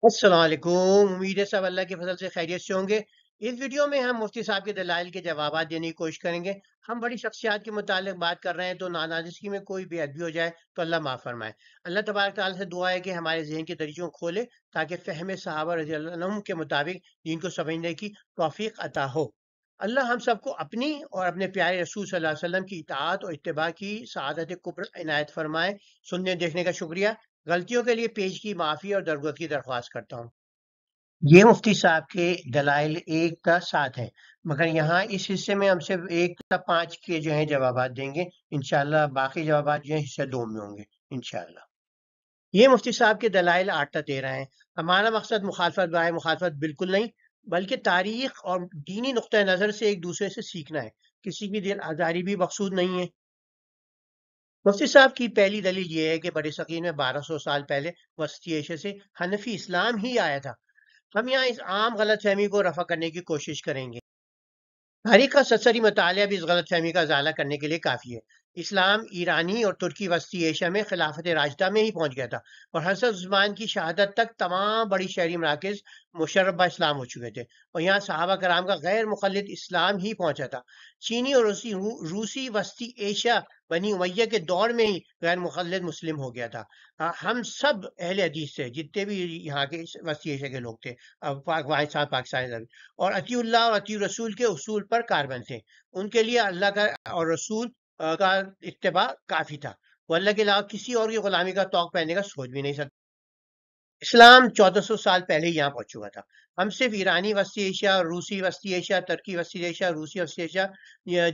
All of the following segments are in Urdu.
السلام علیکم، امید ہے سب اللہ کے فضل سے خیریت سے ہوں گے۔ اس ویڈیو میں ہم مفتی صاحب کے دلائل کے جوابات دینے کی کوشش کریں گے۔ ہم بڑی شخصیات کے متعلق بات کر رہے ہیں تو نانازگی میں کوئی بے ادبی ہو جائے تو اللہ معاف فرمائے۔ اللہ تبارک تعالیٰ سے دعا ہے کہ ہمارے ذہن کے دریچوں کو کھولے تاکہ فہم صحابہ رضی اللہ عنہم کے مطابق دین کو سمجھنے کی توفیق عطا ہو۔ اللہ ہم سب کو اپنی اور اپنے پیارے رسول صلی اللہ علیہ وسلم کی اطاعت اور اتباع کی سعادت کبری عنایت فرمائے۔ سننے دیکھنے کا شکریہ۔ غلطیوں کے لیے پیش کی معافی اور درگزر کی درخواست کرتا ہوں۔ یہ مفتی صاحب کے دلائل 1 تا 7 ہیں، مگر یہاں اس حصے میں ہم صرف 1 تا 5 کے جو ہیں جوابات دیں گے۔ انشاءاللہ باقی جوابات جو ہیں حصہ 2 میں ہوں گے انشاءاللہ۔ یہ مفتی صاحب کے دلائل 8 تا 13 ہیں۔ ہمارا مقصد مخالفت برائے مخالفت بالکل نہیں، بلکہ تاریخ اور دینی نقطۂ نظر سے ایک دوسرے سے سیکھنا ہے۔ کسی کی دل آزاری بھی مقصود نہیں ہے۔ مفتی صاحب کی پہلی دلیل یہ ہے کہ برِ صغیر میں 1200 سال پہلے وسطی ایشیا سے حنفی اسلام ہی آیا تھا۔ ہم یہاں اس عام غلط فہمی کو رفع کرنے کی کوشش کریں گے۔ تاریخ کا سرسری مطالعہ بھی اس غلط فہمی کا ازالہ کرنے کے لیے کافی ہے۔ اسلام ایرانی اور ترکی وسطی ایشیا میں خلافت راشدہ میں ہی پہنچ گیا تھا، اور حضرت عثمان کی شہادت تک تمام بڑی شہری مراکز مشرف اسلام ہو چکے تھے، اور یہاں صحابہ کرام کا غیر مقلد اسلام ہی پہنچا تھا۔ چینی اور روسی وسطی ایشیا بنی امیہ کے دور میں ہی غیر مقلد مسلم ہو گیا تھا۔ ہم سب اہل حدیث سے جتنے بھی یہاں کے وسطی ایشیا کے لوگ تھے، پاکستان اور اطیع اللہ اور اطیع رسول کے اصول پر کاربند تھے۔ ان کے لیے اللہ کا اور رسول کا اتباع کافی تھا۔ وہ اللہ کے علاوہ کسی اور کی غلامی کا طوق پہننے کا سوچ بھی نہیں سکتے۔ اسلام 1400 سال پہلے ہی یہاں پہنچ چکا تھا۔ ہم صرف ایرانی وسطی ایشیا، روسی وسطی ایشیا، ترکی وسطی ایشیا، روسی وسطی ایشیا،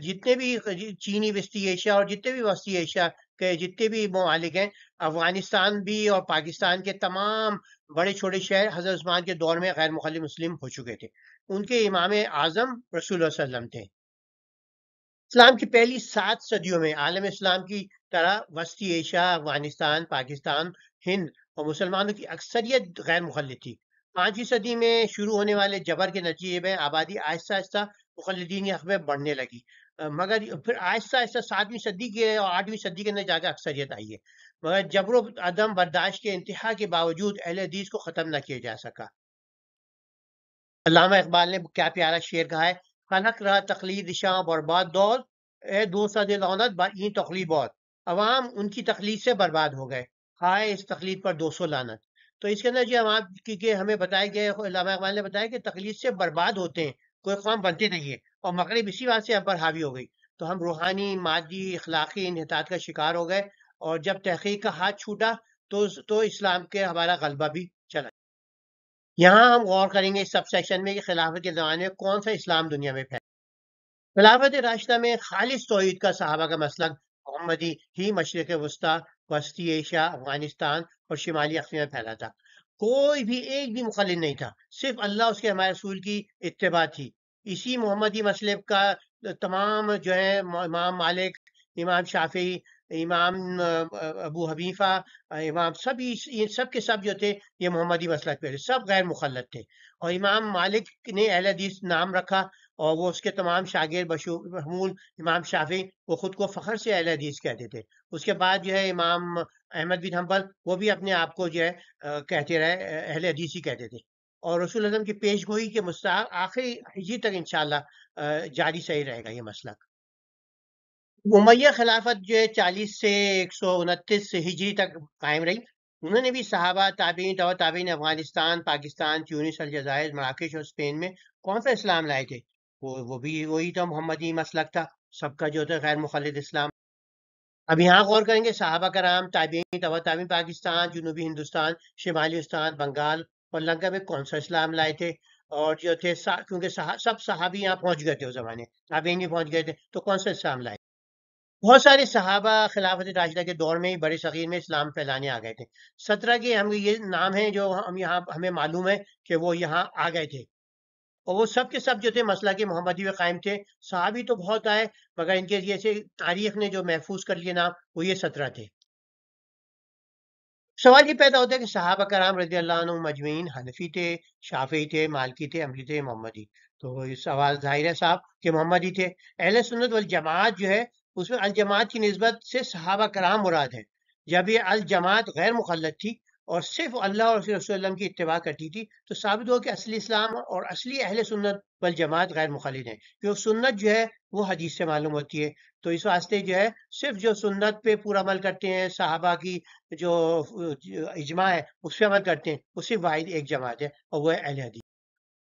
جتنے بھی چینی وسطی ایشیا اور جتنے بھی وسطی ایشیا کے جتنے بھی ممالک ہیں، افغانستان بھی اور پاکستان کے تمام بڑے چھوٹے شہر حضرت عثمان کے دور میں غیر مخلد مسلم ہو چکے تھے۔ ان کے امام اعظم رسول اللہ صلی اللہ علیہ وسلم تھے۔ اسلام کی پہلی 7 صدیوں میں عالم اسلام کی طرح وسطی ایشیا، افغانستان، پاکستان، ہند اور مسلمانوں کی اکثریت غیر مخلد تھی۔ 5ویں صدی میں شروع ہونے والے جبر کے نتیجے میں آبادی آہستہ آہستہ مخلدین کے حق میں بڑھنے لگی، مگر پھر آہستہ آہستہ 7ویں صدی کے اور 8ویں صدی کے اندر جا کے اکثریت آئی ہے، مگر جبر و عدم برداشت کے انتہا کے باوجود اہل حدیث کو ختم نہ کیا جا سکا۔ علامہ اقبال نے کیا پیارا شعر کہا ہے: خلق رہا تقلید شاں برباد دور، اے دوست لعنت با این تقلید بہت۔ عوام ان کی تقلید سے برباد ہو گئے، ہائے اس تقلید پر 200 لعنت۔ تو اس کے اندر جو ہمیں بتایا گیا، علامہ اقبال نے بتایا کہ تقلید سے برباد ہوتے ہیں، کوئی قوم بنتے نہیں ہے، اور مغرب اسی بات سے ہم پر حاوی ہو گئی، تو ہم روحانی، مادی، اخلاقی انحطاط کا شکار ہو گئے، اور جب تحقیق کا ہاتھ چھوٹا تو اسلام کے ہمارا غلبہ بھی چلا۔ یہاں ہم غور کریں گے اس سب سیکشن میں کہ خلافت کے زمانے میں کون سا اسلام دنیا میں پھیلا۔ خلافت راشدہ میں خالص توحید کا صحابہ کا مسلک محمدی ہی مشرق وسطی، وسطی ایشیا، افغانستان اور شمالی افریقہ میں پھیلا تھا۔ کوئی بھی ایک بھی مخلد نہیں تھا، صرف اللہ اس کے ہمارے رسول کی اتباع تھی۔ اسی محمدی مسلک کا تمام جو ہے امام مالک، امام شافعی، امام ابو حنیفہ، امام یہ سب کے سب جو تھے یہ محمدی مسلک پہ تھے، سب غیر مخلد تھے۔ اور امام مالک نے اہل حدیث نام رکھا، اور وہ اس کے تمام شاگرد بشمول امام شافعی وہ خود کو فخر سے اہل حدیث کہتے تھے۔ اس کے بعد جو ہے امام احمد بن حنبل وہ بھی اپنے آپ کو جو ہے کہتے رہے اہل حدیث ہی کہتے تھے، اور رسول اللہ کی پیش گوئی کے مستحق آخری ہجری تک انشاءاللہ جاری صحیح رہے گا یہ مسلک۔ امیہ خلافت جو ہے 40 سے 129 ہجری تک قائم رہی۔ انہوں نے بھی صحابہ، تابعین، تبع تابعین، افغانستان، پاکستان، تیونس، الجزائر، مراکش اور اسپین میں کون سا اسلام لائے تھے؟ وہ بھی وہی تو محمدی مسلک تھا، سب کا جو تھا غیر مخلد اسلام۔ اب یہاں غور کریں گے صحابہ کرام، تابعین، تبع تابعین، پاکستان، جنوبی ہندوستان، شمالی ہندوستان، بنگال اور لنکا میں کون سا اسلام لائے تھے، اور جو تھے کیونکہ سب صحابی یہاں پہنچ گئے تھے اس زمانے، تابعین بھی پہنچ گئے تھے، تو کون سا اسلام لائے؟ بہت سارے صحابہ خلافت راشدہ کے دور میں ہی برِ صغیر میں اسلام پھیلانے آ گئے تھے۔ 17 کے ہم یہ نام ہیں جو ہم یہاں ہمیں معلوم ہے کہ وہ یہاں آ گئے تھے، اور وہ سب کے سب جو تھے مسلک محمدی میں قائم تھے۔ صحابی تو بہت آئے، مگر ان کے جیسے تاریخ نے جو محفوظ کر لیے نام وہ یہ 17 تھے۔ سوال یہ پیدا ہوتا ہے کہ صحابہ کرام رضی اللہ عنہم مجمعین حنفی تھے، شافعی تھے، مالکی تھے، حنبلی تھے، محمدی؟ تو یہ سوال ظاہر ہے صاحب کہ محمدی تھے۔ اہل سنت والجماعت جو ہے اس میں الجماعت کی نسبت سے صحابہ کرام مراد ہے، جب یہ الجماعت غیر مخلد تھی اور صرف اللہ اور رسول اللہ صلی اللہ علیہ وسلم کی اتباع کرتی تھی، تو ثابت ہو کہ اصلی اسلام اور اصلی اہل سنت والجماعت غیر مخالف ہیں، کیونکہ سنت جو ہے وہ حدیث سے معلوم ہوتی ہے۔ تو اس واسطے جو ہے صرف جو سنت پہ پورا عمل کرتے ہیں، صحابہ کی جو اجماع ہے اس پہ عمل کرتے ہیں، وہ صرف واحد ایک جماعت ہے اور وہ ہے اہل حدیث۔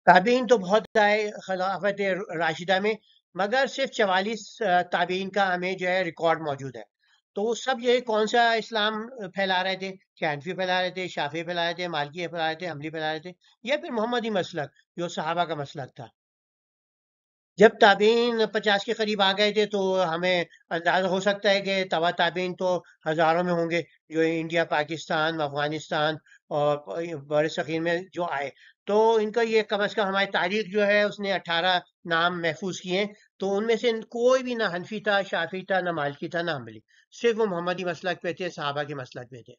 تابعین تو بہت آئے خلافت راشدہ میں، مگر صرف 44 تابعین کا ہمیں جو ہے ریکارڈ موجود ہے۔ تو وہ سب یہ کون سا اسلام پھیلا رہے تھے؟ کہ حنفی پھیلا رہے تھے، شافعی پھیلا رہے تھے، مالکی پھیلا رہے تھے، حنبلی پھیلا رہے تھے، یا پھر محمدی مسلک جو صحابہ کا مسلک تھا؟ جب تابعین 50 کے قریب آ گئے تھے تو ہمیں اندازہ ہو سکتا ہے کہ تبع تابعین تو ہزاروں میں ہوں گے، جو انڈیا، پاکستان، افغانستان اور بر صغیر میں جو آئے۔ تو ان کا یہ کم از کم ہماری تاریخ جو ہے اس نے 18 نام محفوظ کیے ہیں، تو ان میں سے کوئی بھی نہ حنفی تھا، شافعی تھا، نہ مالکی تھا، نہ حنبلی، صرف وہ محمدی مسلک پہ تھے، صحابہ کے مسلک پہ تھے۔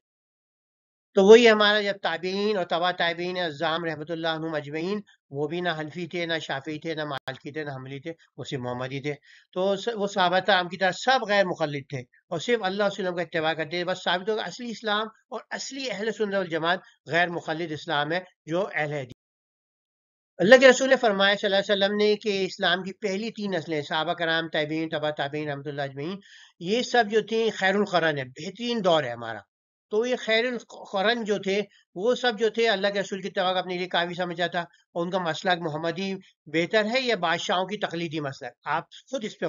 تو وہی ہمارا جب تابعین اور تبع تابعین اعظام رحمۃ اللہ عنہم اجمعین، وہ بھی نہ حنفی تھے، نہ شافعی تھے، نہ مالکی تھے، نہ حنبلی تھے، وہ صرف محمدی تھے۔ تو وہ صحابہ کرام کی طرح سب غیر مقلد تھے اور صرف اللہ اور وسلم کا اتباع کرتے تھے۔ بس ثابت ہوگا اصلی اسلام اور اصلی اہل سنت والجماعت غیر مقلد اسلام ہے، جو اہل حدیث۔ اللہ کے رسول نے فرمایا صلی اللہ علیہ وسلم نے کہ اسلام کی پہلی 3 نسلیں، صحابہ کرام، تابعین، تبع تابعین رحمۃ اللہ اجمعین، یہ سب جو تھیں خیر القرن ہے، بہترین دور ہے ہمارا۔ تو یہ خیر القرن جو تھے وہ سب جو تھے اللہ کے رسول کی اتباع اپنے لیے کافی سمجھا تھا، اور ان کا مسلک محمدی بہتر ہے یا بادشاہوں کی تقلیدی مسلک؟ آپ خود اس پہ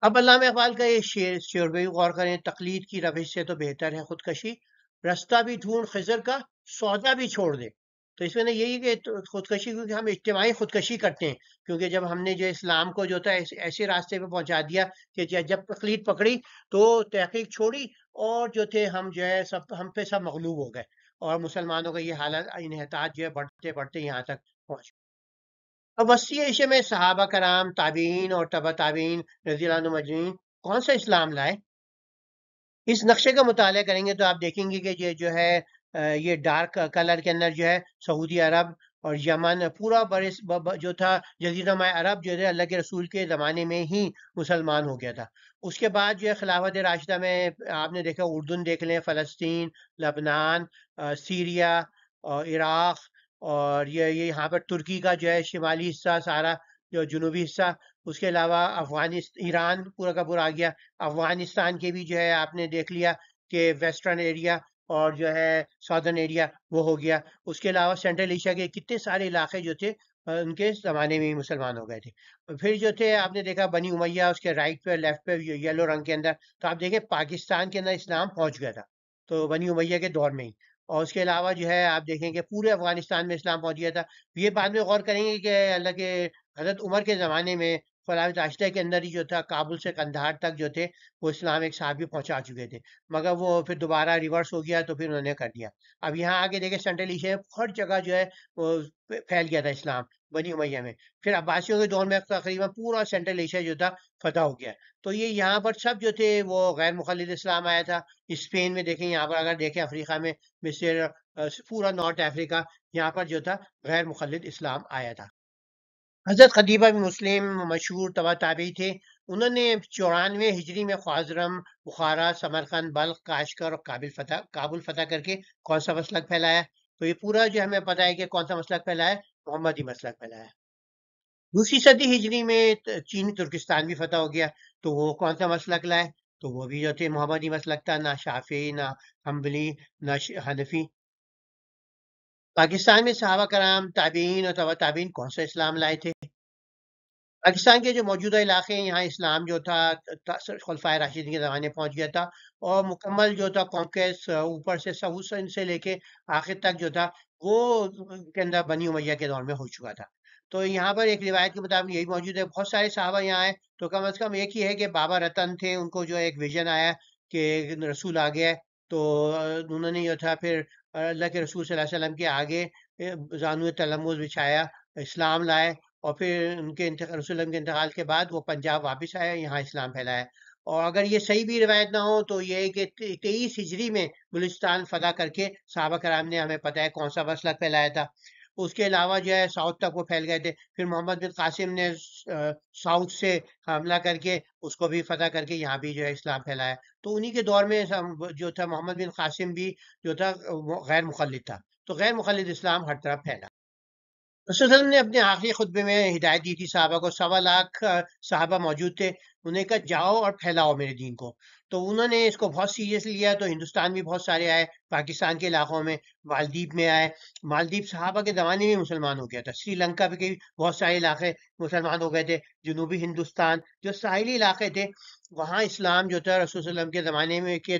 اب علامہ اقبال کا یہ شعر پہ بھی غور کریں: تقلید کی روش سے تو بہتر ہے خودکشی، رستہ بھی ڈھونڈ خضر کا، سودا بھی چھوڑ دے۔ تو اس میں نے یہی کہ خودکشی، کیونکہ ہم اجتماعی خودکشی کرتے ہیں، کیونکہ جب ہم نے جو اسلام کو جو تھا ایسے راستے پہ پہنچا دیا کہ جب تقلید پکڑی تو تحقیق چھوڑی، اور جو تھے ہم جو ہے سب ہم پہ سب مغلوب ہو گئے، اور مسلمانوں کا یہ حالت انحطاط جو ہے بڑھتے بڑھتے یہاں تک پہنچ۔ اب وسیع عیشے میں صحابہ کرام، تابعین اور تبع تابعین رضی اللہ عنہم اجمعین کون سا اسلام لائے؟ اس نقشے کا مطالعہ کریں گے تو آپ دیکھیں گے کہ یہ جو ہے یہ ڈارک کلر کے اندر جو ہے سعودی عرب اور یمن، پورا جو تھا جزیرہ نما عرب جو ہے اللہ کے رسول کے زمانے میں ہی مسلمان ہو گیا تھا۔ اس کے بعد جو ہے خلافت راشدہ میں آپ نے دیکھا، اردن دیکھ لیں، فلسطین، لبنان، سیریا اور عراق، اور یہ یہاں پر ترکی کا جو ہے شمالی حصہ سارا، جو جنوبی حصہ، اس کے علاوہ ایران پورا کا پورا آ گیا، افغانستان کے بھی جو ہے آپ نے دیکھ لیا کہ ویسٹرن ایریا اور جو ہے سادرن ایریا وہ ہو گیا۔ اس کے علاوہ سینٹرل ایشیا کے کتنے سارے علاقے جو تھے ان کے زمانے میں ہی مسلمان ہو گئے تھے۔ اور پھر جو تھے آپ نے دیکھا بنی امیہ، اس کے رائٹ پہ لیفٹ پہ یلو رنگ کے اندر، تو آپ دیکھیں پاکستان کے اندر اسلام پہنچ گیا تھا تو بنی امیہ کے دور میں ہی۔ اور اس کے علاوہ جو ہے آپ دیکھیں کہ پورے افغانستان میں اسلام پہنچ گیا تھا۔ یہ بعد میں غور کریں گے کہ اللہ کے حضرت عمر کے زمانے میں خلافت راشدہ کے اندر ہی جو تھا کابل سے قندھار تک جو تھے وہ اسلام ایک صحابی پہنچا چکے تھے، مگر وہ پھر دوبارہ ریورس ہو گیا تو پھر انہوں نے کر دیا۔ اب یہاں آگے دیکھیں سینٹرل ایشیا ہر جگہ جو ہے وہ پھیل گیا تھا اسلام بنی امیہ میں۔ پھر عباسیوں کے دور میں تقریباً پورا سینٹرل ایشیا جو تھا فتح ہو گیا۔ تو یہ یہاں پر سب جو تھے وہ غیر مخلد اسلام آیا تھا۔ اسپین میں دیکھیں، یہاں پر اگر دیکھیں افریقہ میں مصر، پورا نارتھ افریقہ، یہاں پر جو تھا غیر مخلد اسلام آیا تھا۔ حضرت خدیبہ بن مسلم مشہور تبع تابعی تھے، انہوں نے 94 ہجری میں خوارزم، بخارا، سمرقند، بلخ، کاشکر اور کابل فتح کر کے کون سا مسلک پھیلایا؟ تو یہ پورا جو ہمیں پتہ ہے کہ کون سا مسلک پھیلایا، محمدی مسلک پھیلایا۔ دوسری صدی ہجری میں چینی ترکستان بھی فتح ہو گیا، تو وہ کون سا مسلک لائے؟ تو وہ بھی جو تھے محمدی مسلک تھا، نہ شافعی، نہ حنبلی، نہ حنفی۔ پاکستان میں صحابہ کرام، تابعین اور تبع تابعین کون سا اسلام لائے تھے؟ پاکستان کے جو موجودہ علاقے ہیں، یہاں اسلام جو تھا خلفائے راشدین کے زمانے پہنچ گیا تھا، اور مکمل جو تھا کانکویسٹ اوپر سے سعود سے لے کے آخر تک جو تھا وہ کے اندر بنی امیہ کے دور میں ہو چکا تھا۔ تو یہاں پر ایک روایت کے مطابق یہی موجود ہے، بہت سارے صحابہ یہاں آئے، تو کم از کم ایک ہی ہے کہ بابا رتن تھے، ان کو جو ایک ویژن آیا کہ رسول آ گیا ہے، تو انہوں نے جو تھا پھر اللہ کے رسول صلی اللہ علیہ وسلم کے آگے زانو تلمذ بچھایا، اسلام لائے، اور پھر ان کے رسول اللہ علیہ وسلم کے انتقال کے بعد وہ پنجاب واپس آیا، یہاں اسلام پھیلایا۔ اور اگر یہ صحیح بھی روایت نہ ہو تو یہ ہے کہ 23 ہجری میں بلوچستان فتح کر کے صحابہ کرام نے، ہمیں پتہ ہے کون سا مسلک پھیلایا تھا۔ اس کے علاوہ جو ہے ساؤتھ تک وہ پھیل گئے تھے. پھر محمد بن قاسم نے ساؤتھ سے حملہ کر کے اس کو بھی فتح کر کے یہاں بھی جو ہے اسلام پھیلایا. تو انہی کے دور میں جو تھا محمد بن قاسم بھی جو تھا وہ غیر مخلد تھا. تو غیر مخلد اسلام ہر طرف پھیلا. رسول اللہ نے اپنے آخری خطبے میں ہدایت دی تھی صحابہ کو. 1.25 لاکھ صحابہ موجود تھے. انہیں کہا جاؤ اور پھیلاؤ میرے دین کو. تو انہوں نے اس کو بہت سیریس لیا. تو ہندوستان بھی بہت سارے آئے, پاکستان کے علاقوں میں, مالدیپ میں آئے. مالدیپ صحابہ کے زمانے میں مسلمان ہو گیا تھا. سری لنکا پہ بھی بہت سارے علاقے مسلمان ہو گئے تھے. جنوبی ہندوستان جو ساحلی علاقے تھے وہاں اسلام جو تھا رسول صلی اللہ علیہ وسلم کے زمانے میں کہ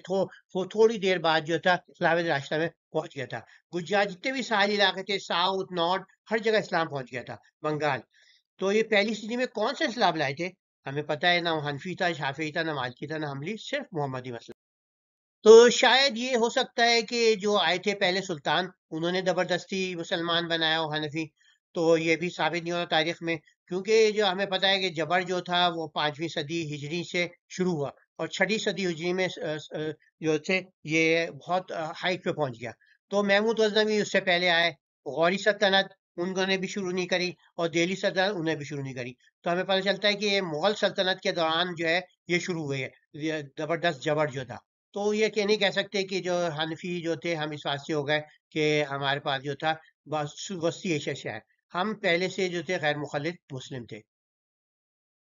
وہ تھوڑی دیر بعد جو تھا اسلام راستہ میں پہنچ گیا تھا. گجرات جتنے بھی ساحلی علاقے تھے, ساؤتھ نارتھ, ہر جگہ اسلام پہنچ گیا تھا. بنگال. تو یہ پہلی صدی میں کون سے اسلام لائے تھے ہمیں پتہ ہے, نہ حنفی تھا, شافعی تھا, نہ مالکی تھا, نہ حنبلی, صرف محمدی مسلم. تو شاید یہ ہو سکتا ہے کہ جو آئے تھے پہلے سلطان انہوں نے زبردستی مسلمان بنایا ہو حنفی. تو یہ بھی ثابت نہیں ہوتا تاریخ میں, کیونکہ جو ہمیں پتہ ہے کہ جبر جو تھا وہ 5ویں صدی ہجری سے شروع ہوا اور 6ٹھی صدی ہجری میں جو تھے یہ بہت ہائٹ پہ پہنچ گیا. تو محمود غزنوی اس سے پہلے آئے. غوری سلطنت انہوں نے بھی شروع نہیں کری, اور دہلی سلطنت انہوں نے بھی شروع نہیں کری. تو ہمیں پتہ چلتا ہے کہ یہ مغل سلطنت کے دوران جو ہے یہ شروع ہوئی ہے, یہ زبردست جبر جو تھا. تو یہ کہ نہیں کہہ سکتے کہ جو حنفی جو تھے ہم اس واسطے ہو گئے کہ ہمارے پاس جو تھا وسطی ایشیا سے ہے. ہم پہلے سے جو تھے غیر مخلد مسلم تھے.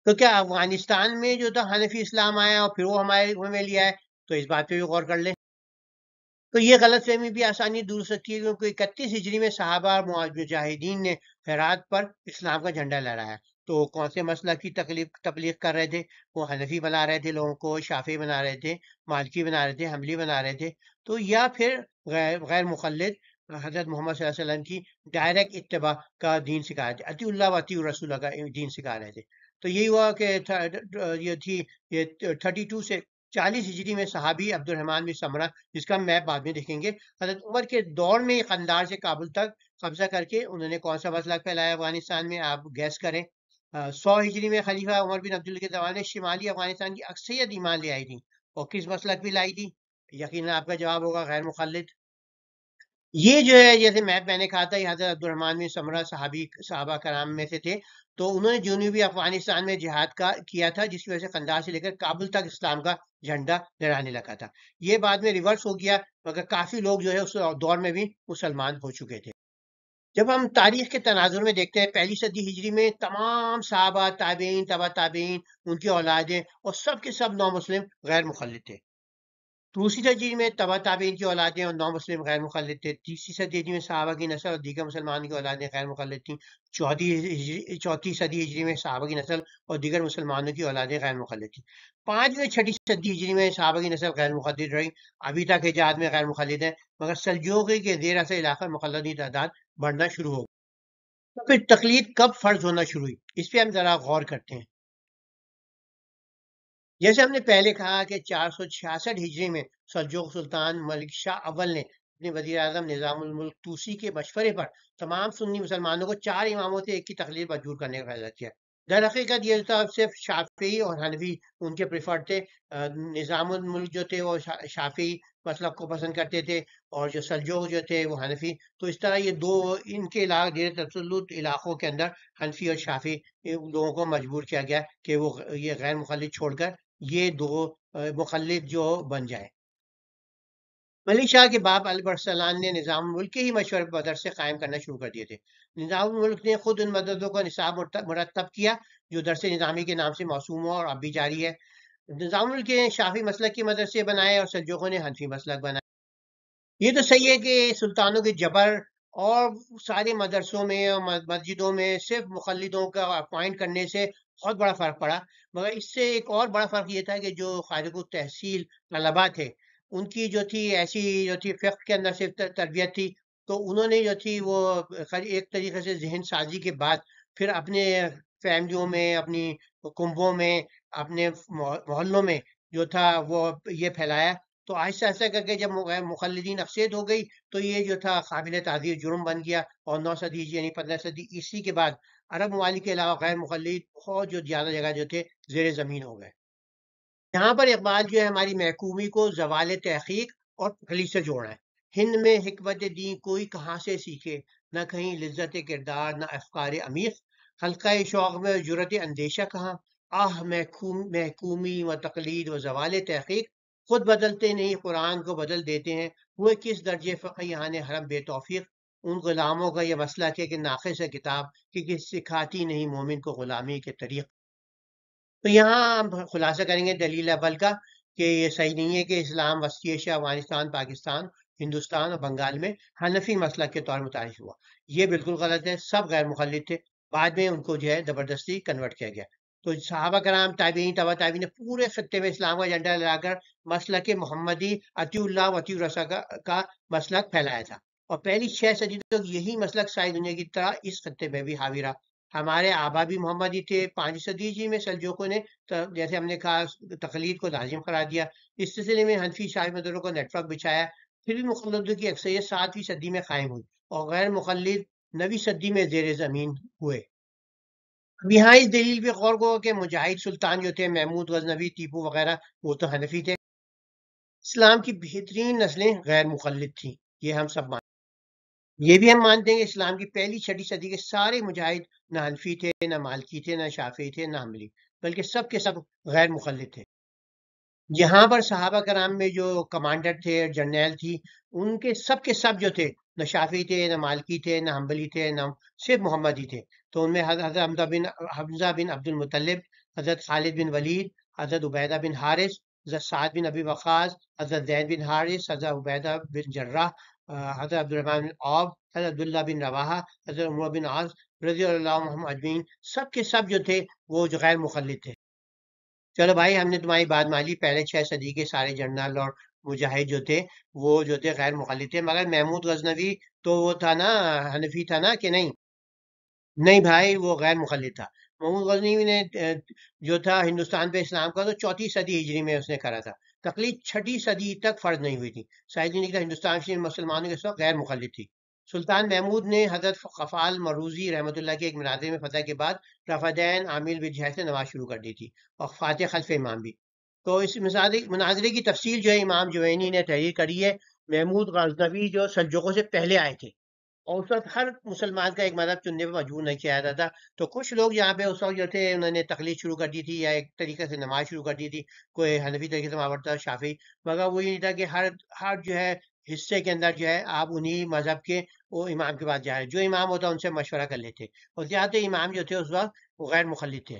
تو کیا افغانستان میں جو تھا حنفی اسلام آیا اور پھر وہ ہمارے میں لے آئے؟ تو اس بات پہ بھی غور کر لیں. تو یہ غلط فہمی بھی آسانی دور ہو سکتی ہے, کیونکہ 31 ہجری میں صحابہ اور مجاہدین نے ہرات پر اسلام کا جھنڈا لہرایا. تو کون سے مسلک کی تبلیغ کر رہے تھے؟ وہ حنفی بنا رہے تھے لوگوں کو, شافعی بنا رہے تھے, مالکی بنا رہے تھے, حنبلی بنا رہے تھے. تو یا پھر غیر مخلد حضرت محمد صلی اللہ علیہ وسلم کی ڈائریکٹ اتباع کا دین سکھا رہے تھے, اطیع اللہ و اطیع الرسول کا دین سکھا رہے تھے. تو یہی ہوا کہ یہ تھی یہ 32 سے 40 ہجری میں صحابی عبد الرحمن بن سمرہ, جس کا میپ بعد میں دیکھیں گے, حضرت عمر کے دور میں قندھار سے کابل تک قبضہ کر کے انہوں نے کون سا مسلک پھیلایا افغانستان میں؟ آپ گیس کریں. 100 ہجری میں خلیفہ عمر بن عبداللہ کے زمانے میں شمالی افغانستان کی اکثریت ایمان لے آئی تھی, اور کس مسلک بھی لائی تھی؟ یقیناً آپ کا جواب ہوگا غیر مخلد. یہ جو ہے جیسے میپ میں نے کہا تھا, یہ حضرت عبد الرحمن بن سمرہ صحابہ کرام میں سے تھے. تو انہوں نے جنوبی افغانستان میں جہاد کیا تھا, جس کی وجہ سے قندھار سے لے کر کابل تک اسلام کا جھنڈا لہرانے لگا تھا. یہ بعد میں ریورس ہو گیا, مگر کافی لوگ جو ہے اس دور میں بھی مسلمان ہو چکے تھے. جب ہم تاریخ کے تناظر میں دیکھتے ہیں, پہلی صدی ہجری میں تمام صحابہ, تابعین, تبع تابعین, ان کی اولادیں اور سب کے سب نو مسلم غیر مخلد تھے. دوسری صدی میں تبع تابعین کی اولادیں اور نو مسلم غیر مخلد تھے. تیسری صدی میں صحابہ کی نسل اور دیگر مسلمانوں کی اولادیں غیر مخلد تھیں. چوتھی صدی ہجری میں صحابہ کی نسل اور دیگر مسلمانوں کی اولادیں غیر مخلد تھیں. 5ویں 6ٹھی صدی ہجری میں صحابہ کی نسل غیر مخلد رہی. ابھی تک حجاز میں غیر مخلد ہیں, مگر سلجوقی کے زیر اثر علاقہ مخلدین تعداد بڑھنا شروع ہو گئی. تو پھر تقلید کب فرض ہونا شروع ہوئی, اس پہ ہم ذرا غور کرتے ہیں. جیسے ہم نے پہلے کہا کہ 466 ہجری میں سلجوق سلطان ملک شاہ اول نے اپنے وزیر اعظم نظام الملک توسی کے مشورے پر تمام سنی مسلمانوں کو 4 اماموں سے ایک کی تقلید مجبور کرنے کا فیصلہ کیا. در حقیقت یہ تھا صرف شافعی اور حنفی ان کے پریفرڈ تھے. نظام الملک جو تھے وہ شافعی مسلک کو پسند کرتے تھے, اور جو سلجوق جو تھے وہ حنفی. تو اس طرح یہ دو ان کے علاقے تسلط علاقوں کے اندر حنفی اور شافعی لوگوں کو مجبور کیا گیا کہ وہ یہ غیر مخلد چھوڑ کر یہ دو مخلد جو بن جائے. ملک شاہ کے باپ علی برسلان نے نظام الملک کے ہی مشورے پر مدرسے قائم کرنا شروع کر دیے تھے. نظام الملک نے خود ان مدرسوں کا نصاب مرتب کیا جو درس نظامی کے نام سے موسوم ہوا اور اب بھی جاری ہے. نظام الملک نے شافی مسلک کے مدرسے بنائے اور سلجوقوں نے حنفی مسلک بنائے. یہ تو صحیح ہے کہ سلطانوں کے جبر اور سارے مدرسوں میں اور مسجدوں میں صرف مخلدوں کا اپوائنٹ کرنے سے بہت بڑا فرق پڑا, مگر اس سے ایک اور بڑا فرق یہ تھا کہ جو خارج التحصیل طلباء تھے ان کی جو تھی ایسی جو تھی فقہ کے اندر صرف تربیت تھی. تو انہوں نے جو تھی وہ ایک طریقے سے ذہن سازی کے بعد پھر اپنے فیملیوں میں, اپنی کنبوں میں, اپنے محلوں میں جو تھا وہ یہ پھیلایا. تو آہستہ آہستہ کر کے جب مخلدین اکثریت ہو گئی تو یہ جو تھا قابل تعزیر جرم بن گیا, اور 9 صدی یعنی 15 صدی عیسوی کے بعد عرب ممالک کے علاوہ غیر مخلد بہت جو زیادہ جگہ جو تھے زیر زمین ہو گئے. یہاں پر اقبال جو ہے ہماری محکومی کو زوال تحقیق اور تقلید سے جوڑا ہے. ہند میں حکمت دین کوئی کہاں سے سیکھے، نہ کہیں لذت کردار نہ افکار عمیق، حلقہ شوق میں جرت اندیشہ کہاں، محکومی و تقلید و زوال تحقیق، خود بدلتے نہیں قرآن کو بدل دیتے ہیں، وہ کس درجے فقیہان حرم بے توفیق، ان غلاموں کا یہ مسلک ہے کہ ناقص ہے کتاب کہ سکھاتی نہیں مومن کو غلامی کے طریق۔ تو یہاں ہم خلاصہ کریں گے دلیل اول کا کہ یہ صحیح نہیں ہے کہ اسلام وسطی ایشیا، افغانستان، پاکستان، ہندوستان اور بنگال میں حنفی مسلک کے طور متعارف ہوا۔ یہ بالکل غلط ہے، سب غیر مخلد تھے، بعد میں ان کو جو ہے زبردستی کنورٹ کیا گیا۔ تو صحابہ کرام، تابعین، تبع تابعین نے پورے خطے میں اسلام کا جھنڈا لگا کر مسلک محمدی اطیع اللہ و اطیع الرسول کا مسلک پھیلایا تھا، اور پہلی 6 صدی تک یہی مسلک ساری دنیا کی طرح اس خطے میں بھی حاوی رہا۔ ہمارے آبا بھی محمدی تھے، 5 صدی میں سلجوقوں نے جیسے ہم نے کہا تقلید کو لازم قرار دیا، اس سلسلے میں حنفی شاہی مداروں کو نیٹ ورک بچھایا، پھر بھی مخلدوں کی اکثریت 7ویں صدی میں قائم ہوئی اور غیر مخلد 9ویں صدی میں زیر زمین ہوئے۔ اب یہاں اس دلیل پہ غور کرو کہ مجاہد سلطان جو تھے محمود غزنوی، ٹیپو وغیرہ، وہ تو حنفی تھے۔ اسلام کی بہترین نسلیں غیر مخلد تھیں، یہ ہم سب مانتے ہیں۔ یہ بھی ہم مانتے ہیں کہ اسلام کی پہلی 6 صدی کے سارے مجاہد نہ حنفی تھے، نہ مالکی تھے، نہ شافعی تھے، نہ حنبلی، بلکہ سب کے سب غیر مخلد تھے۔ یہاں پر صحابہ کرام میں جو کمانڈر تھے، جرنیل تھی، ان کے سب جو تھے، نہ شافعی تھے، نہ مالکی تھے، نہ حنبلی تھے، نہ صرف محمدی تھے۔ تو ان میں حضرت حمزہ بن عبد المطلب، حضرت خالد بن ولید، حضرت عبیدہ بن حارث، حضرت سعد بن ابی وقاص، حضرت زید بن حارث، حضرت عبیدہ بن جراح، حضرت عبد الرحمن بن عوف، حضرت عبداللہ بن رواحہ، حضرت عمر بن عاص رضی اللہ عنہم اجمعین، سب کے سب جو تھے وہ جو غیر مخلد تھے۔ چلو بھائی، ہم نے تمہاری بات مان لی، پہلے 6 صدی کے سارے جنرل اور مجاہد جو تھے وہ جو تھے غیر مخلد تھے، مگر محمود غزنوی تو وہ تھا نا، حنفی تھا نا کہ نہیں؟ نہیں بھائی، وہ غیر مخلد تھا۔ محمود غزنوی نے جو تھا ہندوستان پہ اسلام کا تو 4 صدی ہجری میں اس نے کرا تھا، تقریباً 6 صدی تک فرض نہیں ہوئی تھی۔ ساری دنیا کا ہندوستان سے مسلمانوں کے ساتھ غیر مخلد تھی۔ سلطان محمود نے حضرت قفال مروزی رحمۃ اللہ کے ایک مناظرے میں فتح کے بعد رفع دین عامل بجہاد سے نماز شروع کر دی تھی، اور فاتح خلف امام بھی۔ تو اس مناظرے کی تفصیل جو ہے امام جوینی نے تحریر کری ہے۔ محمود غزنوی جو سلجوقوں سے پہلے آئے تھے، اور اس وقت ہر مسلمان کا ایک مذہب چننے پہ مجبور نہیں کیا جاتا تھا، تو کچھ لوگ یہاں پہ اس وقت جو تھے انہوں نے تقلید شروع کر دی تھی، یا ایک طریقے سے نماز شروع کر دی تھی، کوئی حنفی طریقے سے پڑھتا، شافعی، مگر وہ یہ نہیں تھا کہ ہر جو ہے حصے کے اندر جو ہے آپ انہی مذہب کے وہ امام کے پاس جا رہے، جو امام ہوتا ان سے مشورہ کر لیتے، اور زیادہ امام جو تھے اس وقت وہ غیر مخلد تھے۔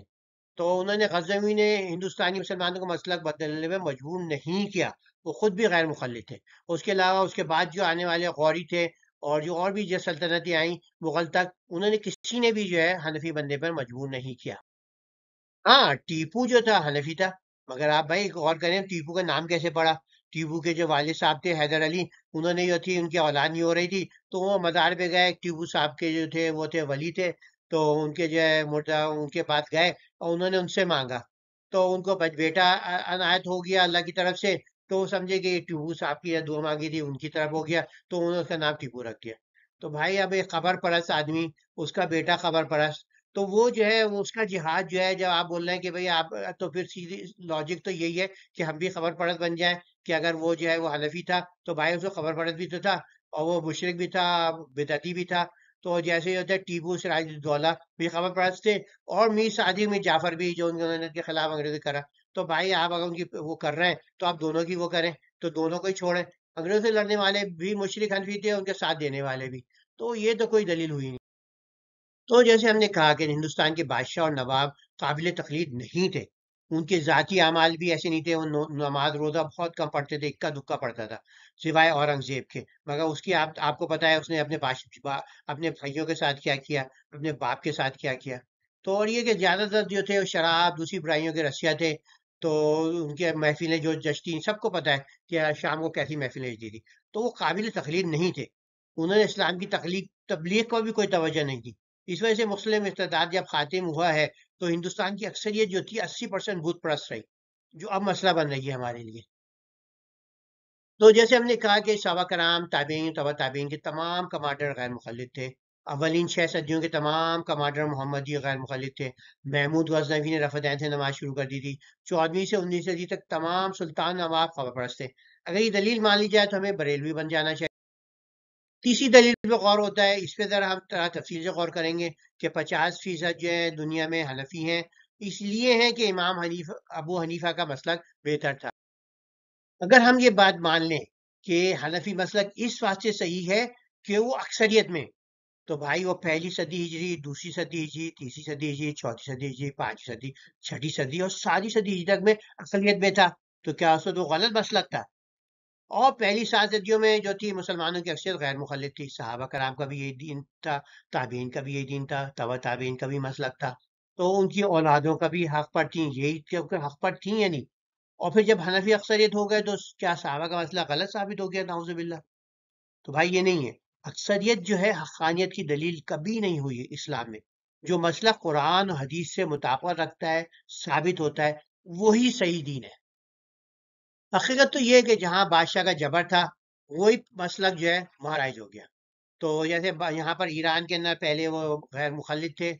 تو انہوں نے غزنوی نے ہندوستانی مسلمانوں کو مسلک بدلنے میں مجبور نہیں کیا، وہ خود بھی غیر مخلد تھے۔ اس کے علاوہ اس کے بعد جو آنے والے غوری تھے، اور جو اور بھی جو سلطنتیں آئیں مغل تک، انہوں نے کسی نے بھی جو ہے حنفی بننے پر مجبور نہیں کیا۔ ہاں، ٹیپو جو تھا حنفی تھا، مگر آپ بھائی غور کریں ٹیپو کا نام کیسے پڑا۔ ٹیپو کے جو والد صاحب تھے حیدر علی، انہوں نے جو تھی ان کی اولاد نہیں ہو رہی تھی، تو وہ مزار پہ گئے، ٹیپو صاحب کے جو تھے وہ تھے ولی تھے، تو ان کے جو ہے مردہ ان کے پاس گئے اور انہوں نے ان سے مانگا، تو ان کو بیٹا عنایت ہو گیا اللہ کی طرف سے، تو وہ سمجھے کہ یہ ٹیپو صاحب کی دعا مانگی تھی ان کی طرف ہو گیا، تو انہوں نے اس کا نام ٹیپو رکھ دیا۔ تو بھائی اب ایک خبر پرست آدمی، اس کا بیٹا خبر پرست، تو وہ جو ہے وہ اس کا جہاد جو ہے، جب آپ بول رہے ہیں کہ بھئی آپ، تو پھر سیدھی لاجک تو یہی ہے کہ ہم بھی خبر پرست بن جائیں، کہ اگر وہ جو ہے وہ حنفی تھا تو بھائی اس کو خبر پرست بھی تو تھا، اور وہ مشرک بھی تھا، بدعتی بھی تھا۔ تو جیسے یہ ہوتا ہے ٹیپو سراج الدولہ بھی خبر پرست تھے، اور میر صادق میر جعفر بھی، جو انہوں نے کے خلاف انگریزوں کرا۔ تو بھائی آپ اگر ان کی وہ کر رہے ہیں تو آپ دونوں کی وہ کریں، تو دونوں کو ہی چھوڑیں، انگریزوں سے لڑنے والے بھی مشرک حنفی تھے، ان کے ساتھ دینے والے بھی، تو یہ تو کوئی دلیل ہوئی نہیں۔ تو جیسے ہم نے کہا کہ ہندوستان کے بادشاہ اور نواب قابل تقلید نہیں تھے، ان کے ذاتی اعمال بھی ایسے نہیں تھے، وہ نماز روزہ بہت کم پڑھتے تھے، اکا دکا پڑھتا تھا، سوائے اورنگزیب کے، مگر اس کی آپ کو پتا ہے اس نے اپنے بھائیوں کے ساتھ کیا کیا، اپنے باپ کے ساتھ کیا کیا۔ تو اور یہ کہ زیادہ تر جو تھے وہ شراب دوسری برائیوں کے رسیا تھے، تو ان کے محفلیں جو جچتی سب کو پتا ہے کہ شام کو کیسی محفلیں جتی تھی، تو وہ قابل تقلید نہیں تھے، انہوں نے اسلام کی تبلیغ کو بھی کوئی توجہ نہیں دی۔ اس وجہ سے مسلم استداد جب خاتم ہوا ہے تو ہندوستان کی اکثریت جو تھی 80% بت پرست رہی، جو اب مسئلہ بن رہی ہے ہمارے لیے۔ تو جیسے ہم نے کہا کہ صحابہ کرام، تابعین، تبع تابعین کے تمام کمانڈر غیر مخلد تھے، اولین 6 صدیوں کے تمام کمانڈر محمدی غیر مخلد تھے۔ محمود غزنوی نے رفع دین سے نماز شروع کر دی تھی۔ 14ویں سے 19ویں صدی تک تمام سلطان نواب خبر پرست تھے۔ اگر یہ دلیل مان لی جائے تو ہمیں بریلوی بن جانا چاہیے۔ تیسری دلیل پہ غور ہوتا ہے، اس پہ ذرا ہم تفصیل سے غور کریں گے کہ 50% جو ہے دنیا میں حنفی ہیں، اس لیے ہیں کہ امام ابو حنیفہ کا مسلک بہتر تھا۔ اگر ہم یہ بات مان لیں کہ حنفی مسلک اس واسطے صحیح ہے کہ وہ اکثریت میں، تو بھائی وہ پہلی صدی ہجری، دوسری صدی ہجری، تیسری صدی ہجری، چوتھی صدی ہجری، پانچویں صدی، چھٹی صدی اور ساری صدی ہجری تک میں اکثریت میں تھا، تو کیا اس تو غلط مسلک تھا؟ اور پہلی 7 صدیوں میں جو تھی مسلمانوں کی اکثریت غیر مخلد تھی، صحابہ کرام کا بھی یہی دین تھا، تابعین کا بھی یہی دین تھا، تبع تابعین کا بھی مسلک تھا، تو ان کی اولادوں کا بھی حق پر تھیں، یہی حق پر تھیں یا نہیں؟ اور پھر جب حنفی اکثریت ہو گئے تو کیا صحابہ کا مسئلہ غلط ثابت ہو گیا؟ نعوذ باللہ۔ تو بھائی یہ نہیں ہے، اکثریت جو ہے حقانیت کی دلیل کبھی نہیں ہوئی ہے اسلام میں۔ جو مسئلہ قرآن و حدیث سے مطابقت رکھتا ہے، ثابت ہوتا ہے، وہی صحیح دین ہے۔ حقیقت تو یہ ہے کہ جہاں بادشاہ کا جبر تھا، وہی مسلک جو ہے مہارائج ہو گیا۔ تو جیسے یہاں پر ایران کے اندر پہلے وہ غیر مخلد تھے،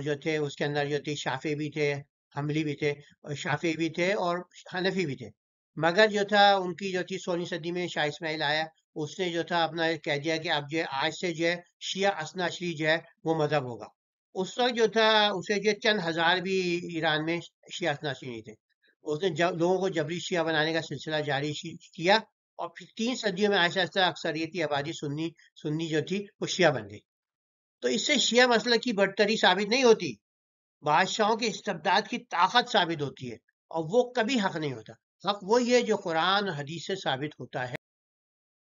جو تھے اس کے اندر جو تھے شافعی بھی تھے، حنبلی بھی تھے، اور شافعی بھی تھے اور حنفی بھی تھے، مگر جو تھا ان کی جو تھی 16ویں صدی میں شاہ اسماعیل آیا، اس نے جو تھا اپنا کہہ دیا کہ اب جو ہے آج سے جو ہے شیعہ اثنا عشری جو ہے وہ مذہب ہوگا۔ اس وقت جو تھا اسے جو چند ہزار بھی ایران میں شیعہ اثنا عشری نہیں تھے، اس نے لوگوں کو جبری شیعہ بنانے کا سلسلہ جاری کیا، اور پھر 3 صدیوں میں آہستہ آہستہ اکثریتی آبادی سنی جو تھی وہ شیعہ بن گئی۔ تو اس سے شیعہ مسلک کی برتری ثابت نہیں ہوتی، بادشاہوں کے استبداد کی طاقت ثابت ہوتی ہے، اور وہ کبھی حق نہیں ہوتا۔ حق وہی ہے جو قرآن اور حدیث سے ثابت ہوتا ہے۔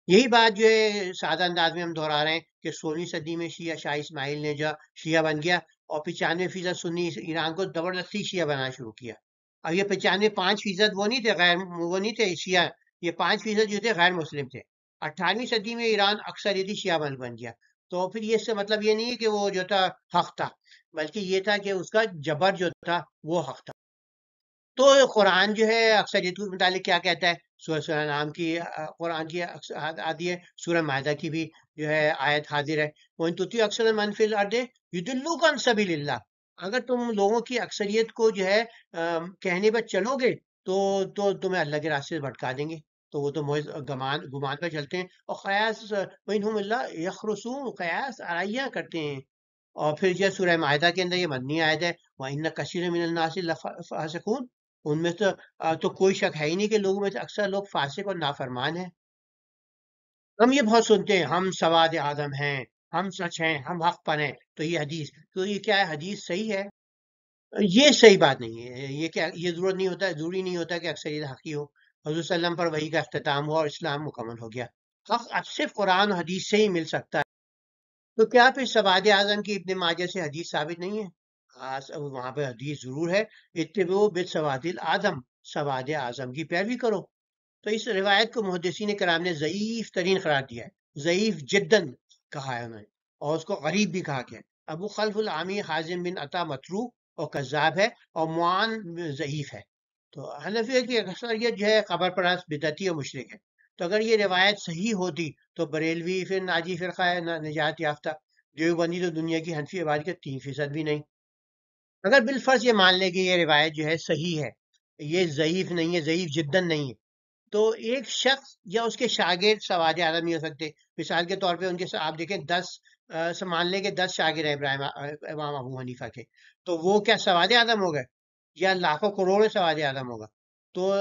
یہی بات جو ہے سادہ انداز میں ہم دہرا رہے ہیں کہ 16ویں صدی میں شاہ اسماعیل نے جو شیعہ بن گیا، اور 95% سنی ایران کو زبردستی شیعہ بنانا شروع کیا۔ اب یہ 5% وہ نہیں تھے وہ نہیں تھے شیعہ، یہ 5% جو تھے غیر مسلم تھے۔ 18ویں صدی میں ایران اکثریتی شیعہ بن گیا، تو پھر یہ اس سے مطلب یہ نہیں ہے کہ وہ جو تھا حق تھا، بلکہ یہ تھا کہ اس کا جبر جو تھا وہ حق تھا۔ تو قرآن جو ہے اکثریت کے متعلق کیا کہتا ہے؟ سورہ نام کی قرآن کی آدھی ہے، سورہ معاہدہ کی بھی جو ہے آیت حاضر ہے، وَإِن تُطِيعُوا أَكْثَرَ مَن فِي الْأَرْضِ يُضِلُّوكَ عَن سَبِيلِ اللَّهِ۔ اگر تم لوگوں کی اکثریت کو جو ہے کہنے پر چلو گے تو تمہیں اللہ کے راستے سے بھٹکا دیں گے، تو وہ تو گمان پہ چلتے ہیں، اور قیاس وَإِنْهُمْ إِلَّا يَخْرُصُونَ، قیاس آرائیاں کرتے ہیں۔ اور پھر جو سورہ معاہدہ کے اندر یہ مدنی آیت ہے، وَإِنَّ كَثِيرًا مِنَ النَّاسِ لَفَاسِقُونَ، ان میں تو کوئی شک ہے ہی نہیں کہ لوگوں میں سے اکثر لوگ فاسق اور نافرمان ہیں۔ ہم یہ بہت سنتے ہیں، ہم سواد آدم ہیں، ہم سچ ہیں، ہم حق پر ہیں، تو یہ حدیث، تو یہ کیا ہے؟ حدیث صحیح ہے؟ یہ صحیح بات نہیں ہے، یہ کیا، یہ ضروری نہیں ہوتا کہ اکثریت حقی ہو۔ حضور صلی اللہ علیہ وسلم پر وحی کا اختتام ہوا اور اسلام مکمل ہو گیا۔ حق اب صرف قرآن و حدیث سے ہی مل سکتا ہے۔ تو کیا پھر سواد اعظم کی ابن ماجہ سے حدیث ثابت نہیں ہے؟ وہاں پہ حدیث ضرور ہے، اتبعوا بالسواد العظم، سواد اعظم کی پیروی کرو۔ تو اس روایت کو محدثین کرام نے ضعیف ترین قرار دیا ہے، ضعیف جدن کہا ہے انہوں نے، اور اس کو غریب بھی کہا گیا ہے۔ ابو خلف العامی حازم بن عطا متروک اور کذاب ہے، اور معان ضعیف ہے۔ تو حنفیہ کی اکثریت جو ہے قبر پرست، بدعتی اور مشرک ہے۔ تو اگر یہ روایت صحیح ہوتی تو بریلوی پھر ناجی فرقہ ہے، نجات یافتہ۔ دیوبندی تو دنیا کی حنفی آبادی کا 3% بھی نہیں۔ اگر بالفرض یہ مان لیں کہ یہ روایت جو ہے صحیح ہے، یہ ضعیف نہیں ہے، ضعیف جدن نہیں ہے، تو ایک شخص یا اس کے شاگرد سواد اعظم نہیں ہو سکتے؟ مثال کے طور پہ ان کے آپ دیکھیں 10 مان لیں کہ 10 شاگرد ہیں امام ابو حنیفہ کے، تو وہ کیا سواد اعظم ہو گئے؟ یا لاکھوں کروڑوں سواد اعظم ہوگا؟ تو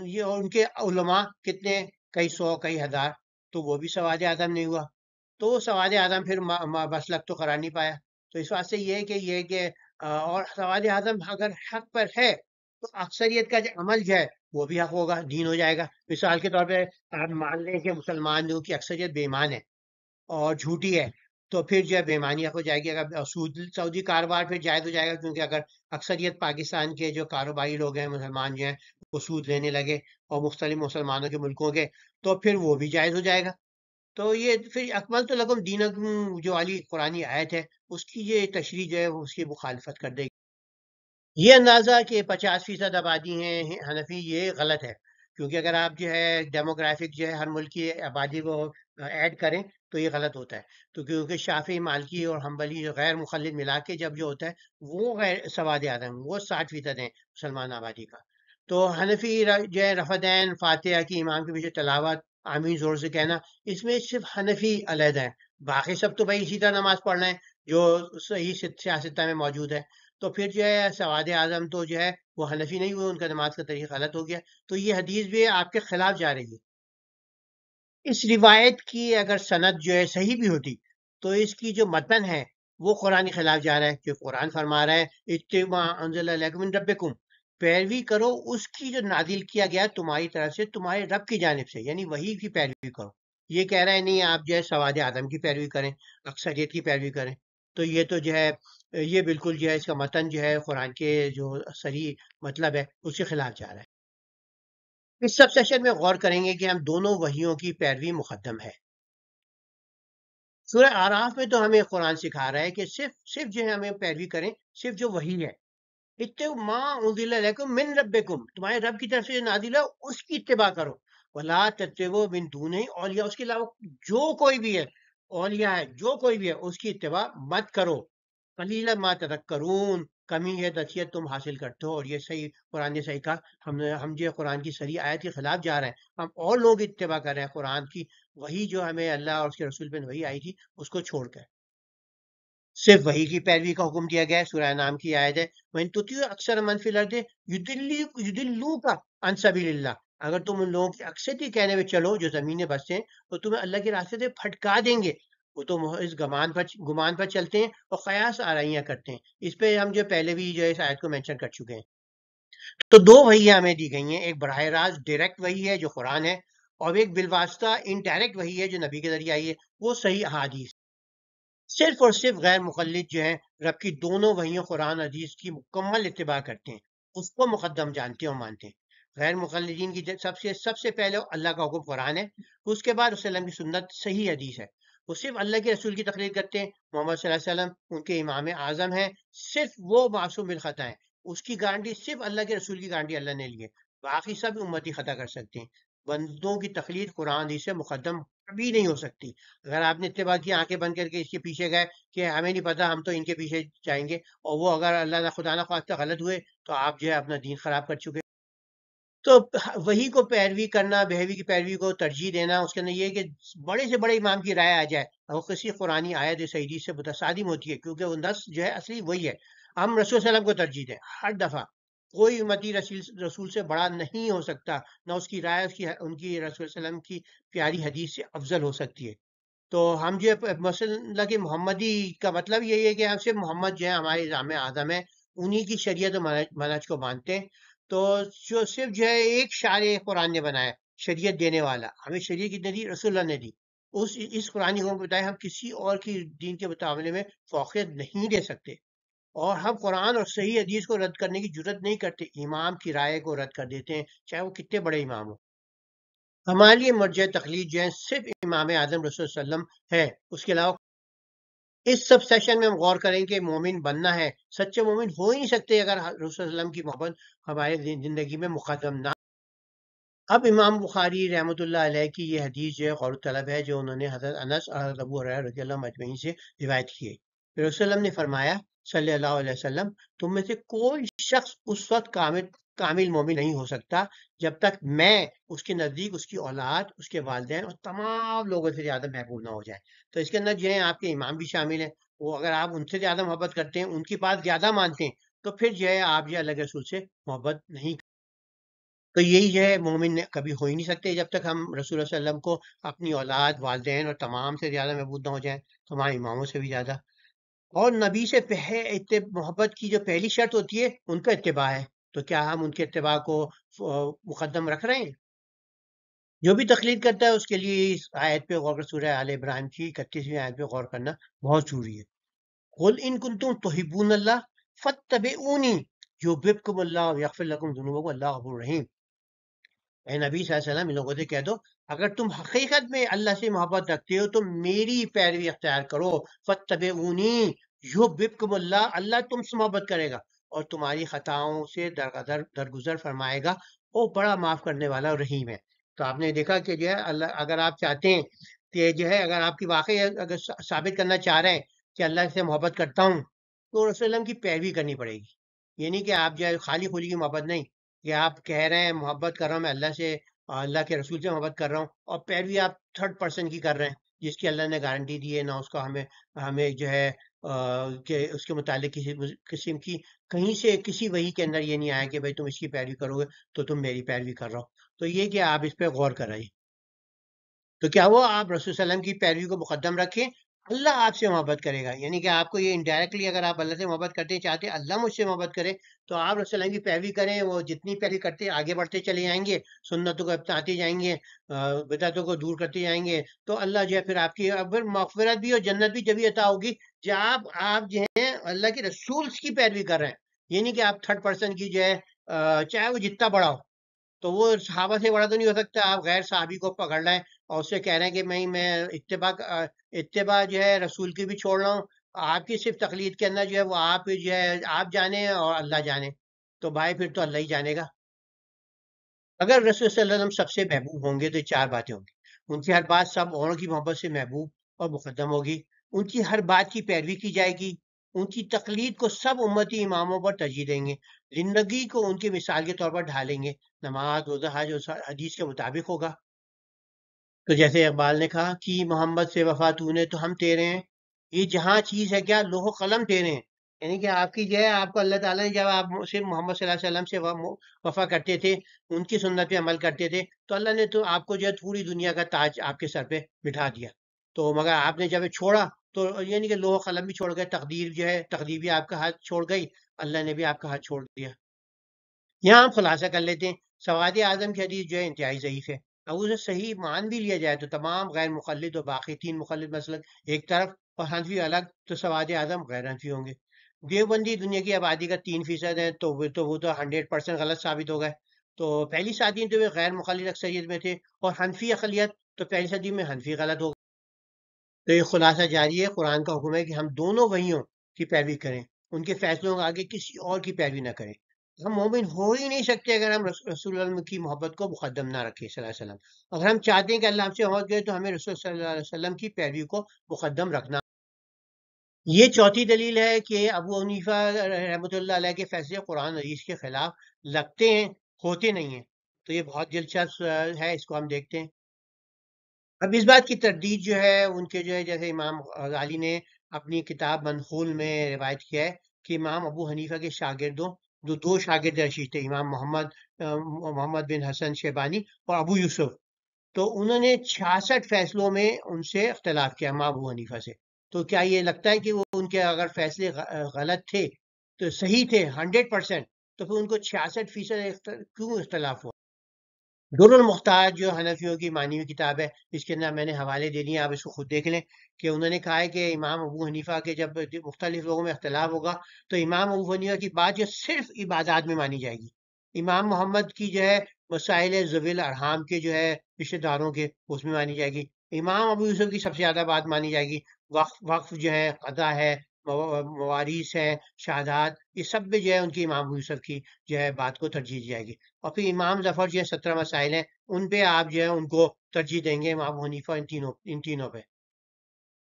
یہ ان کے علماء کتنے، کئی سو کئی ہزار، تو وہ بھی سواد اعظم نہیں ہوا، تو وہ سواد اعظم پھر مسلک تو قرار نہیں پایا۔ تو اس واسطے یہ ہے کہ اور سواد اعظم اگر حق پر ہے تو اکثریت کا جو عمل جو ہے وہ بھی حق ہوگا، دین ہو جائے گا۔ مثال کے طور پہ آپ مان لیں کہ مسلمانوں کی اکثریت بے ایمان ہے اور جھوٹی ہے، تو پھر جو ہے بے ایمانی حق ہو جائے گی، اگر سعودی کاروبار پھر جائز ہو جائے گا، کیونکہ اگر اکثریت پاکستان کے جو کاروباری لوگ ہیں، مسلمان جو ہیں، وہ سود لینے لگے اور مختلف مسلمانوں کے ملکوں کے، تو پھر وہ بھی جائز ہو جائے گا۔ تو یہ پھر اکمل تو لکم دینکم جو والی قرآنی آیت ہے، اس کی یہ تشریح جو ہے اس کی مخالفت کر دے گی۔ یہ اندازہ کہ 50% آبادی ہیں حنفی، یہ غلط ہے، کیونکہ اگر آپ جو ہے ڈیموگرافک جو ہے ہر ملک کی آبادی کو ایڈ کریں تو یہ غلط ہوتا ہے، تو کیونکہ شافعی، مالکی اور حنبلی غیر مخلد ملا کے جب جو ہوتا ہے وہ غیر سواد اعظم، وہ 60% ہیں مسلمان آبادی کا۔ تو حنفی جو ہے رفع دین فاتحہ کی امام کے پیچھے تلاوت آمین زور سے کہنا، اس میں صرف حنفی علیحدہ ہیں، باقی سب تو بھائی اسی طرح نماز پڑھ رہے ہیں جو صحیح سیاستہ میں موجود ہے. تو پھر جو ہے سواد اعظم تو جو ہے وہ حنفی نہیں ہوئے، ان کا نماز کا طریقہ غلط ہو گیا. تو یہ حدیث بھی آپ کے خلاف جا رہی ہے. اس روایت کی اگر سند جو ہے صحیح بھی ہوتی تو اس کی جو متن ہے وہ قرآن کے خلاف جا رہا ہے، کہ قرآن فرما رہا ہے اتبع انزل الیکم من ربکم، پیروی کرو اس کی جو نازل کیا گیا تمہاری طرف سے تمہارے رب کی جانب سے، یعنی وہی کی پیروی کرو. یہ کہہ رہا ہے نہیں آپ جو ہے سواد آدم کی پیروی کریں، اکثریت کی پیروی کریں. تو یہ تو جو ہے یہ بالکل جو ہے اس کا متن جو ہے قرآن کے جو صریح مطلب ہے اس کے خلاف جا رہا ہے. اس سب سیشن میں غور کریں گے کہ ہم دونوں وحیوں کی پیروی مقدم ہے. سورہ آراف میں تو ہمیں قرآن سکھا رہا ہے کہ صرف جو ہے ہمیں پیروی کریں صرف جو وحی ہے. اتبعوا ما انزل الیکم من ربکم، تمہارے رب کی طرف سے جو نازل ہے اس کی اتباع کرو. ولا تتبعوا من دونہ اولیاء، اس کے علاوہ جو کوئی بھی ہے اولیاء ہے جو کوئی بھی ہے اس کی اتباع مت کرو. قلیلا ما تذکرون، کمی ہے نصیحت تم حاصل کرتے ہو. اور یہ صحیح قرآن نے صحیح کہا، ہم جو ہے قرآن کی صریح آیت کے خلاف جا رہے ہیں، ہم اور لوگ اتباع کر رہے ہیں قرآن کی، وہی جو ہمیں اللہ اور اس کے رسول پہ وہی آئی تھی اس کو چھوڑ کر. صرف وہی کی پیروی کا حکم دیا گیا ہے. سورہ نام کی آیت ہے وَإِن تُطِيعُوا أَكْثَرَ مَن فِي الْأَرْضِ يُضِلُّوكَ عَن سَبِيلِ اللَّهِ، اگر تم ان لوگوں کی اکثر کے کہنے میں چلو جو زمین میں بستے ہیں تو تمہیں اللہ کے راستے سے پھٹکا دیں گے. وہ تو اس گمان پر چلتے ہیں اور قیاس آرائیاں کرتے ہیں. اس پہ ہم جو پہلے بھی جو ہے اس آیت کو مینشن کر چکے ہیں. تو دو وحیاں ہمیں دی گئی ہیں، ایک براہ راست ڈائریکٹ وحی ہے جو قرآن ہے، اور ایک بالواسطہ انڈائریکٹ وحی ہے جو نبی کے ذریعے آئی ہے، وہ صحیح احادیث. صرف اور صرف غیر مقلد جو ہیں رب کی دونوں وحیوں قرآن حدیث کی مکمل اتباع کرتے ہیں، اس کو مقدم جانتے ہیں اور مانتے ہیں. غیر مقلدین کی سب سے پہلے اللہ کا حکم قرآن ہے، اس کے بعد رسول اللہ کی سنت صحیح حدیث ہے. وہ صرف اللہ کے رسول کی تقلید کرتے ہیں. محمد صلی اللہ علیہ وسلم ان کے امام اعظم ہیں، صرف وہ معصوم بالخطا ہیں، اس کی گارنٹی صرف اللہ کے رسول کی گارنٹی اللہ نے لی ہے، باقی سب امتی خطا کر سکتے ہیں. بندوں کی تقلید قرآن حدیث سے مقدم کبھی نہیں ہو سکتی. اگر آپ نے اتباع کی آنکھیں بند کر کے اس کے پیچھے گئے کہ ہمیں نہیں پتا ہم تو ان کے پیچھے جائیں گے، اور وہ اگر اللہ نہ خدا نہ خواستہ غلط ہوئے تو آپ جو ہے اپنا دین خراب کر چکے. تو وہی کو پیروی کرنا، بہوی کی پیروی کو ترجیح دینا، اس کے اندر یہ ہے کہ بڑے سے بڑے امام کی رائے آ جائے اور کسی قرآنی آیت صحیح سے متصادم ہوتی ہے، کیونکہ وہ نص جو ہے اصلی وہی ہے، ہم رسول صلی اللہ علیہ وسلم کو ترجیح دیں. ہر دفعہ کوئی امتی رسول سے بڑا نہیں ہو سکتا، نہ اس کی رائے ان کی رسول صلی اللہ علیہ وسلم کی پیاری حدیث سے افضل ہو سکتی ہے. تو ہم جو ہے مسئلہ کہ محمدی کا مطلب یہی ہے کہ ہم صرف محمد جو ہے ہمارے امام اعظم ہیں، انہی کی شریعت و منہج کو مانتے ہیں. تو جو صرف جو ہے ایک شارع قرآن نے بنایا شریعت دینے والا، ہمیں شریعت کتنے دی؟ رسول اللہ نے دی. اس قرآن کو بتائے ہم کسی اور کی دین کے مقابلے میں فوقیت نہیں دے سکتے، اور ہم قرآن اور صحیح حدیث کو رد کرنے کی جرت نہیں کرتے، امام کی رائے کو رد کر دیتے ہیں چاہے وہ کتنے بڑے امام ہوں. ہمارے لیے مرجع تقلید جو ہے صرف امام اعظم رسول صلی اللہ علیہ وسلم ہے، اس کے علاوہ. اس سب سیشن میں ہم غور کریں کہ مومن بننا ہے، سچے مومن ہو ہی نہیں سکتے اگر رسول صلی اللہ علیہ وسلم کی محبت ہمارے زندگی میں مقدم نہ. اب امام بخاری رحمۃ اللہ علیہ کی یہ حدیث جو ہے غور طلب ہے، جو انہوں نے حضرت انس اور حضرت ابو ہریرہ رضی اللہ عنہ اجمعین سے روایت کی ہے. رسول صلی اللہ علیہ وسلم نے فرمایا صلی اللہ علیہ وسلم، تم میں سے کوئی شخص اس وقت کامل مومن نہیں ہو سکتا جب تک میں اس کے نزدیک اس کی اولاد، اس کے والدین اور تمام لوگوں سے زیادہ محبوب نہ ہو جائے. تو اس کے اندر جو ہے آپ کے امام بھی شامل ہیں، وہ اگر آپ ان سے زیادہ محبت کرتے ہیں، ان کی بات زیادہ مانتے ہیں، تو پھر جو ہے آپ جو اللہ کے رسول سے محبت نہیں. تو یہی جو ہے مومن کبھی ہو ہی نہیں سکتے جب تک ہم رسول اللہ صلی اللہ علیہ وسلم کو اپنی اولاد، والدین اور تمام سے زیادہ محبوب نہ ہو جائیں، تمام اماموں سے بھی زیادہ. اور نبی سے محبت کی جو پہلی شرط ہوتی ہے ان کا اتباع ہے. تو کیا ہم ان کے اتباع کو مقدم رکھ رہے ہیں؟ جو بھی تقلید کرتا ہے اس کے لیے اس آیت پہ غور، سورہ آل عمران کی 31ویں آیت پہ غور کرنا بہت ضروری ہے. قل ان کنتم تحبون اللہ فاتبعونی یحببکم اللہ ویغفر لکم ذنوبکم واللہ غفور رحیم. اے نبی صلی اللہ علیہ وسلم ان لوگوں سے کہہ دو اگر تم حقیقت میں اللہ سے محبت رکھتے ہو تو میری پیروی اختیار کرو. فاتبعونی یحببکم اللہ، اللہ تم سے محبت کرے گا اور تمہاری خطاؤں سے درگزر فرمائے گا، وہ بڑا معاف کرنے والا اور رحیم ہے. تو آپ نے دیکھا کہ جو ہے اللہ، اگر آپ چاہتے ہیں کہ جو ہے اگر آپ کی واقعی اگر ثابت کرنا چاہ رہے ہیں کہ اللہ سے محبت کرتا ہوں تو رسول اللہ کی پیروی کرنی پڑے گی. یہ نہیں کہ آپ جو ہے خالی خولی کی محبت نہیں، کہ آپ کہہ رہے ہیں محبت کر رہا ہوں میں اللہ سے اللہ کے رسول سے محبت کر رہا ہوں، اور پیروی آپ تھرڈ پرسن کی کر رہے ہیں جس کی اللہ نے گارنٹی دی ہے، نہ اس کا ہمیں جو ہے کہ اس کے متعلق کسی قسم کی کہیں سے کسی وحی کے اندر یہ نہیں آیا کہ بھائی تم اس کی پیروی کرو گے تو تم میری پیروی کر رہا ہو. تو یہ کہ آپ اس پہ غور کر رہے ہیں. تو کیا وہ آپ رسول صلی اللہ علیہ وسلم کی پیروی کو مقدم رکھیں، اللہ آپ سے محبت کرے گا. یعنی کہ آپ کو یہ انڈائریکٹلی اگر آپ اللہ سے محبت کرتے چاہتے ہیں اللہ مجھ سے محبت کرے تو آپ رسول اللہ کی پیروی کریں. وہ جتنی پیروی کرتے آگے بڑھتے چلے جائیں گے، سنتوں کو اپناتے جائیں گے، بدعتوں کو دور کرتے جائیں گے، تو اللہ جو ہے پھر آپ کی پھر مغفرت بھی اور جنت بھی جبھی عطا ہوگی جب آپ جو ہے اللہ کے رسول کی پیروی کر رہے ہیں. یعنی کہ آپ تھرڈ پرسن کی جو ہے چاہے وہ جتنا بڑا ہو، تو وہ صحابہ سے بڑا تو نہیں ہو سکتا. آپ غیر صحابی کو پکڑ لیں اور اس سے کہہ رہے ہیں کہ میں اتباع جو ہے رسول کی بھی چھوڑ رہا ہوں. آپ کی صرف تقلید کے اندر جو ہے وہ آپ جو ہے آپ جانے اور اللہ جانے. تو بھائی پھر تو اللہ ہی جانے گا. اگر رسول صلی اللہ علیہ وسلم سب سے محبوب ہوں گے تو یہ چار باتیں ہوں گی. ان کی ہر بات سب اوروں کی محبت سے محبوب اور مقدم ہوگی. ان کی ہر بات کی پیروی کی جائے گی. ان کی تقلید کو سب امتی اماموں پر ترجیح دیں گے. زندگی کو ان کی مثال کے طور پر ڈھالیں گے. نماز روزہ حج اور حدیث کے مطابق ہوگا. تو جیسے اقبال نے کہا کہ محمد سے وفا تو نے تو ہم تیرے ہیں، یہ جہاں چیز ہے کیا لوح و قلم تیرے ہیں. یعنی کہ آپ کی جو ہے آپ کو اللہ تعالیٰ نے جب آپ صرف محمد صلی اللہ علیہ وسلم سے وفا کرتے تھے، ان کی سنت پہ عمل کرتے تھے، تو اللہ نے تو آپ کو جو ہے پوری دنیا کا تاج آپ کے سر پہ بٹھا دیا. تو مگر آپ نے جب چھوڑا تو یعنی کہ لوح و قلم بھی چھوڑ گئے، تقدیر جو ہے تقدیر بھی آپ کا ہاتھ چھوڑ گئی، اللہ نے بھی آپ کا ہاتھ چھوڑ دیا. یہاں ہم خلاصہ کر لیتے ہیں. سواد اعظم کی حدیث جو ہے انتہائی ضعیف ہے. اب اسے صحیح مان بھی لیا جائے تو تمام غیر مقلد اور باقی تین مقلد مسلک ایک طرف اور حنفی الگ، تو سواد اعظم غیر حنفی ہوں گے. دیوبندی دنیا کی آبادی کا 3% ہے، تو وہ تو 100% غلط ثابت ہو گئے. تو پہلی صدی تو وہ غیر مقلد اکثریت میں تھے، اور حنفی اقلیت تو پہلی صدی میں حنفی غلط ہو گئے. تو یہ خلاصہ جاری ہے. قرآن کا حکم ہے کہ ہم دونوں وحیوں کی پیروی کریں، ان کے فیصلوں کے آگے کسی اور کی پیروی نہ کریں. ہم مومن ہو ہی نہیں سکتے اگر ہم رسول اللہ کی محبت کو مقدم نہ رکھیں صلی اللہ علیہ وسلم. اگر ہم چاہتے ہیں کہ اللہ ہم سے محبت کرے تو ہمیں رسول صلی اللہ علیہ وسلم کی پیروی کو مقدم رکھنا. یہ چوتھی دلیل ہے کہ ابو حنیفہ رحمۃ اللہ علیہ کے فیصلے قرآن حدیث کے خلاف لگتے ہیں، ہوتے نہیں ہیں. تو یہ بہت دلچسپ ہے، اس کو ہم دیکھتے ہیں. اب اس بات کی تردید جو ہے ان کے جو ہے جیسے امام غزالی نے اپنی کتاب منخول میں روایت کیا ہے کہ امام ابو حنیفہ کے شاگردوں جو دو شاگرد رشید تھے، امام محمد بن حسن شیبانی اور ابو یوسف، تو انہوں نے 66 فیصلوں میں ان سے اختلاف کیا امام ابو حنیفہ سے. تو کیا یہ لگتا ہے کہ وہ ان کے اگر فیصلے غلط تھے تو صحیح تھے 100%، تو پھر ان کو 66% کیوں اختلاف ہوا؟ در المختار جو حنفیوں کی مانی ہوئی کتاب ہے، اس کے اندر میں نے حوالے دے دیے، آپ اس کو خود دیکھ لیں کہ انہوں نے کہا ہے کہ امام ابو حنیفہ کے جب مختلف لوگوں میں اختلاف ہوگا تو امام ابو حنیفہ کی بات جو صرف عبادات میں مانی جائے گی. امام محمد کی جو ہے مسائل ذوی الارحام کے جو ہے رشتہ داروں کے اس میں مانی جائے گی. امام ابو یوسف کی سب سے زیادہ بات مانی جائے گی. وقف جو ہے، قضا ہے، مواریث ہیں، شہادات، یہ سب میں جو ہے ان کی امام ابو یوسف کی جو ہے بات کو ترجیح دی جائے گی. اور پھر امام ظفر جو ہے 17 مسائل ہیں ان پہ آپ جو ہے ان کو ترجیح دیں گے، امام ابو حنیفہ ان تینوں پہ.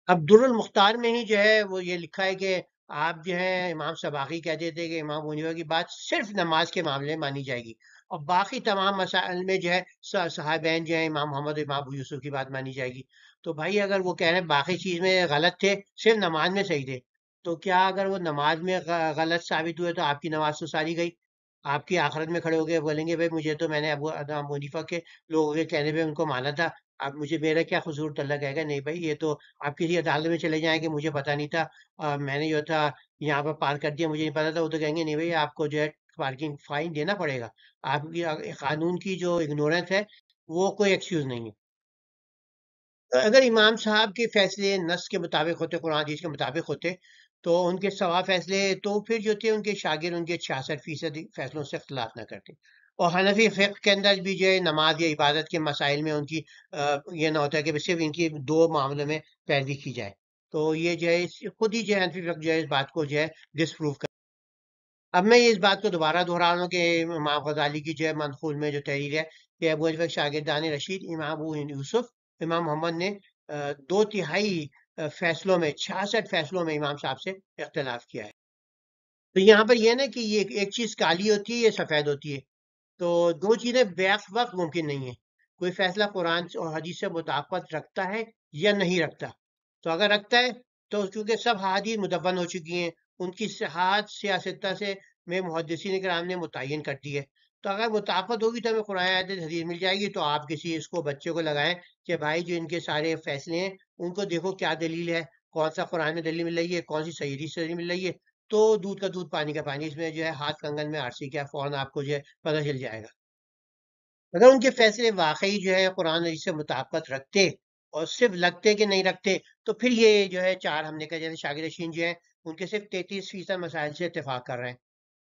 اب در المختار میں ہی جو ہے وہ یہ لکھا ہے کہ آپ جو ہے امام سباقی کہتے تھے کہ امام ابو حنیفہ کی بات صرف نماز کے معاملے میں مانی جائے گی، اور باقی تمام مسائل میں جو ہے صحابین جو ہے امام محمد امام ابو یوسف کی بات مانی جائے گی. تو بھائی اگر وہ کہہ رہے ہیں باقی چیز میں غلط تھے صرف نماز میں صحیح تھے، تو کیا اگر وہ نماز میں غلط ثابت ہوئے تو آپ کی نماز تو ساری گئی؟ آپ کی آخرت میں کھڑے ہو کے بولیں گے بھائی مجھے تو میں نے ابو حنیفہ کے لوگوں کے کہنے پہ ان کو مانا تھا، اب مجھے میرا کیا قصور؟ تو اللہ کہے گا نہیں بھائی یہ تو آپ کسی عدالت میں چلے جائیں کہ مجھے پتہ نہیں تھا، میں نے جو تھا یہاں پر پارک کر دیا، مجھے نہیں پتا تھا. وہ تو کہیں گے نہیں بھائی آپ کو جو ہے پارکنگ فائن دینا پڑے گا. آپ کی قانون کی جو اگنورنس ہے وہ کوئی ایکسکیوز نہیں ہے. اگر امام صاحب کے فیصلے نص کے مطابق ہوتے، قرآن حدیث کے مطابق ہوتے، تو ان کے سوا فیصلے تو پھر جو تھے ان کے شاگرد ان کے 66% فیصلوں سے اختلاف نہ کرتے. اور حنفی فقہ کے اندر بھی جو ہے نماز یا عبادت کے مسائل میں ان کی یہ نہ ہوتا ہے کہ صرف ان کی دو معاملوں میں پیروی کی جائے. تو یہ جو ہے خود ہی جو ہے حنفی فقہ جو ہے اس بات کو جو ہے ڈس پروف کر. اب میں اس بات کو دوبارہ دہرا رہا ہوں کہ امام غزالی کی جو ہے منقول میں جو تحریر ہے کہ ابو حنیفہ کے شاگردان رشید امام ابو یوسف امام محمد نے 2/3 فیصلوں میں 66 فیصلوں میں امام صاحب سے اختلاف کیا ہے. تو یہاں پر یہ نا کہ یہ ایک چیز کالی ہوتی ہے، یہ سفید ہوتی ہے. تو دو چیزیں بیک وقت ممکن نہیں ہیں. کوئی فیصلہ قرآن اور حدیث سے مطابقت رکھتا ہے یا نہیں رکھتا. تو اگر رکھتا ہے تو چونکہ سب حدیث مدون ہو چکی ہیں، ان کی صحت سیاستہ سے میں محدثین کرام نے متعین کر دی ہے. تو اگر مطابقت ہوگی تو ہمیں قرآن آیت حدیث مل جائے گی. تو آپ کسی اس کو بچے کو لگائیں کہ بھائی جو ان کے سارے فیصلے ہیں ان کو دیکھو کیا دلیل ہے، کون سا قرآن میں دلیل مل رہی ہے، کون سی صحیح حدیث سے دلیل مل رہی ہے. تو دودھ کا دودھ پانی کا پانی، اس میں جو ہے ہاتھ کنگن میں آرسی کیا، فوراً آپ کو جو ہے پتہ چل جائے گا. اگر ان کے فیصلے واقعی جو ہے قرآن حدیث سے مطابقت رکھتے اور صرف لگتے کہ نہیں رکھتے، تو پھر یہ جو ہے چار ہم نے کہا جیسے شاگرشین جو ہیں ان کے صرف 33% مسائل سے اتفاق کر رہے ہیں.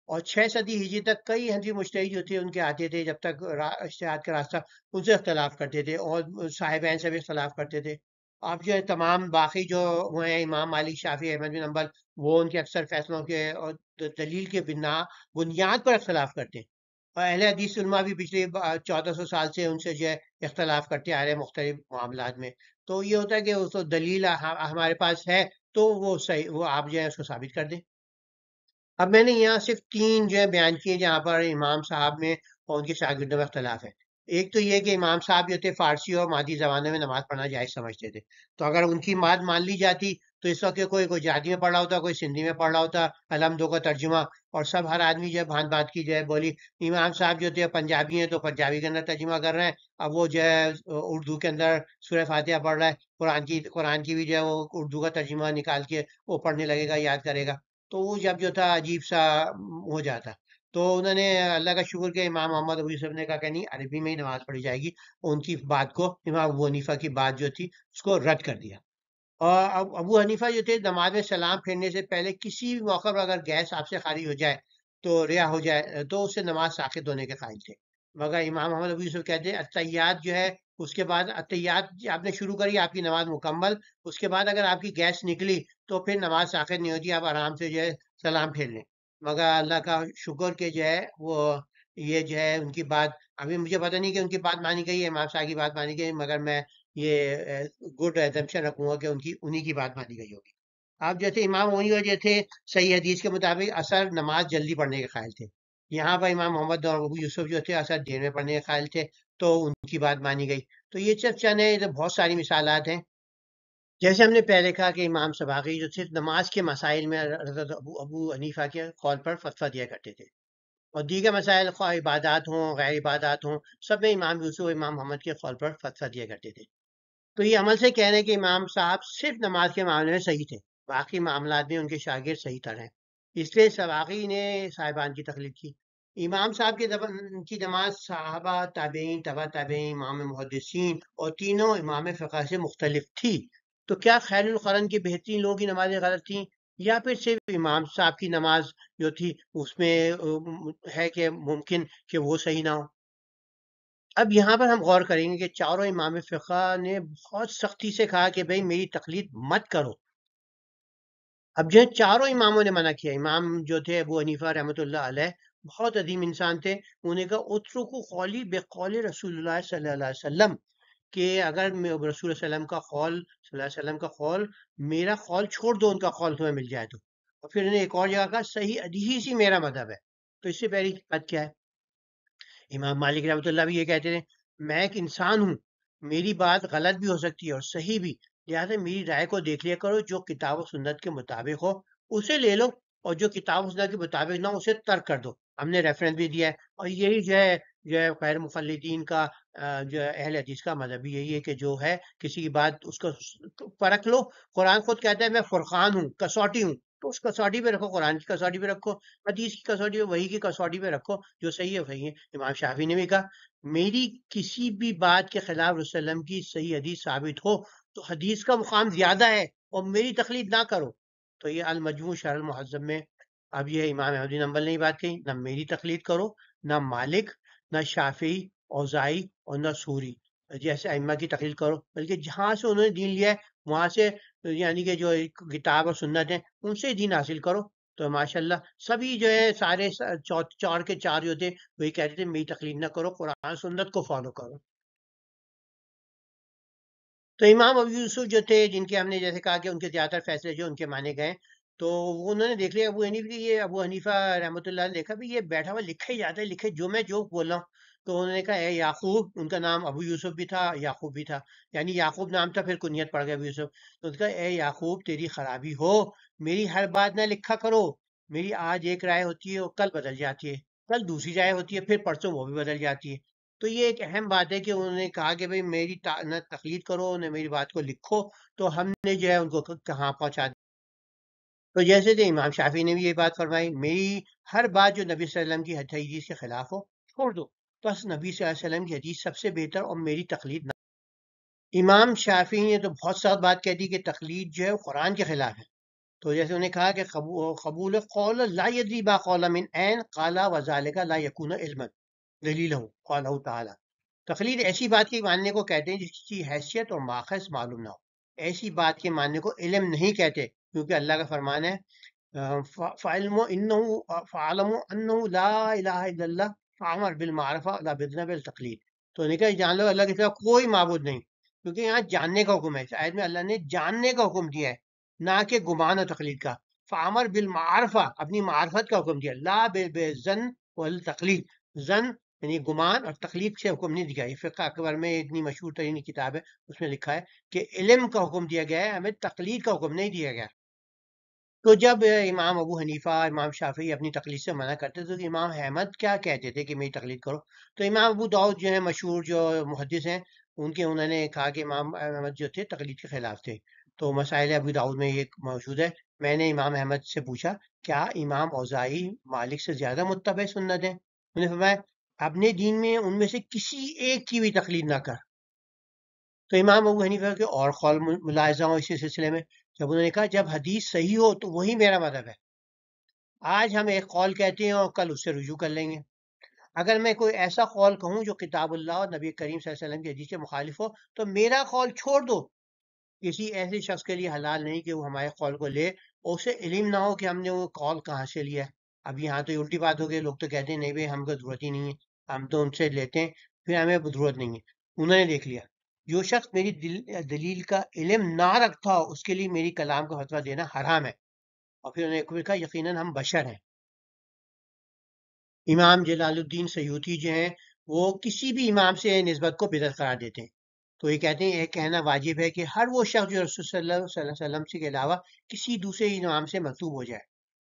اور 6 صدی ہجری تک کئی حنفی مجتہد جو تھے ان کے آتے تھے، جب تک اجتہاد کا راستہ ان سے اختلاف کرتے تھے اور صاحبین سے بھی اختلاف کرتے تھے. آپ جو ہے تمام باقی جو ہوئے ہیں امام مالک، شافعی، احمد بن حنبل، وہ ان کے اکثر فیصلوں کے اور دلیل کے بنیاد پر اختلاف کرتے ہیں. اور اہل حدیث علماء بھی پچھلے 1400 سال سے ان سے جو ہے اختلاف کرتے آ رہے ہیں مختلف معاملات میں. تو یہ ہوتا ہے کہ اس کو دلیل ہمارے پاس ہے تو وہ صحیح، وہ آپ جو ہے اس کو ثابت کر دیں. اب میں نے یہاں صرف 3 جو ہے بیان کیے جہاں پر امام صاحب میں اور ان کے شاگردوں میں اختلاف ہے. ایک تو یہ کہ امام صاحب جو تھے فارسی اور مادی زبانوں میں نماز پڑھنا جائز سمجھتے تھے. تو اگر ان کی بات مان لی جاتی تو اس وقت کوئی جاتی میں پڑھ رہا ہوتا، کوئی سندھی میں پڑھ رہا ہوتا، الحمدوں کا ترجمہ، اور سب ہر آدمی جو ہے بھانت بات کی جو ہے بولی. امام صاحب جو تھے پنجابی ہیں تو پنجابی کے اندر ترجمہ کر رہے ہیں، اب وہ جو ہے اردو کے اندر سورہ فاتحہ پڑھ رہا ہے، قرآن کی بھی جو ہے وہ اردو کا ترجمہ نکال کے وہ پڑھنے لگے گا، یاد کرے گا. تو وہ جب جو تھا عجیب سا ہو جاتا. تو انہوں نے اللہ کا شکر کہ امام محمد ابو یوسف نے کہا کہ نہیں، عربی میں ہی نماز پڑھی جائے گی. ان کی بات کو، امام ابو حنیفہ کی بات جو تھی اس کو رد کر دیا. اور ابو حنیفہ جو تھے نماز میں سلام پھیرنے سے پہلے کسی بھی موقع پر اگر گیس آپ سے خالی ہو جائے تو ریا ہو جائے تو اس سے نماز ساقط ہونے کے قائل تھے. مگر امام محمد ابو یوسف کہتے ہیں التحیات جو ہے اس کے بعد التحیات آپ نے شروع کری، آپ کی نماز مکمل. اس کے بعد اگر آپ کی گیس نکلی تو پھر نماز ساقط نہیں ہوتی، آپ آرام سے جو ہے سلام پھیر لیں. مگر اللہ کا شکر کہ جو ہے وہ یہ جو ہے ان کی بات، ابھی مجھے پتہ نہیں کہ ان کی بات مانی گئی ہے، امام صاحب کی بات مانی گئی، مگر میں یہ گڈ ایزمپشن رکھوں گا کہ انہی کی بات مانی گئی ہوگی. آپ جیسے امام وہی وجہ تھے صحیح حدیث کے مطابق اثر نماز جلدی پڑھنے کے قائل تھے. یہاں پر امام محمد اور ابو یوسف جو تھے اثر دیر میں پڑھنے کے قائل تھے، تو ان کی بات مانی گئی. تو یہ صرف چند ہے، بہت ساری مثالات ہیں. جیسے ہم نے پہلے کہا کہ امام سباقی جو صرف نماز کے مسائل میں حضرت ابو حنیفہ کے قول پر فتویٰ دیا کرتے تھے، اور دیگر مسائل خواہ عبادات ہوں غیر عبادات ہوں سب میں امام یوسف و امام محمد کے قول پر فتویٰ دیا کرتے تھے. تو یہ عمل سے کہہ رہے ہیں کہ امام صاحب صرف نماز کے معاملے میں صحیح تھے، باقی معاملات میں ان کے شاگرد صحیح تر ہیں. اس لیے سباقی نے صاحبان کی تقلید کی. امام صاحب کی نماز صحابہ، تابعین، تبع تابعین، امام محدثین اور تینوں امام فقہ سے مختلف تھی. تو کیا خیر القرن کے بہترین لوگوں کی نمازیں غلط تھیں، یا پھر صرف امام صاحب کی نماز جو تھی اس میں ہے کہ ممکن کہ وہ صحیح نہ ہو؟ اب یہاں پر ہم غور کریں گے کہ چاروں امام فقہ نے بہت سختی سے کہا کہ بھئی میری تقلید مت کرو. اب جو چاروں اماموں نے منع کیا. امام جو تھے ابو حنیفہ رحمۃ اللہ علیہ بہت عظیم انسان تھے، انہوں نے کہا اترکو قولی بقول رسول اللہ صلی اللہ علیہ وسلم، کہ اگر میں رسول اللہ علیہ وسلم کا قول، صلی اللہ علیہ وسلم کا قول، میرا قول چھوڑ دو ان کا قول تمہیں مل جائے تو. اور پھر انہوں نے ایک اور جگہ کہا صحیح حدیث ہی میرا مذہب ہے. تو اس سے پہلی بات کیا ہے؟ امام مالک رحمۃ اللہ بھی یہ کہتے ہیں میں ایک انسان ہوں، میری بات غلط بھی ہو سکتی ہے اور صحیح بھی، لہٰذا میری رائے کو دیکھ لیا کرو، جو کتاب و سنت کے مطابق ہو اسے لے لو، اور جو کتاب و سنت کے مطابق نہ ہو اسے ترک کر دو. ہم نے ریفرنس بھی دیا ہے. اور یہی جو ہے غیر مخلدین کا جو ہے اہل حدیث کا مذہب بھی یہی ہے کہ جو ہے کسی کی بات اس کو پرکھ لو. قرآن خود کہتا ہے میں فرقان ہوں، کسوٹی ہوں، تو اس کسوٹی پہ رکھو، قرآن کی کسوٹی پہ رکھو، حدیث کی کسوٹی پہ، وحی کی کسوٹی پہ رکھو، جو صحیح ہے وہی ہے. امام شافعی نے بھی کہا میری کسی بھی بات کے خلاف رسول اللہ علیہ وسلم کی صحیح حدیث ثابت ہو تو حدیث کا مقام زیادہ ہے اور میری تقلید نہ کرو. تو یہ المجموع شرح المہذب میں اب یہ امام احمد بن حنبل نے بات کہی، نہ میری تقلید کرو، نہ مالک، نہ شافعی، اوزاعی اور نہ سوری جیسے ائمہ کی تقلید کرو، بلکہ جہاں سے انہوں نے دین لیا ہے وہاں سے، یعنی کہ جو کتاب اور سنت ہیں ان سے دین حاصل کرو. تو ماشاءاللہ سبھی جو ہے سارے چار کے چار جو تھے وہی کہتے تھے میری تقلید نہ کرو، قرآن سنت کو فالو کرو. تو امام ابو یوسف جو تھے، جن کے ہم نے جیسے کہا کہ ان کے زیادہ تر فیصلے جو ان کے مانے گئے، تو انہوں نے دیکھ لیا ابو حنیفہ یہ ابو حنیفہ رحمۃ اللہ نے دیکھا بھی یہ بیٹھا ہوا لکھا ہی جاتا ہے، لکھے جو میں جو بول رہا ہوں. تو انہوں نے کہا اے یعقوب، ان کا نام ابو یوسف بھی تھا یعقوب بھی تھا، یعنی یعقوب نام تھا پھر کنیت پڑ گیا ابو یوسف. تو اس کا اے یعقوب تیری خرابی ہو، میری ہر بات نہ لکھا کرو، میری آج ایک رائے ہوتی ہے وہ کل بدل جاتی ہے، کل دوسری رائے ہوتی ہے پھر پرسوں وہ بھی بدل جاتی ہے. تو یہ ایک اہم بات ہے کہ انہوں نے کہا کہ بھئی میری نہ تقلید کرو نہ میری بات کو لکھو. تو ہم نے جو ہے ان کو کہاں پہنچا دیا. تو جیسے کہ امام شافعی نے بھی یہ بات فرمائی، میری ہر بات جو نبی صلی اللہ علیہ وسلم کی حدیث کے خلاف ہو چھوڑ دو، بس نبی صلی اللہ علیہ وسلم کی حدیث سب سے بہتر اور میری تقلید نہ. امام شافعی نے تو بہت سخت بات کہہ دی کہ تقلید جو ہے وہ قرآن کے خلاف ہے. تو جیسے انہوں نے کہا کہ قبول قول لا یدری با قول من عین قال وذالک لا یکون علما دلیل ہو قالہ تعالی. تقلید ایسی بات کے ماننے کو کہتے ہیں جس کی حیثیت اور ماخذ معلوم نہ ہو. ایسی بات کے ماننے کو علم نہیں کہتے، کیونکہ اللہ کا فرمان ہے فعلم انه فعلم انه لا الہ الا اللہ فامر بالمعروف ولا تنہى بالتقلید. تو نے کہا جان لو اللہ کے سوا کوئی معبود نہیں، کیونکہ یہاں جاننے کا حکم ہے. اس آیت میں اللہ نے جاننے کا حکم دیا ہے، نہ کہ گمان و تقلید کا. فامر بالمعرف، اپنی معرفت کا حکم دیا، لا بالظن والتقلید. زن یعنی گمان اور تقلید سے حکم نہیں دیا. یہ فقہ اکبر میں اتنی مشہور ترین کتاب ہے، اس میں لکھا ہے کہ علم کا حکم دیا گیا ہے، ہمیں تقلید کا حکم نہیں دیا گیا. تو جب امام ابو حنیفہ امام شافعی اپنی تقلید سے منع کرتے تھے تو امام احمد کیا کہتے تھے کہ میری تقلید کرو. تو امام ابو داؤد جو ہیں مشہور جو محدث ہیں، انہوں نے کہا کہ امام احمد جو تھے تقلید کے خلاف تھے. تو مسائل ابو داؤد میں یہ موجود ہے. میں نے امام احمد سے پوچھا کیا امام اوزاعی مالک سے زیادہ متبع سنت ہیں؟ انہوں نے فرمایا اپنے دین میں ان میں سے کسی ایک کی بھی تقلید نہ کر. تو امام ابو حنیفہ کے اور قول ملاحظہ ہوں اسی سلسلے میں، جب انہوں نے کہا جب حدیث صحیح ہو تو وہی میرا مذہب ہے. آج ہم ایک قول کہتے ہیں اور کل اس سے رجوع کر لیں گے. اگر میں کوئی ایسا قول کہوں جو کتاب اللہ اور نبی کریم صلی اللہ علیہ وسلم کی حدیث سے مخالف ہو تو میرا قول چھوڑ دو. کسی ایسے شخص کے لیے حلال نہیں کہ وہ ہمارے قول کو لے اور اسے علم نہ ہو کہ ہم نے وہ قول کہاں سے لیا ہے. اب یہاں تو الٹی بات ہو گئی، لوگ تو کہتے ہیں نہیں بھائی ہم کو ضرورت ہی نہیں ہے، ہم تو ان سے لیتے ہیں پھر ہمیں ضرورت نہیں ہے. انہوں نے دیکھ لیا جو شخص میری دلیل کا علم نہ رکھتا ہو اس کے لیے میری کلام کا فتویٰ دینا حرام ہے. اور پھر انہوں نے کہا یقیناً ہم بشر ہیں. امام جلال الدین سیوطی جو ہیں وہ کسی بھی امام سے نسبت کو بدعت قرار دیتے ہیں. تو یہ کہتے ہیں یہ کہنا واجب ہے کہ ہر وہ شخص جو رسول صلی اللہ علیہ وسلم کے علاوہ کسی دوسرے امام سے مطلوب ہو جائے،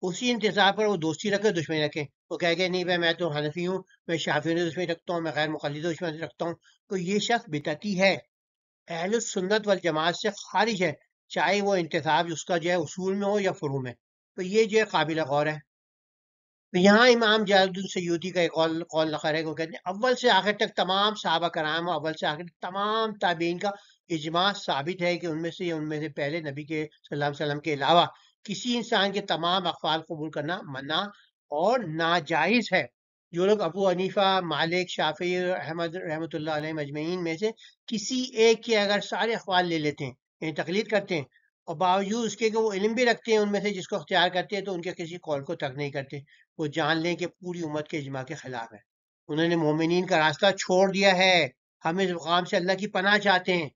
اسی انتظار پر وہ دوستی رکھے دشمنی رکھے. وہ کہہ کہ نہیں بھائی میں تو حنفی ہوں، میں شافعی نے دشمنی رکھتا ہوں، میں غیر مقلد دشمنی رکھتا ہوں، تو یہ شخص بدعتی ہے، اہل السنت والجماعت سے خارج ہے، چاہے وہ انتخاب اس کا جو ہے اصول میں ہو یا فروع میں. تو یہ جو ہے قابل غور ہے. تو یہاں امام جلال الدین سیوطی کا ایک قول نقل ہے، وہ کہتے ہیں اول سے آخر تک تمام صحابہ کرام اور اول سے آخر تک تمام تابعین کا اجماع ثابت ہے کہ ان میں سے پہلے نبی کے صلی اللہ علیہ وسلم کے علاوہ کسی انسان کے تمام اقوال قبول کرنا منع اور ناجائز ہے. جو لوگ ابو حنیفہ مالک شافعی احمد رحمۃ اللہ علیہ مجمعین میں سے کسی ایک کے اگر سارے اقوال لے لیتے ہیں یعنی تقلید کرتے ہیں اور باوجود اس کے کہ وہ علم بھی رکھتے ہیں ان میں سے جس کو اختیار کرتے ہیں تو ان کے کسی قول کو ترک نہیں کرتے، وہ جان لیں کہ پوری امت کے اجماع کے خلاف ہے. انہوں نے مومنین کا راستہ چھوڑ دیا ہے. ہم اس مقام سے اللہ کی پناہ چاہتے ہیں.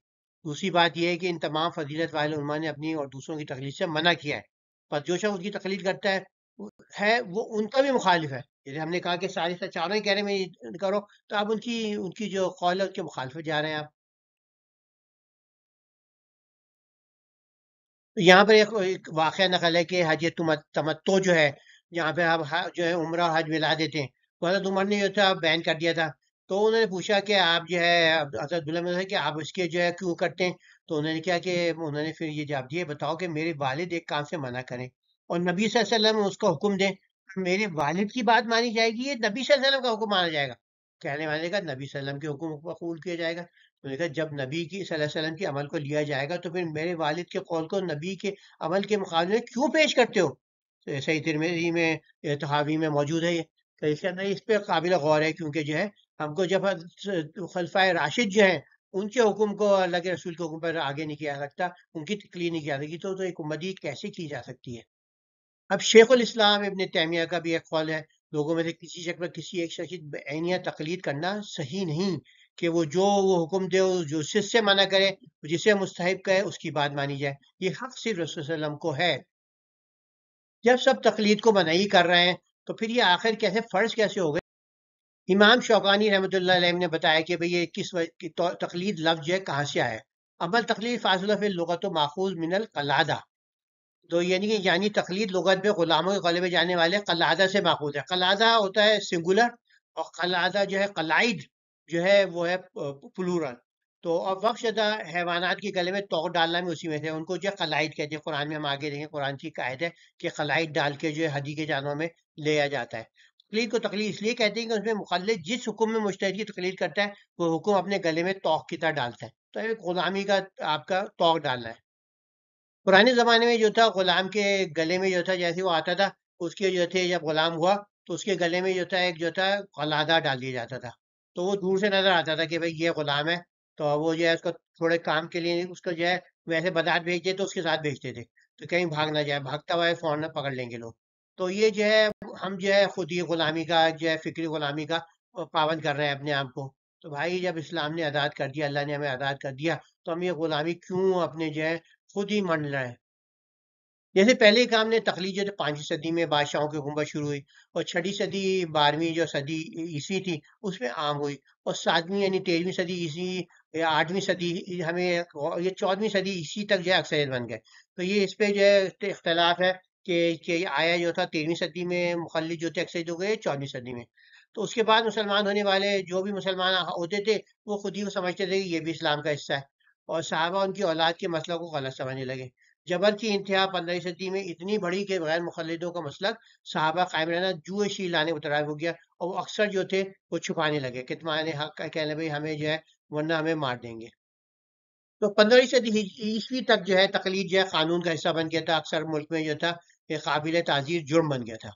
دوسری بات یہ ہے کہ ان تمام فضیلت والے علماء نے اپنی اور دوسروں کی تقلید سے منع کیا ہے. پر جو شخص ان کی تقلید کرتا ہے وہ ان کا بھی مخالف ہے. جیسے ہم نے کہا کہ سارے چاروں ہی کہہ رہے ہیں میں کرو، تو آپ ان کی جو قول ہے ان کے مخالفت جا رہے ہیں آپ. یہاں پر ایک واقعہ نقل ہے کہ حج تمتع جو ہے جہاں پہ آپ جو ہے عمرہ حج ملا دیتے ہیں، تو حضرت عمر نے جو تھا بین کر دیا تھا. تو انہوں نے پوچھا کہ آپ جو ہے حضرت عبداللہ میں کہ آپ اس کے جو ہے کیوں کرتے ہیں؟ تو انہوں نے کیا کہ انہوں نے پھر یہ جواب دیا بتاؤ کہ میرے والد ایک کام سے منع کریں اور نبی صلی اللہ علیہ وسلم اس کا حکم دیں، میرے والد کی بات مانی جائے گی، یہ نبی صلی اللہ علیہ وسلم کا حکم مانا جائے گا؟ کہنے والے کا نبی صلی اللہ علیہ وسلم کے حکم کو قبول کیا جائے گا. تو نے کہا جب نبی کی صلی اللہ علیہ وسلم کے عمل کو لیا جائے گا تو پھر میرے والد کے قول کو نبی کے عمل کے مقابلے میں کیوں پیش کرتے ہو؟ صحیح ترمذی میں تحاوی میں موجود ہے یہ. تو اس کے اندر اس پہ قابل غور ہے کیونکہ جو ہے ہم کو جب خلفائے راشد جو ہیں ان کے حکم کو اللہ کے رسول کے حکم پر آگے نہیں کیا سکتا، ان کی تقلید نہیں کیا سکتی، تو ایک امتی کیسے کی جا سکتی ہے؟ اب شیخ الاسلام ابن تیمیہ کا بھی ایک قول ہے لوگوں میں سے کسی شخص پر کسی ایک شخص کی بعینیت تقلید کرنا صحیح نہیں، کہ وہ جو وہ حکم دے جو اس سے منع کرے جسے مستحب کہے اس کی بات مانی جائے. یہ حق صرف رسول صلی اللہ علیہ وسلم کو ہے. جب سب تقلید کو منعی کر رہے ہیں تو پھر یہ آخر کیسے فرض کیسے ہو گئے؟ امام شوکانی رحمۃ اللہ علیہ نے بتایا کہ بھئی یہ تقلید لفظ جو ہے کہاں سے آیا ہے؟ اول تقلید فاضلہ فی اللغت و ماخوذ من القلادہ، تو یعنی تقلید لغت میں غلاموں کے غلبے جانے والے قلادہ سے ماخوذ ہے۔ قلادہ ہوتا ہے سنگولر، اور قلادہ جو ہے قلائد جو ہے وہ ہے پلورل۔ تو اور وقت شدہ حیوانات کے گلے میں توق ڈالنا بھی اسی میں سے، ان کو جو ہے قلائد کہتے ہیں۔ قرآن میں ہم آگے دیکھیں، قرآن کی قاعدہ ہے کہ قلائد ڈال کے جو ہے ہدی کے جانوروں میں لیا جاتا ہے۔ تقلید کو تقلید اس لیے کہتے ہیں کہ اس میں مقلد جس حکم میں مجتہد کی تقلید کرتا ہے وہ حکم اپنے گلے میں توق کی طرح ڈالتا ہے۔ تو ایک غلامی کا آپ کا توق ڈالنا ہے۔ پرانے زمانے میں جو تھا غلام کے گلے میں جو تھا، جیسے وہ آتا تھا اس کے جو تھے، جب غلام ہوا تو اس کے گلے میں جو تھا ایک جو تھا قلادہ ڈال دیا جاتا تھا، تو وہ دور سے نظر آتا تھا کہ بھئی یہ غلام ہے، تو وہ جو ہے اس کو تھوڑے کام کے لیے اس کو جو ہے ویسے بازار بھیجتے تو اس کے ساتھ بھیجتے تھے، تو کہیں بھاگ نہ جائے، بھاگتا ہوا ہے فوراً پکڑ لیں گے لوگ۔ تو یہ جو ہے ہم جو ہے خود ہی غلامی کا جو ہے فکری غلامی کا پابند کر رہے ہیں اپنے آپ کو۔ تو بھائی جب اسلام نے آزاد کر دیا، اللہ نے ہمیں آزاد کر دیا، تو ہم یہ غلامی کیوں اپنے جو ہے خود ہی منڈ رہے ہیں؟ جیسے پہلے کام نے تقلید جو 5ویں صدی میں بادشاہوں کی حکومت شروع ہوئی، اور 6ٹھی صدی 12ویں جو صدی عیسوی تھی اس میں عام ہوئی، اور 7ویں یعنی 13ویں صدی عیسوی یا 8ویں صدی ہمیں یہ 14ویں صدی عیسوی تک جو ہے اکثریت بن گئے۔ تو یہ اس پہ جو ہے اختلاف ہے کہ یہ آیا جو تھا 13ویں صدی میں مخلد جو تھے اکثریت ہو گئے 14ویں صدی میں۔ تو اس کے بعد مسلمان ہونے والے جو بھی مسلمان ہوتے تھے وہ خود ہی وہ سمجھتے تھے کہ یہ بھی اسلام کا حصہ ہے، اور صحابہ ان کی اولاد کے مسئلہ کو غلط سمجھنے لگے۔ جبر کی انتہا 15ویں صدی میں اتنی بڑی کہ غیر مخلدوں کا مسلک صحابہ قائم رہنا جوشی لانے مترادف ہو گیا، اور وہ اکثر جو تھے وہ چھپانے لگے کہ تمہارے حق کا کہنے بھائی ہمیں جو ہے ورنہ ہمیں مار دیں گے۔ تو 15ویں صدی عیسوی تک جو ہے تقلید جو ہے قانون کا حصہ بن گیا تھا، اکثر ملک میں جو تھا یہ قابل تعزیر جرم بن گیا تھا،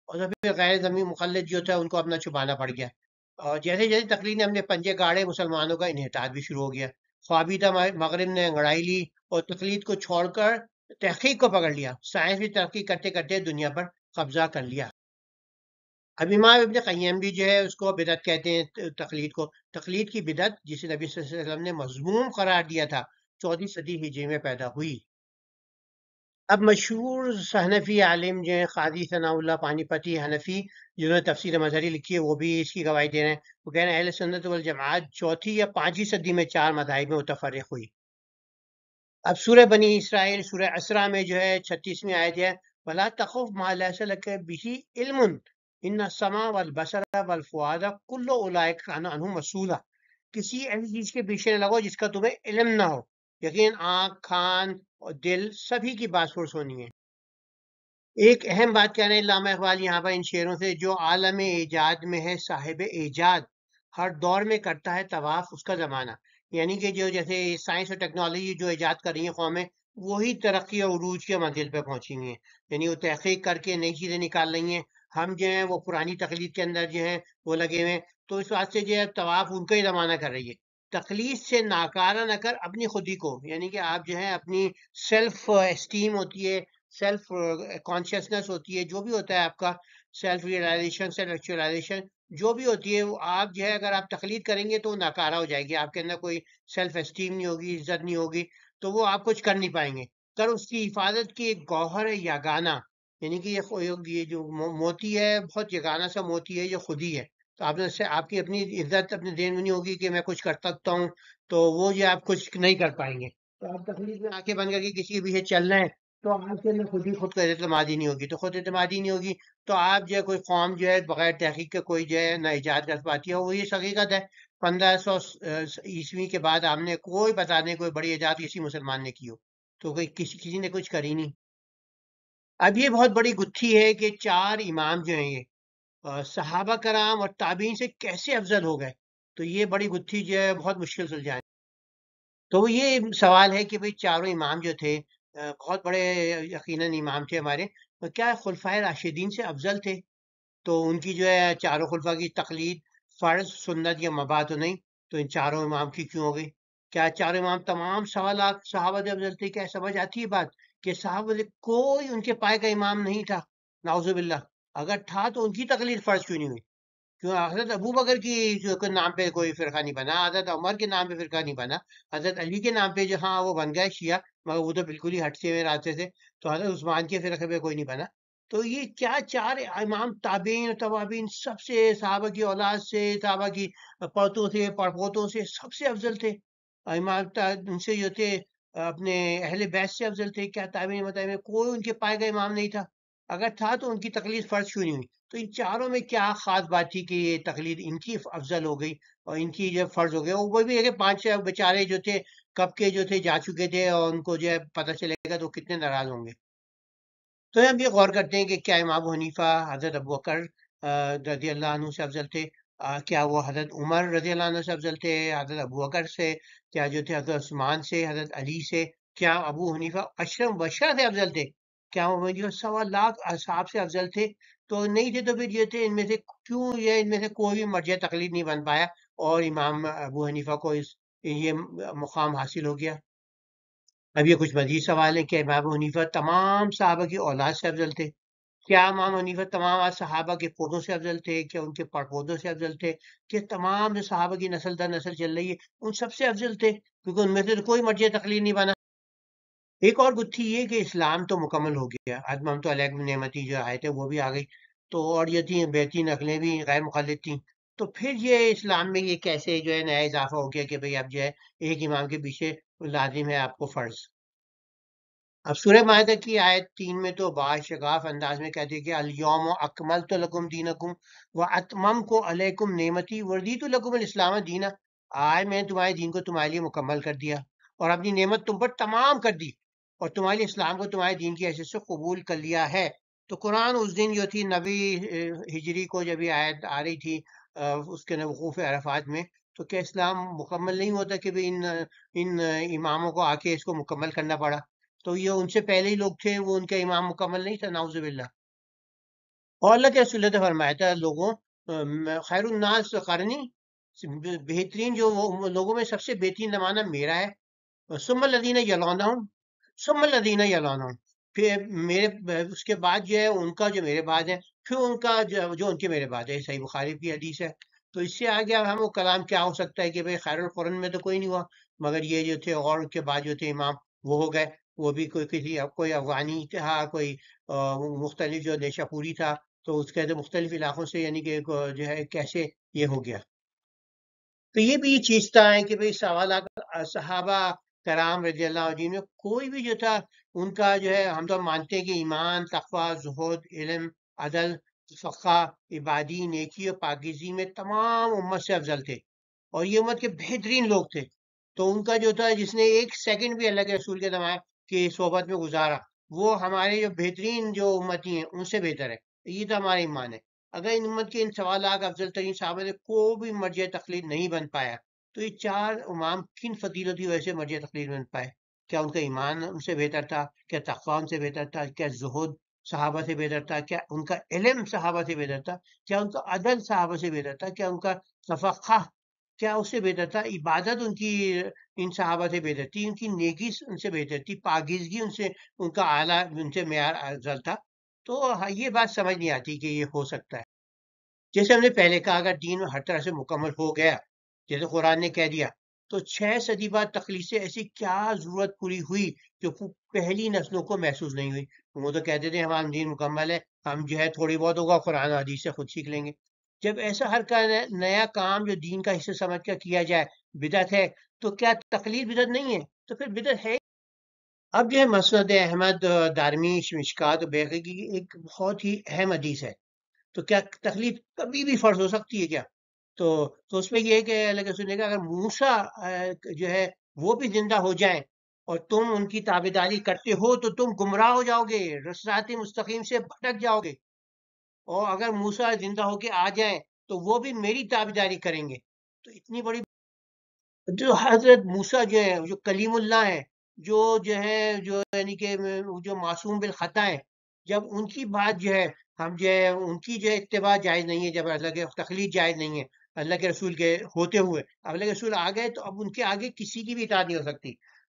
اور پھر غیر ضمیمی مخلد جو تھا ان کو اپنا چھپانا پڑ گیا، اور جیسے جیسے تقلید نے اپنے پنجے گاڑے مسلمانوں کا انحطاط بھی شروع ہو گیا۔ خوابیدہ مغرب نے انگڑائی لی اور تقلید کو چھوڑ کر تحقیق کو پکڑ لیا، سائنس بھی ترقی کرتے کرتے دنیا پر قبضہ کر لیا۔ اب امام ابن قیم بھی جو ہے اس کو بدعت کہتے ہیں، تقلید کو۔ تقلید کی بدعت جسے نبی صلی اللہ علیہ وسلم نے مذموم قرار دیا تھا 14ویں صدی ہجری میں پیدا ہوئی۔ اب مشہور حنفی عالم جو ہیں قاضی ثناء اللہ پانی پتی حنفی، جنہوں نے تفسیر مظہری لکھی ہے، وہ بھی اس کی گواہی دے رہے ہیں۔ وہ کہہ رہے ہیں اہل سنت والجماعت 4 یا 5 صدی میں 4 مذاہب میں متفرق ہوئی۔ اب سورہ بنی اسرائیل سورہ اسرا میں جو ہے 36ویں آیت ہے، وَلَا تَخُفْ مَا لَيْسَ لَكَ بِهِ عِلْمٌ إِنَّ السَّمْعَ وَالْبَصَرَ وَالْفُؤَادَ كُلُّ أُولَٰئِكَ كَانَ عَنْهُ مسؤولا۔ کسی ایسی چیز کے پیچھے نہ لگو جس کا تمہیں علم نہ ہو، یقین آنکھ، کان اور دل سبھی کی بات پرس ہونی ہے۔ ایک اہم بات کہہ رہے ہیں علامہ اقبال یہاں پر ان شعروں سے، جو عالم ایجاد میں ہے صاحب ایجاد، ہر دور میں کرتا ہے طواف اس کا زمانہ۔ یعنی کہ جو جیسے سائنس اور ٹیکنالوجی جو ایجاد کر رہی ہیں قومیں، وہی ترقی اور عروج کے منزل پہ پہنچی ہوئی ہیں، یعنی وہ تحقیق کر کے نئی چیزیں نکال رہی ہیں۔ ہم جو ہیں وہ پرانی تقلید کے اندر جو ہیں وہ لگے ہوئے ہیں، تو اس واسطے سے جو ہے طواف ان کا ہی زمانہ کر رہی ہے۔ تقلید سے ناکارہ نہ کر اپنی خودی کو، یعنی کہ آپ جو ہے اپنی سیلف اسٹیم ہوتی ہے، سیلف کانشیسنس ہوتی ہے، جو بھی ہوتا ہے آپ کا سیلف ریئلائزیشن، سیلف ایکچوئلائزیشن جو بھی ہوتی ہے، وہ آپ جو ہے اگر آپ تقلید کریں گے تو وہ ناکارہ ہو جائے گی، آپ کے اندر کوئی سیلف اسٹیم نہیں ہوگی، عزت نہیں ہوگی، تو وہ آپ کچھ کر نہیں پائیں گے۔ کر اس کی حفاظت کی ایک گوہر ہے یگانہ، یعنی کہ یہ جو موتی ہے بہت یگانہ سا موتی ہے، یہ خود ہی ہے۔ تو آپ نے آپ کی اپنی عزت اپنے ذہن میں نہیں ہوگی کہ میں کچھ کر سکتا ہوں، تو وہ جو آپ کچھ نہیں کر پائیں گے۔ تو آپ تقلید میں آنکھیں بن کر کے کسی کے پیچھے چل رہے ہیں تو آپ کے اندر خود کو اعتمادی نہیں ہوگی، تو خود اعتمادی نہیں ہوگی تو آپ جو ہے کوئی قوم جو ہے بغیر تحقیق کے کوئی جو ہے نہ ایجاد کر پاتی ہے، وہ یہ حقیقت ہے۔ 1500 عیسوی کے بعد ہم نے کوئی بتا دیں کوئی بڑی ایجاد کسی مسلمان نے کی ہو، تو کوئی کسی نے کچھ کری نہیں۔ اب یہ بہت بڑی گتھی ہے کہ 4 امام جو ہیں یہ صحابہ کرام اور تابعین سے کیسے افضل ہو گئے، تو یہ بڑی گتھی جو ہے بہت مشکل سلجھانی۔ تو وہ یہ سوال ہے کہ بھئی چاروں امام جو تھے بہت بڑے یقیناً امام تھے ہمارے، تو کیا خلفائے راشدین سے افضل تھے؟ تو ان کی جو ہے چاروں خلفاء کی تقلید فرض، سنت یا مباح تو نہیں، تو ان چاروں امام کی کیوں ہو گئی؟ کیا چاروں امام تمام سوالات صحابہ سے افضل تھے؟ کیا سمجھ آتی ہے بات کہ صحابہ سے کوئی ان کے پائے کا امام نہیں تھا؟ نعوذ باللہ، اگر تھا تو ان کی تقلید فرض کیوں نہیں ہوئی؟ کیوں حضرت ابو بکر کی نام پہ کوئی فرقہ نہیں بنا، حضرت عمر کے نام پہ فرقہ نہیں بنا، حضرت علی کے نام پہ جو ہاں وہ بن گئے شیعہ، مگر وہ تو بالکل ہی ہٹ سے ہوئے راستے سے، تو حضرت عثمان کے فرقے پہ کوئی نہیں بنا۔ تو یہ کیا چار امام تابعین توابین سب سے صحابہ کی اولاد سے صحابہ کی پڑتوں سے پڑپوتوں سے سب سے افضل تھے. ان سے جو تھے اپنے اہل بیت سے افضل تھے. کیا تابعین متابعین میں کوئی ان کے پائے گئے امام نہیں تھا؟ اگر تھا تو ان کی تقلید فرض کیوں نہیں ہوئی؟ تو ان چاروں میں کیا خاص بات تھی کہ یہ تقلید ان کی افضل ہو گئی اور ان کی جو فرض ہو گئی؟ وہ بھی ہے کہ 5 بیچارے جو تھے کب کے جو تھے جا چکے تھے اور ان کو جو ہے پتہ چلے گا تو کتنے ناراض ہوں گے. تو ہم یہ غور کرتے ہیں کہ کیا امام ابو حنیفہ حضرت ابو بکر رضی اللہ عنہ سے افضل تھے؟ کیا وہ حضرت عمر رضی اللہ عنہ سے افضل تھے حضرت ابو بکر سے؟ کیا جو تھے حضرت عثمان سے حضرت علی سے؟ کیا ابو حنیفہ اشرم بشر سے افضل تھے؟ کیا ابو حنیفہ 1.25 لاکھ اصحاب سے افضل تھے؟ تو نہیں تھے تو پھر یہ تھے ان میں سے کیوں یہ ان میں سے کوئی بھی مرجع تقلید نہیں بن پایا اور امام ابو حنیفہ کو یہ مقام حاصل ہو گیا؟ اب یہ کچھ مزید سوال ہے کہ امام ابو حنیفہ تمام صحابہ کی اولاد سے افضل تھے؟ کیا امام حنیفہ تمام صحابہ کے پودوں سے افضل تھے؟ کیا ان کے پڑپودوں سے افضل تھے؟ کہ تمام جو صحابہ کی نسل در نسل چل رہی ہے ان سب سے افضل تھے؟ کیونکہ ان میں سے تو کوئی مرجع تقلید نہیں بنا. ایک اور گتھی یہ کہ اسلام تو مکمل ہو گیا، اتممت علیکم نعمتی جو آیت ہے وہ بھی آ گئی، تو اور یہ تھیں بیتی نقلیں بھی غیر مخلد تھیں. تو پھر یہ اسلام میں یہ کیسے جو ہے نیا اضافہ ہو گیا کہ بھئی اب جو ہے ایک امام کے پیچھے لازم ہے آپ کو فرض؟ اب سورہ مائدہ کی آیت 3 میں تو باشگاف انداز میں کہتے ہیں کہ الیوم اکملت لکم دینکم و اتممت علیکم نعمتی ورضیت لکم الاسلام دینا. آج میں نے تمہارے دین کو تمہارے لیے مکمل کر دیا اور اپنی نعمت تم پر تمام کر دی اور تمہارے اسلام کو تمہارے دین کی حیثیت سے قبول کر لیا ہے. تو قرآن اس دن جو تھی نبی ہجری کو جب یہ آیت آ رہی تھی اس کے وقوف عرفات میں، تو کیا اسلام مکمل نہیں ہوتا کہ ان اماموں کو آ کے اس کو مکمل کرنا پڑا؟ تو یہ ان سے پہلے ہی لوگ تھے، وہ ان کا امام مکمل نہیں تھا؟ نعوذ باللہ. اور اللہ کے رسول نے فرمایا تھا لوگوں خیر الناس قرنی، بہترین جو لوگوں میں سب سے بہترین زمانہ میرا ہے، ثم الذین یلونہم ثم الذین یلونہم، پھر میرے اس کے بعد جو ہے ان کا جو میرے بعد ہے، پھر ان کا جو ان کے میرے بعد ہے. صحیح بخاری کی حدیث ہے. تو اس سے آگے اب ہم وہ کلام کیا ہو سکتا ہے کہ بھئی خیر القرن میں تو کوئی نہیں ہوا، مگر یہ جو تھے اور کے بعد جو تھے امام وہ ہو گئے، وہ بھی کوئی افغانی تھا، کوئی مختلف جو نیشہ پوری تھا، تو اس کے مختلف علاقوں سے، یعنی کہ جو ہے کیسے یہ ہو گیا. تو یہ بھی چیزتا ہے کہ بھئی صحابہ کرام رضی اللہ عنہ میں کوئی بھی جو تھا ان کا جو ہے ہم تو مانتے ہیں کہ ایمان، تقوی، زہد، علم، عدل، فقہ، عبادی، نیکی اور پاکیزی میں تمام امت سے افضل تھے اور یہ امت کے بہترین لوگ تھے. تو ان کا جو تھا جس نے ایک سیکنڈ بھی اللہ کے رسول کے زمانے کی صحبت میں گزارا وہ ہمارے جو بہترین جو امتی ہیں ان سے بہتر ہے. یہ تو ہمارا ایمان ہے. اگر ان امت کے ان 1.25 لاکھ افضل ترین صحابہ سے کوئی بھی مرجع تقلید نہیں بن پایا تو یہ چار امام کن فضیلت کی وجہ سے مرجع تقلید بن پائے؟ کیا ان کا ایمان ان سے بہتر تھا؟ کیا تقوی ان سے بہتر تھا؟ کیا زہد صحابہ سے بہتر تھا؟ کیا ان کا علم صحابہ سے بہتر تھا؟ کیا ان کا عدل صحابہ سے بہتر تھا؟ کیا ان کا فقہ کیا اس سے بہتر تھا؟ عبادت ان کی ان صحابہ سے بہتر تھی؟ ان کی نیکی ان سے بہتر تھی؟ پاکیزگی ان کا اعلیٰ ان سے معیار افضل تھا؟ تو یہ بات سمجھ نہیں آتی کہ یہ ہو سکتا ہے. جیسے ہم نے پہلے کہا اگر دین ہر طرح سے مکمل ہو گیا جیسے قرآن نے کہہ دیا تو 6 صدی بعد تخلیق سے ایسی کیا ضرورت پوری ہوئی جو پہلی نسلوں کو محسوس نہیں ہوئی؟ وہ تو کہتے تھے ہمارا دین مکمل ہے، ہم جو ہے تھوڑی بہت ہوگا قرآن و حدیث سے خود سیکھ لیں گے. جب ایسا ہر کا نیا کام جو دین کا حصہ سمجھ کر کیا جائے بدعت ہے تو کیا تقلید بدعت نہیں ہے؟ تو پھر بدعت ہے. اب جو ہے مسند احمد، دارمی، مشکات و بیہقی کی ایک بہت ہی اہم حدیث ہے. تو کیا تقلید کبھی بھی فرض ہو سکتی ہے کیا؟ تو اس میں یہ ہے کہ اللہ کے رسول نے کہا اگر موسیٰ جو ہے وہ بھی زندہ ہو جائیں اور تم ان کی تابعداری کرتے ہو تو تم گمراہ ہو جاؤ گے، صراط مستقیم سے بھٹک جاؤ گے. اور اگر موسیٰ زندہ ہو کے آ جائیں تو وہ بھی میری تابعداری کریں گے. تو اتنی بڑی جو حضرت موسیٰ جو ہے جو کلیم اللہ ہے، جو ہے جو یعنی کہ جو معصوم بالخطا ہے، جب ان کی بات جو ہے ہم جو ہے ان کی جو ہے اتباع جائز نہیں ہے، جب اللہ کے تقلید جائز نہیں ہے اللہ کے رسول کے ہوتے ہوئے، اب اللہ کے رسول آ گئے تو اب ان کے آگے کسی کی بھی اطاعت نہیں ہو سکتی.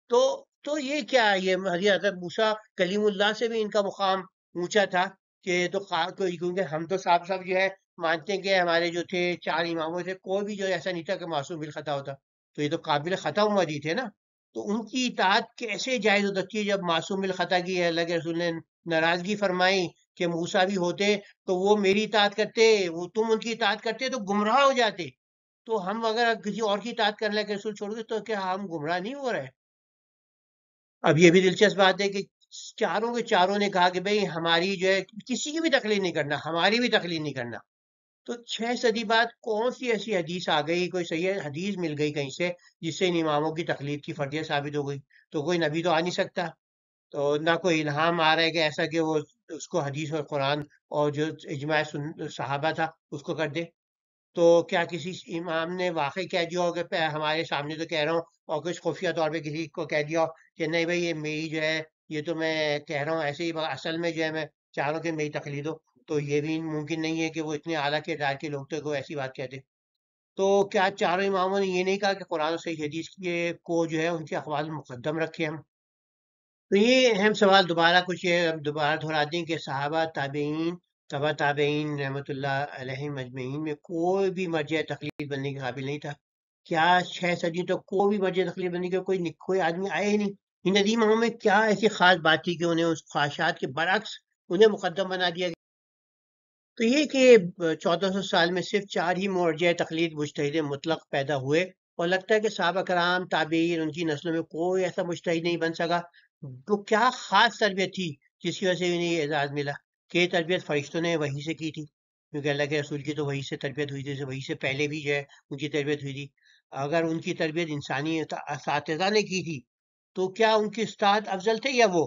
تو تو یہ کیا یہ حضرت موسیٰ کلیم اللہ سے بھی ان کا مقام اونچا تھا کہ تو کیونکہ ہم تو صاحب جو ہے مانتے ہیں کہ ہمارے جو تھے 4 اماموں سے کوئی بھی جو ایسا نہیں تھا کہ معصوم بالخطا ہوتا. تو یہ تو قابل خطا امتی تھے نا. تو ان کی اطاعت کیسے جائز ہو سکتی ہے جب معصوم بالخطا کی اللہ کے رسول نے ناراضگی فرمائی کہ موسیٰ بھی ہوتے تو وہ میری اطاعت کرتے، وہ تم ان کی اطاعت کرتے تو گمراہ ہو جاتے، تو ہم اگر کسی اور کی اطاعت کرنے کے رسول چھوڑ دیں تو کیا ہم گمراہ نہیں ہو رہے؟ اب یہ بھی دلچسپ بات ہے کہ چاروں کے چاروں نے کہا کہ بھئی ہماری جو ہے کسی کی بھی تقلید نہیں کرنا، ہماری بھی تقلید نہیں کرنا۔ تو 6 صدی بعد کون سی ایسی حدیث آ گئی، کوئی صحیح حدیث مل گئی کہیں سے جس سے ان اماموں کی تقلید کی فرضیت ثابت ہو گئی؟ تو کوئی نبی تو آ نہیں سکتا، تو نہ کوئی الہام آ رہا ہے کہ ایسا کہ وہ اس کو حدیث اور قرآن اور جو اجماع صحابہ تھا اس کو کر دے۔ تو کیا کسی امام نے واقعی کہہ دیا ہو کہ ہمارے سامنے تو کہہ رہا ہوں، اور کچھ خفیہ طور پہ کسی کو کہہ دیا ہو کہ نہیں بھائی یہ میری جو ہے، یہ تو میں کہہ رہا ہوں ایسے ہی، اصل میں جو ہے میں چاہ رہا ہوں کہ میری تقلید ہو؟ تو یہ بھی ممکن نہیں ہے کہ وہ اتنے اعلیٰ کردار کے لوگ تو ایسی بات کہتے۔ تو کیا چاروں اماموں نے یہ نہیں کہا کہ قرآن و صحیح حدیث کو جو ہے ان کے اقوال مقدم رکھے ہم؟ تو یہ اہم سوال دوبارہ کچھ یہ اب دوبارہ دہرا دیں کہ صحابہ، تابعین، تبع تابعین رحمۃ اللہ علیہ مجمعین میں کوئی بھی مرجع تقلید بننے کے قابل نہیں تھا۔ کیا 6 صدی تک کوئی بھی مرجع تقلید بننے کے کوئی آدمی آئے ہی نہیں؟ ان ندیموں میں کیا ایسی خاص بات تھی کہ انہیں اس خواہشات کے برعکس انہیں مقدم بنا دیا گیا؟ تو یہ کہ 1400 سال میں صرف 4 ہی مرجع تقلید مجتہد مطلق پیدا ہوئے، اور لگتا ہے کہ صحابہ کرام، تابعین، ان کی نسلوں میں کوئی ایسا مجتہد نہیں بن سکا۔ تو کیا خاص تربیت تھی جس کی وجہ سے انہیں یہ اعزاز ملا؟ کہ یہ تربیت فرشتوں نے وحی سے کی تھی، کیونکہ اللہ کے رسول کی تو وحی سے تربیت ہوئی تھی، وحی سے پہلے بھی جو ہے ان کی تربیت ہوئی تھی۔ اگر ان کی تربیت انسانی اساتذہ نے کی تھی تو کیا ان کے استاد افضل تھے یا وہ؟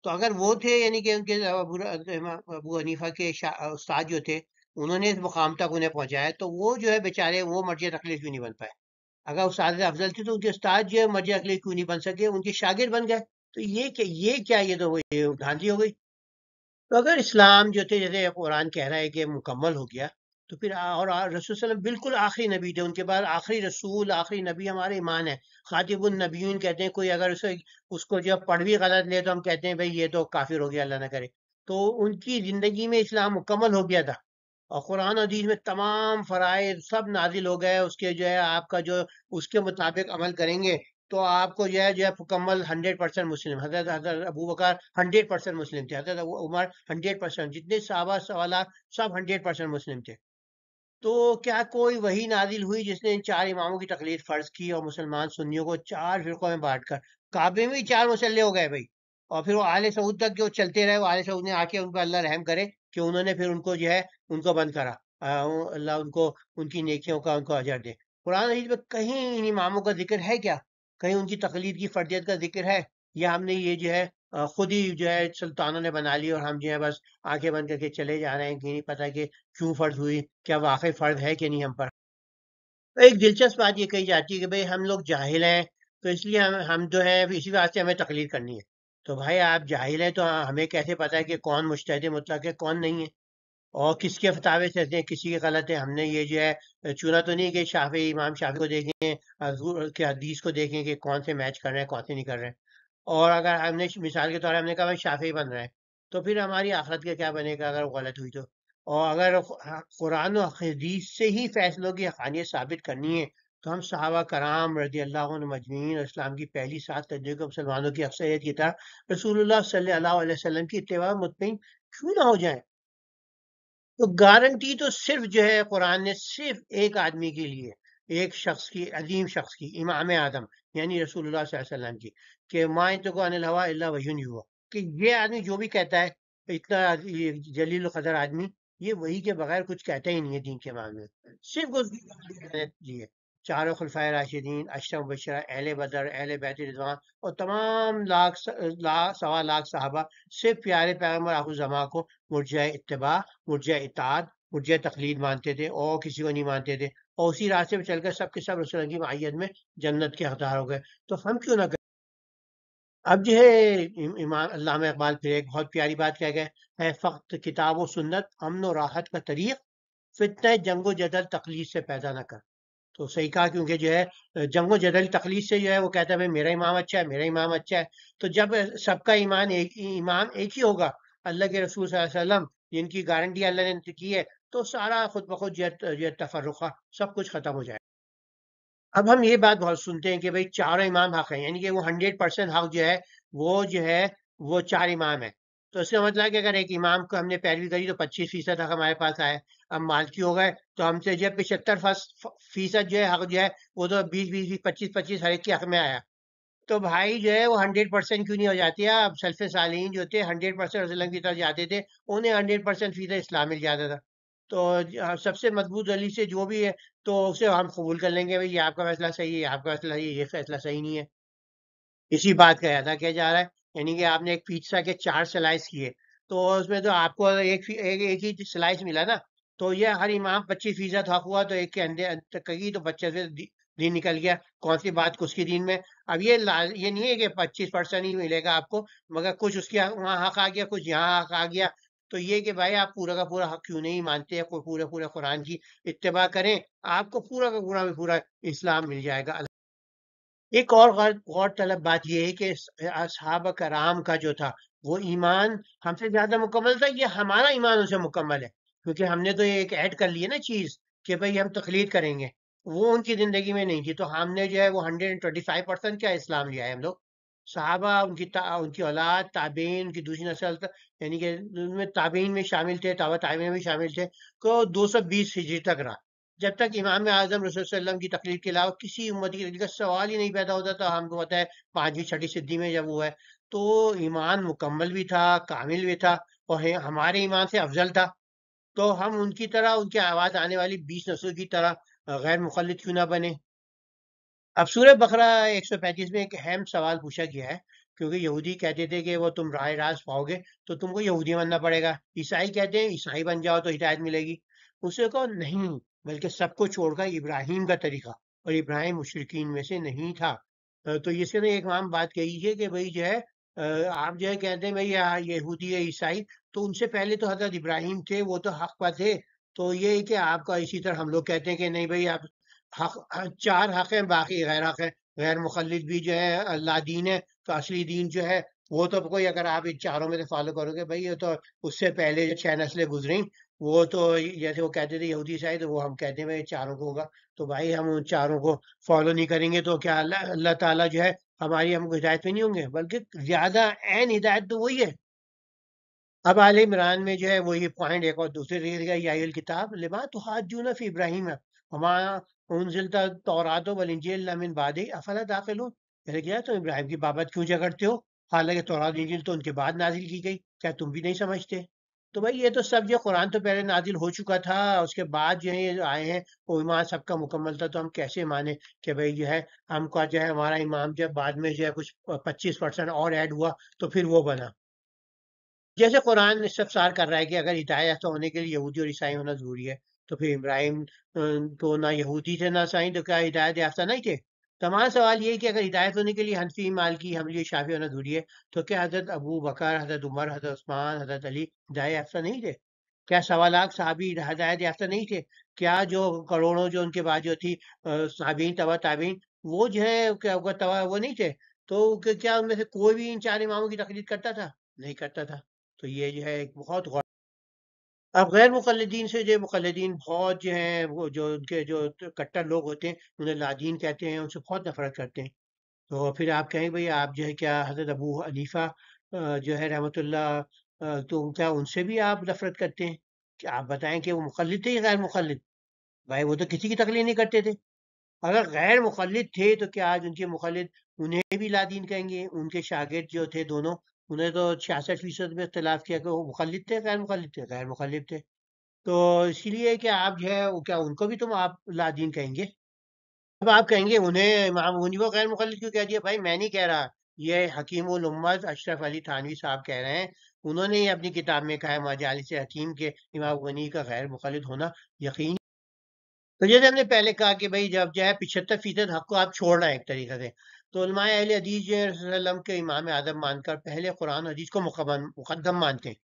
تو اگر وہ تھے، یعنی کہ ان کے ابو حنیفہ کے استاد جو تھے انہوں نے اس مقام تک انہیں پہنچایا، تو وہ جو ہے بیچارے وہ مرجع تقلید کیوں نہیں بن پائے؟ اگر استاد افضل تھے تو ان کے استاد جو ہے مرجع تقلید کیوں نہیں بن سکے، ان کے شاگرد بن گئے؟ تو یہ تو یہ دھاندلی ہو گئی۔ تو اگر اسلام جو تھے، جیسے قرآن کہہ رہا ہے کہ مکمل ہو گیا، تو پھر اور رسول صلی اللہ علیہ وسلم بالکل آخری نبی تھے، ان کے بعد آخری رسول، آخری نبی ہمارے ایمان ہے، خاتم النبیین کہتے ہیں۔ کوئی اگر اس کو جو پڑھ بھی غلط لے تو ہم کہتے ہیں بھئی یہ تو کافر ہو گیا، اللہ نہ کرے۔ تو ان کی زندگی میں اسلام مکمل ہو گیا تھا، اور قرآن و حدیث میں تمام فرائض سب نازل ہو گئے، اس کے جو ہے آپ کا جو اس کے مطابق عمل کریں گے تو آپ کو جو ہے مکمل 100% مسلم۔ حضرت ابو بکر 100% مسلم تھے، حضرت عمر 100%، جتنے صحابہ سوالات سب 100% مسلم تھے۔ تو کیا کوئی وہی نازل ہوئی جس نے ان 4 اماموں کی تقلید فرض کی اور مسلمان سنیوں کو 4 فرقوں میں بانٹ کر کعبے میں ہی 4 مسلح ہو گئے بھائی؟ اور پھر وہ آل سعود تک جو چلتے رہے، وہ آل سعود نے آ کے ان پر اللہ رحم کرے کہ انہوں نے پھر ان کو جو ہے ان کو بند کرا، اللہ ان کو ان کی نیکیوں کا ان کو اجر دے۔ قرآن حدیث میں کہیں ان اماموں کا ذکر ہے کیا؟ کہیں ان کی تقلید کی فرضیت کا ذکر ہے؟ یا ہم نے یہ جو ہے خود ہی جو ہے سلطانوں نے بنا لی اور ہم جو ہے بس آنکھیں بند کر کے چلے جا رہے ہیں کہ نہیں پتہ کہ کیوں فرض ہوئی، کیا واقعی فرض ہے کہ نہیں ہم پر؟ تو ایک دلچسپ بات یہ کہی جاتی ہے کہ بھئی ہم لوگ جاہل ہیں، تو اس لیے ہم جو ہے اسی واسطے ہمیں تقلید کرنی ہے۔ تو بھائی آپ جاہل ہیں تو ہمیں کیسے پتہ ہے کہ کون مجتہد مطلق ہے کون نہیں ہے، اور کس کے فتاوے چلتے ہیں، کسی کے غلط ہے؟ ہم نے یہ جو ہے چنا تو نہیں کہ شافعی، امام شافعی کو دیکھیں، حضور کے حدیث کو دیکھیں کہ کون سے میچ کر رہے ہیں کون سے نہیں کر رہے ہیں۔ اور اگر ہم نے مثال کے طور پر ہم نے کہا بھائی شافعی بن رہے ہیں، تو پھر ہماری آخرت کا کیا بنے گا اگر وہ غلط ہوئی تو؟ اور اگر قرآن و حدیث سے ہی فیصلوں کی حقانیت ثابت کرنی ہے تو ہم صحابہ کرام رضی اللہ عنہ مجمعین اور اسلام کی پہلی 7 صدیوں کے مسلمانوں کی اکثریت کی طرح رسول اللہ صلی اللہ علیہ وسلم کی اتباع مطمئن کیوں نہ ہو جائیں؟ تو گارنٹی تو صرف جو ہے قرآن نے صرف ایک آدمی کے لیے، ایک شخص کی، عظیم شخص کی، امام اعظم یعنی رسول اللہ صلی اللہ علیہ وسلم کی، کہ ما ينطق عن الهوى الا وحی یوحی، کہ یہ آدمی جو بھی کہتا ہے، اتنا یہ جلیل القدر آدمی، یہ وہی کے بغیر کچھ کہتا ہی نہیں ہے دین کے معاملے میں، صرف اس جی ہے۔ چاروں خلفائے راشدین، اشرف مبشرہ، اہل بدر، اہل بیت رضوان، اور تمام سوا لاکھ صحابہ صرف پیارے پیغمبر آخر الزماں کو مرجع اتباع، مرجع اطاعت، مرجع تقلید مانتے تھے، اور کسی کو نہیں مانتے تھے، اور اسی راستے پہ چل کر سب کے سب رسول اللہ کی معیت میں جنت کے حقدار ہو گئے۔ تو ہم کیوں نہ کریں؟ اب جو ہے امام علامہ اقبال پھر ایک بہت پیاری بات کہہ گئے، ہے فقط کتاب و سنت امن و راحت کا طریق، فتنہ جنگ و جدل تقلید سے پیدا نہ کر۔ تو صحیح کہا، کیونکہ جو ہے جنگ و جدل تقلید سے جو ہے وہ کہتا ہے بھائی میرا امام اچھا ہے، میرا امام اچھا ہے۔ تو جب سب کا امام ایک ہی ہوگا، اللہ کے رسول صلی اللہ علیہ وسلم جن کی گارنٹی اللہ نے کی ہے، تو سارا خود بخود جو ہے تفرقہ سب کچھ ختم ہو جائے۔ اب ہم یہ بات بہت سنتے ہیں کہ بھائی چاروں امام حق ہیں، یعنی کہ وہ 100% حق جو ہے وہ 4 امام ہیں۔ تو اس کا مطلب ہے کہ اگر ایک امام کو ہم نے پیروی کری تو 25% حق ہمارے پاس آئے. اب مالکی ہو گئے تو ہم سے جو 75% جو ہے حق جو ہے وہ تو 20 20 25 25 ہر ایک کے حق میں آیا. تو بھائی جو ہے وہ 100% کیوں نہیں ہو جاتی ہے؟ اب سلف صالحین جو تھے 100% رسول کی طرف جاتے تھے، انہیں 100% فیصد اسلام مل جاتا تھا. تو سب سے مضبوط دلیل سے جو بھی ہے تو اسے ہم قبول کر لیں گے، بھائی یہ آپ کا فیصلہ صحیح ہے، یہ آپ کا فیصلہ صحیح ہے، یہ فیصلہ صحیح نہیں ہے. اسی بات کا ادا کیا جا رہا ہے. یعنی کہ آپ نے ایک پیزا کے 4 سلائس کیے تو اس میں تو آپ کو ایک ہی سلائس ملا نا. تو یہ ہر امام 25% حق ہوا تو ایک کے اندر کہی تو 25 دین نکل گیا. کون سی بات کس کی دین میں؟ اب یہ نہیں ہے کہ 25% ہی ملے گا آپ کو، مگر کچھ اس کے وہاں حق آ گیا، کچھ یہاں حق آ گیا. تو یہ کہ بھائی آپ پورا کا پورا حق کیوں نہیں مانتے ہیں؟ پورے پورے قرآن کی اتباع کریں، آپ کو پورا کا پورا اسلام مل جائے گا. ایک اور غور طلب بات یہ ہے کہ اصحاب کرام کا جو تھا وہ ایمان ہم سے زیادہ مکمل تھا، یہ ہمارا ایمان ان سے مکمل ہے. کیونکہ ہم نے تو یہ ایک ایڈ کر لی ہے نا چیز کہ بھئی ہم تقلید کریں گے، وہ ان کی زندگی میں نہیں تھی. تو ہم نے جو ہے وہ 125% کیا اسلام لیا ہے ہم لوگ. صحابہ ان کی اولاد تابعین، ان کی دوسری نسل یعنی کہ ان میں تابعین میں شامل تھے، تابع تابعین میں شامل تھے، کو 220 ہجری تک رہا. جب تک امام اعظم رسول صلی اللہ علیہ وسلم کی تقلید کے علاوہ کسی امت کی تقلید کا سوال ہی نہیں پیدا ہوتا تھا. ہم کو پتہ ہے 5ویں 6ٹھی صدی میں جب ہوا ہے تو ایمان مکمل بھی تھا، کامل بھی تھا، اور ہمارے ایمان سے افضل تھا. تو ہم ان کی طرح، ان کے آواز آنے والی 20 نسلوں کی طرح غیر مقلد کیوں نہ بنے؟ اب سورہ بقرہ 135 میں ایک اہم سوال پوچھا گیا ہے، کیونکہ یہودی کہتے تھے کہ وہ تم راہ راست پاؤ گے تو تم کو یہودی بننا پڑے گا. عیسائی کہتے ہیں عیسائی بن جاؤ تو ہدایت ملے گی. اسے کہو نہیں، بلکہ سب کو چھوڑ کر ابراہیم کا طریقہ، اور ابراہیم مشرکین میں سے نہیں تھا. تو اس نے ایک عام بات کہی ہے کہ بھئی جو ہے آپ جو ہے کہتے ہیں بھئی یہودی ہے عیسائی، تو ان سے پہلے تو حضرت ابراہیم تھے، وہ تو حق پر تھے. تو یہ ہے کہ آپ کا اسی طرح ہم لوگ کہتے ہیں کہ نہیں بھئی آپ حق، 4 حق ہیں، باقی غیر حق ہیں. غیر مخلد بھی جو ہے اللہ دین ہے، تو اصلی دین جو ہے وہ تو کوئی، اگر آپ ان چاروں میں سے فالو کرو گے بھائی یہ تو اس سے پہلے جو 6 نسلیں گزریں وہ تو جیسے وہ کہتے تھے یہودی عیسائی، تو وہ ہم کہتے ہیں بھائی چاروں کو ہوگا. تو بھائی ہم ان چاروں کو فالو نہیں کریں گے تو کیا اللہ تعالیٰ جو ہے ہماری ہم کو ہدایت میں نہیں ہوں گے؟ بلکہ زیادہ عین ہدایت تو وہی ہے. اب آل عمران میں جو ہے وہی پوائنٹ ایک اور دوسرے جگہ گیا، یا الکتاب لما تحاجون فی ابراہیم وما انزلت التوراۃ والانجیل من بعد افلا تعقلون. کہتے کیا تم ابراہیم کی بابت کیوں جھگڑتے ہو، حالانکہ تورات انجیل تو ان کے بعد نازل کی گئی، کیا تم بھی نہیں سمجھتے؟ تو بھائی یہ تو سب، یہ قرآن تو پہلے نازل ہو چکا تھا، اس کے بعد جو ہے یہ آئے ہیں، وہ ایمان سب کا مکمل تھا. تو ہم کیسے مانیں کہ بھائی جو ہے ہم کا جو ہے ہمارا امام جو ہے بعد میں جو ہے کچھ 25% اور ایڈ ہوا تو پھر وہ بنا. جیسے قرآن استفسار کر رہا ہے کہ اگر ہدایت یافتہ ہونے کے لیے یہودی اور عیسائی ہونا ضروری ہے تو پھر ابراہیم تو نہ یہودی تھے نہ عیسائی، تو کیا ہدایت یافتہ نہیں تھے؟ تمام سوال یہ ہے کہ اگر ہدایت ہونے کے لیے حنفی، مالکی، حنبلی، شافعی ہونا ضروری ہے تو کیا حضرت ابو بکر، حضرت عمر، حضرت عثمان، حضرت علی ہدایت یافتہ نہیں تھے؟ کیا سوالات صحابی ہدایت یافتہ نہیں تھے؟ کیا جو کروڑوں جو ان کے بعد جو تھی صحابین، تبع تابعین، وہ جو ہے وہ نہیں تھے؟ تو کیا ان میں سے کوئی بھی ان 4 اماموں کی تقلید کرتا تھا؟ نہیں کرتا تھا. تو یہ جو ہے ایک بہت غور. اب غیر مقلدین سے جو مقلدین بہت جو ہیں، وہ جو ان کے جو کٹر لوگ ہوتے ہیں انہیں لادین کہتے ہیں، ان سے بہت نفرت کرتے ہیں. تو پھر آپ کہیں بھئی آپ جو ہے کیا حضرت ابو حنیفہ جو ہے رحمۃ اللہ تو کیا ان سے بھی آپ نفرت کرتے ہیں؟ کہ آپ بتائیں کہ وہ مقلد تھے یا غیر مقلد؟ بھائی وہ تو کسی کی تقلید نہیں کرتے تھے. اگر غیر مقلد تھے تو کیا آج ان کے مقلد انہیں بھی لادین کہیں گے؟ ان کے شاگرد جو تھے دونوں، انہیں تو 66% میں اختلاف کیا کہ وہ مقلد تھے غیر مقلد تھے؟ غیر مقلد تھے. تو اسی لیے کہ آپ جو ہے کیا ان کو بھی تم آپ لادین کہیں گے؟ اب آپ کہیں گے انہیں امام غنی کو غیر مقلد کیوں کہہ دیا؟ بھائی میں نہیں کہہ رہا، یہ حکیم الامت اشرف علی تھانوی صاحب کہہ رہے ہیں. انہوں نے ہی اپنی کتاب میں کہا ہے مجالس حکیم کے امام غنی کا غیر مقلد ہونا یقین. تو جیسے ہم نے پہلے کہا کہ بھائی جب جو ہے 75% حق کو آپ چھوڑ رہے ہیں ایک طریقے سے، تو علماء اہل حدیث جو ہے رسول اللہ علیہ وسلم کے امام اعظم مان کر پہلے قرآن و حدیث کو مقدم مانتے ہیں،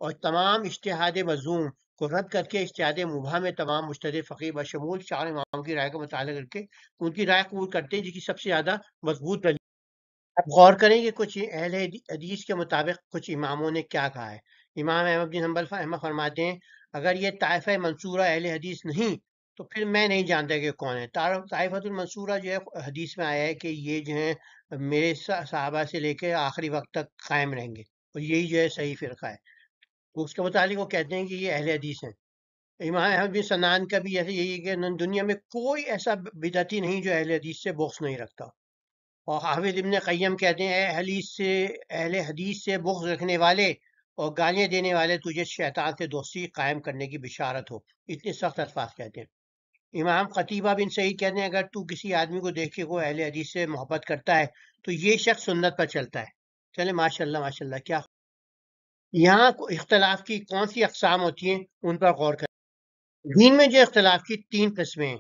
اور تمام اجتہاد مذموم کو رد کر کے اجتہاد مبہم میں تمام مجتہد فقیہ بشمول 4 اماموں کی رائے کا مطالعہ کر کے ان کی رائے قبول کرتے ہیں، جس کی سب سے زیادہ مضبوط دلیل. اب غور کریں کہ کچھ اہل حدیث کے مطابق کچھ اماموں نے کیا کہا ہے. امام احمد بن حنبل فرماتے ہیں اگر یہ طائفہ منصورہ اہل حدیث نہیں تو پھر میں نہیں جانتا کہ کون ہے. طائفۃ المنصورہ جو ہے حدیث میں آیا ہے کہ یہ جو ہیں میرے صحابہ سے لے کے آخری وقت تک قائم رہیں گے. اور یہی جو ہے صحیح فرقہ ہے. تو اس کے متعلق وہ کہتے ہیں کہ یہ اہل حدیث ہیں. امام احمد بن سنان کا بھی ایسے یہی ہے کہ دنیا میں کوئی ایسا بدعتی نہیں جو اہل حدیث سے بغض نہیں رکھتا. اور حافظ ابن قیم کہتے ہیں اہل حدیث سے بغض رکھنے والے اور گالیاں دینے والے تجھے شیطان سے دوستی قائم کرنے کی بشارت ہو. اتنے سخت الفاظ کہتے ہیں. امام قتیبہ بن سعید کہتے ہیں اگر تو کسی آدمی کو دیکھے وہ اہل حدیث سے محبت کرتا ہے تو یہ شخص سنت پر چلتا ہے. چلے ماشاءاللہ ماشاءاللہ کیا. یہاں اختلاف کی کون سی اقسام ہوتی ہیں ان پر غور کریں. دین میں جو اختلاف کی تین قسمیں ہیں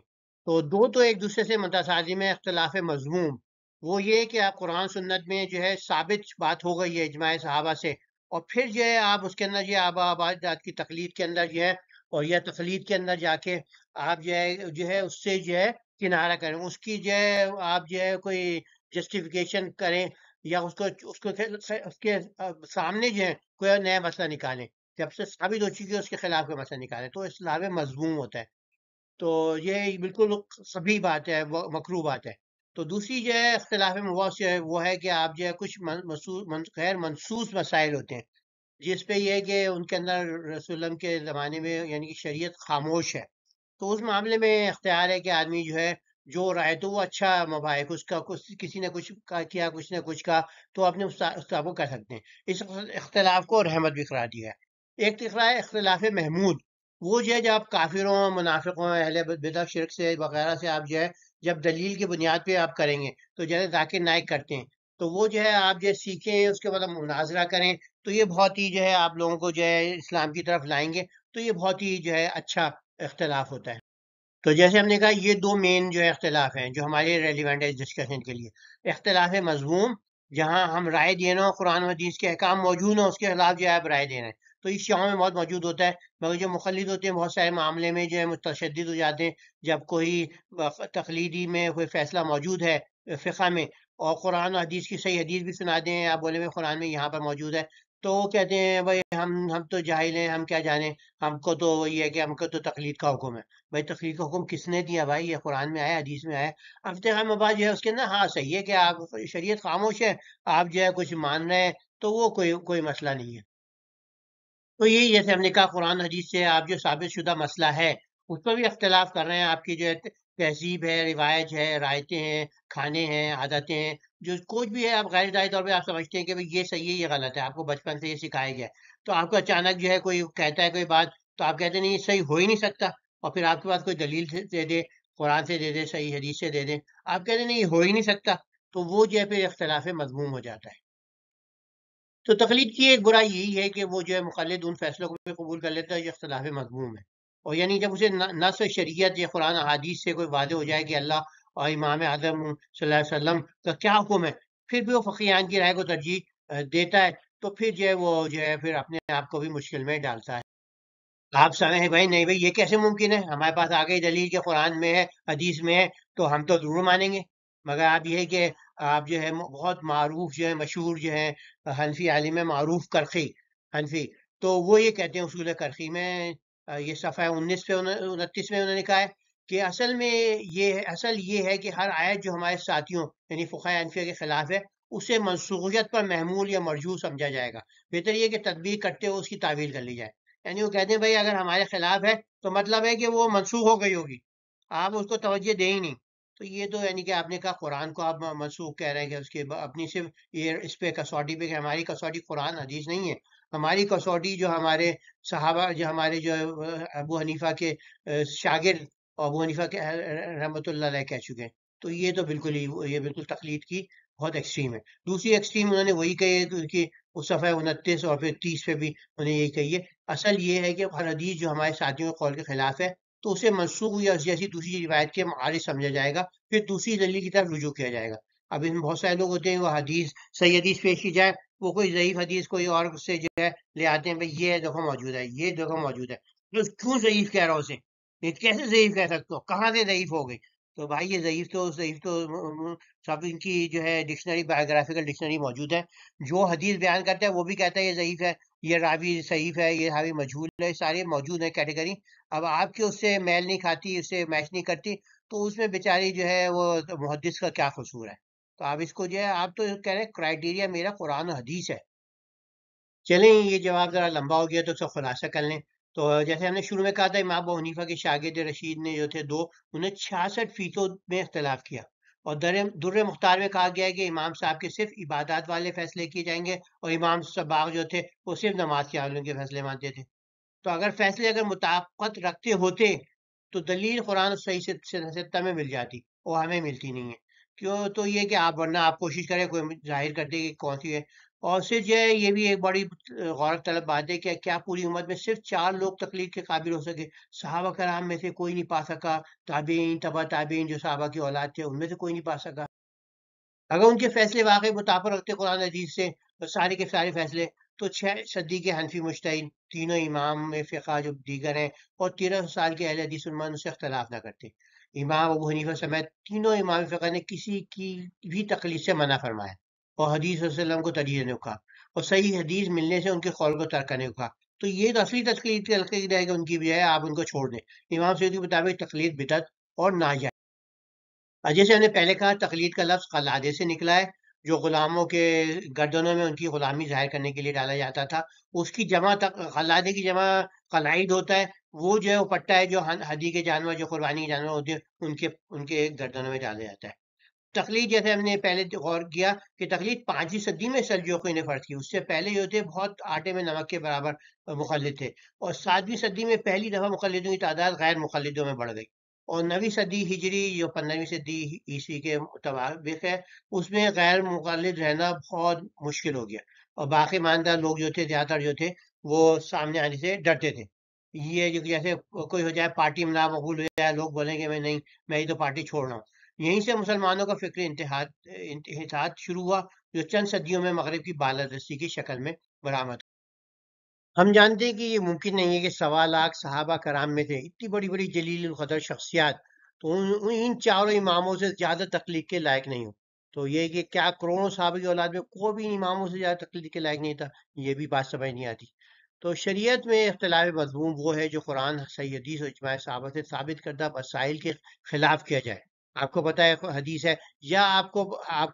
تو دو تو ایک دوسرے سے متصادم ہے. اختلاف مذموم وہ یہ کہ آپ قرآن سنت میں جو ہے ثابت بات ہو گئی ہے اجماع صحابہ سے اور پھر جو ہے آپ اس کے اندر جو ہے آبا آباد کی تقلید کے اندر جو ہے اور یا تقلید کے اندر جا کے آپ جو ہے اس سے جو ہے کنارہ کریں. اس کی جو ہے آپ جو ہے کوئی جسٹیفیکیشن کریں یا اس کے سامنے جو ہے کوئی نیا مسئلہ نکالیں. جب سے ثابت ہو چکی ہے اس کے خلاف کا مسئلہ نکالیں تو اصطلاح مذموم ہوتا ہے. تو یہ بالکل صحیح بات ہے مکروہ بات ہے. تو دوسری جو ہے اختلاف مباحث جو ہے وہ ہے کہ آپ جو ہے کچھ غیر منصوص مسائل ہوتے ہیں جس پہ یہ ہے کہ ان کے اندر رسول اللہ کے زمانے میں یعنی کہ شریعت خاموش ہے. تو اس معاملے میں اختیار ہے کہ آدمی جو ہے جو رائے تو وہ اچھا مباحث اس کا کسی نے کچھ کیا کچھ نے کچھ کہا تو اپنے استاد کو کر سکتے ہیں. اس اختلاف کو رحمت بھی قرار دیا ہے. ایک اختلاف محمود وہ جو ہے جب آپ کافروں منافقوں اہل بدعت شرک سے وغیرہ سے آپ جو ہے جب دلیل کی بنیاد پہ آپ کریں گے تو جیسے ذاکر نائک کرتے ہیں تو وہ جو ہے آپ جو ہے سیکھیں اس کے بعد مناظرہ کریں تو یہ بہت ہی جو ہے آپ لوگوں کو جو ہے اسلام کی طرف لائیں گے. تو یہ بہت ہی جو ہے اچھا اختلاف ہوتا ہے. تو جیسے ہم نے کہا یہ دو مین جو ہے اختلاف ہیں جو ہمارے ریلیونٹ ہے ڈسکشن کے لیے. اختلاف مذموم جہاں ہم رائے دینا ہو قرآن و حدیث کے احکام موجود ہیں اس کے خلاف جو ہے آپ رائے دینا ہے تو اس شیعوں میں بہت موجود ہوتا ہے. مگر جو مخلد ہوتے ہیں بہت سارے معاملے میں جو ہے متشدد ہو جاتے ہیں. جب کوئی تقلیدی میں کوئی فیصلہ موجود ہے فقہ میں اور قرآن و حدیث کی صحیح حدیث بھی سنا دیں آپ بولے میں قرآن میں یہاں پر موجود ہے تو وہ کہتے ہیں بھائی ہم تو جاہل ہیں ہم کیا جانیں ہم کو تو وہی ہے کہ ہم کو تو تقلید کا حکم ہے. بھائی تقلید کا حکم کس نے دیا بھائی؟ یہ قرآن میں آیا حدیث میں آیا. اب مباد جو ہے اس کے اندر ہاں صحیح ہے کہ آپ شریعت خاموش ہے آپ جو ہے کچھ مان رہے ہیں تو وہ کوئی مسئلہ نہیں ہے. تو یہی جیسے ہم نے کہا قرآن حدیث سے آپ جو ثابت شدہ مسئلہ ہے اس پر بھی اختلاف کر رہے ہیں. آپ کی جو ہے تہذیب ہے روایت ہے رائتیں ہیں کھانے ہیں عادتیں ہیں جو کچھ بھی ہے آپ غیر ذاتی طور پہ آپ سمجھتے ہیں کہ بھئی یہ صحیح ہے یہ غلط ہے آپ کو بچپن سے یہ سکھایا گیا ہے. تو آپ کو اچانک جو ہے کوئی کہتا ہے کوئی بات تو آپ کہتے ہیں نہیں یہ صحیح ہو ہی نہیں سکتا اور پھر آپ کے پاس کوئی دلیل دے دے قرآن سے دے دے صحیح حدیث سے دے دے آپ کہتے ہیں نہیں یہ ہو ہی نہیں سکتا تو وہ جو ہے پھر اختلاف مذموم ہو جاتا ہے. تو تقلید کی ایک برائی یہی ہے کہ وہ جو ہے مخلد ان فیصلوں کو بھی قبول کر لیتا ہے جو اختلاف مضموم ہے. اور یعنی جب اسے نص شریعت یا قرآن احادیث سے کوئی واضح ہو جائے کہ اللہ اور امام اعظم صلی اللہ علیہ وسلم کا کیا حکم ہے پھر بھی وہ فقیہان کی رائے کو ترجیح دیتا ہے تو پھر جو ہے وہ جو ہے پھر اپنے آپ کو بھی مشکل میں ڈالتا ہے. آپ سمجھیں بھائی نہیں بھائی یہ کیسے ممکن ہے ہمارے پاس آ گئی دلیل کے قرآن میں ہے حدیث میں ہے تو ہم تو ضرور مانیں گے. مگر آپ یہ ہے کہ آپ جو ہے بہت معروف جو ہے مشہور جو ہے حنفی عالم معروف کرخی حنفی تو وہ یہ کہتے ہیں اصول کرخی میں یہ صفحہ 19 پہ 29 میں انہوں نے کہا ہے کہ اصل یہ ہے کہ ہر آیت جو ہمارے ساتھیوں یعنی فقہائے حنفیہ کے خلاف ہے اسے منسوخیت پر محمول یا مرجوع سمجھا جائے گا. بہتر یہ کہ تدبیر کرتے ہوئے اس کی تعویل کر لی جائے. یعنی وہ کہتے ہیں بھائی اگر ہمارے خلاف ہے تو مطلب ہے کہ وہ منسوخ ہو گئی ہوگی آپ اس کو توجہ دیں ہی نہیں. تو یہ تو یعنی کہ آپ نے کہا قرآن کو آپ منسوخ کہہ رہے ہیں کہ اس کے اپنی صرف یہ اس پہ کسوٹی پہ کہ ہماری کسوٹی قرآن حدیث نہیں ہے. ہماری کسوٹی جو ہمارے صحابہ جو ہمارے جو ابو حنیفہ کے شاگرد اور ابو حنیفہ کے رحمۃ اللہ علیہ کہہ چکے ہیں. تو یہ تو بالکل ہی یہ بالکل تقلید کی بہت ایکسٹریم ہے. دوسری ایکسٹریم انہوں نے وہی کہی ہے کہ اس صفحہ 29 اور پھر 30 پہ بھی انہوں نے یہی کہی ہے. اصل یہ ہے کہ ہر حدیث جو ہمارے ساتھیوں کے قول کے خلاف ہے تو اسے منسوخ یا جیسی دوسری روایت کے معارض سمجھا جائے گا پھر دوسری دلیل کی طرف رجوع کیا جائے گا. اب ان بہت سارے لوگ ہوتے ہیں وہ حدیث صحیح حدیث پیش کی جائے وہ کوئی ضعیف حدیث کوئی اور سے جو ہے لے آتے ہیں بھائی یہ دیکھو موجود ہے یہ دیکھو موجود ہے تو کیوں ضعیف کہہ رہا اسے یہ کیسے ضعیف کہہ سکتے ہو کہاں سے ضعیف ہو گئی. تو بھائی یہ ضعیف تو سب ان کی جو ہے ڈکشنری بایوگرافیکل ڈکشنری موجود ہے. جو حدیث بیان کرتا ہے وہ بھی کہتا ہے یہ ضعیف ہے یہ راوی صحیح ہے یہ راوی مجہول ہے سارے موجود ہیں کیٹیگری. اب آپ کی اس سے میل نہیں کھاتی اس سے میچ نہیں کرتی تو اس میں بیچاری جو ہے وہ محدث کا کیا قصور ہے. تو آپ اس کو جو ہے آپ تو کہہ رہے ہیں کرائٹیریا میرا قرآن و حدیث ہے چلیں یہ جواب ذرا لمبا ہو گیا تو اس کا خلاصہ کر لیں. تو جیسے ہم نے شروع میں کہا تھا امام ابو حنیفہ کے شاگرد رشید نے جو تھے دو، انہیں 66% میں اختلاف کیا. اور در مختار میں کہا گیا ہے کہ امام صاحب کے صرف عبادات والے فیصلے کیے جائیں گے، اور امام صباغ جو تھے وہ صرف نماز کے حوالوں کے فیصلے مانتے تھے. تو اگر فیصلے اگر مطابقت رکھتے ہوتے تو دلیل قرآن صحیح سے میں مل جاتی، اور ہمیں ملتی نہیں ہے. کیوں؟ تو یہ کہ آپ ورنہ آپ کوشش کریں کوئی ظاہر کر دے کہ کون سی ہے. اور صرف جو ہے یہ بھی ایک بڑی غورت طلب بات ہے کہ کیا پوری امت میں صرف 4 لوگ تقلید کے قابل ہو سکے؟ صحابہ کرام میں سے کوئی نہیں پا سکا، تابعین تبع تابعین جو صحابہ کی اولاد تھے ان میں سے کوئی نہیں پا سکا. اگر ان کے فیصلے واقعی مطابق رکھتے قرآن حدیث سے تو سارے کے سارے فیصلے، تو 6 صدی کے حنفی مجتہد تینوں امام فقہ جو دیگر ہیں اور 1300 سال کے اہل حدیث علماء ان سے اختلاف نہ کرتے. امام ابو حنیفہ سمیت تینوں امام فقہ نے کسی کی بھی تقلید سے منع فرمایا، اور حدیث صلی اللہ علیہ وسلم کو ترجیح دینے کو کہا، اور صحیح حدیث ملنے سے ان کے قول کو ترک کرنے کو کہا. تو یہ تو اصلی تقلید ہے کہ ان کی بھی ہے، آپ ان کو چھوڑ دیں. امام سیدی کے مطابق تقلید بدعت اور ناجائز. جیسے ہم نے پہلے کہا تقلید کا لفظ قلادے سے نکلا ہے، جو غلاموں کے گردنوں میں ان کی غلامی ظاہر کرنے کے لیے ڈالا جاتا تھا. اس کی جمع قلادے کی جمع قلائد ہوتا ہے. وہ جو ہے وہ پٹا ہے جو ہدی کے جانور جو قربانی کے جانور ہوتے ہیں ان کے گردنوں میں ڈالا جاتا ہے. تقلید جیسے ہم نے پہلے غور کیا کہ تقلید 5ویں صدی میں سلجوقیوں نے فرض کی. اس سے پہلے جو تھے بہت آٹے میں نمک کے برابر مقلد تھے، اور 7ویں صدی میں پہلی دفعہ مقلدوں کی تعداد غیر مقلدوں میں بڑھ گئی. اور 9ویں صدی ہجری جو 15ویں صدی عیسوی کے مطابق ہے، اس میں غیر مقلد رہنا بہت مشکل ہو گیا، اور باقی ماندار لوگ جو تھے زیادہ تر جو تھے وہ سامنے آنے سے ڈرتے تھے. یہ جو جیسے کوئی ہو جائے پارٹی میں نامقبول ہو جائے، لوگ بولیں گے میں نہیں، میں ہی تو پارٹی چھوڑ رہا ہوں. یہیں سے مسلمانوں کا فکری انحطاط شروع ہوا، جو چند صدیوں میں مغرب کی بالادستی کی شکل میں برآمد. ہم جانتے ہیں کہ یہ ممکن نہیں ہے کہ 1.25 لاکھ صحابہ کرام میں تھے اتنی بڑی بڑی جلیل القدر شخصیات، تو ان چاروں اماموں سے زیادہ تقلید کے لائق نہیں ہو. تو یہ کہ کیا کروڑوں صحابہ کی اولاد میں کوئی بھی اماموں سے زیادہ تقلید کے لائق نہیں تھا؟ یہ بھی بات سمجھ نہیں آتی. تو شریعت میں اختلاف مذموم وہ ہے جو قرآن صحیح حدیث اور اجماع صحابہ سے ثابت کردہ مسائل کے خلاف کیا جائے. آپ کو پتہ ہے حدیث ہے، یا آپ کو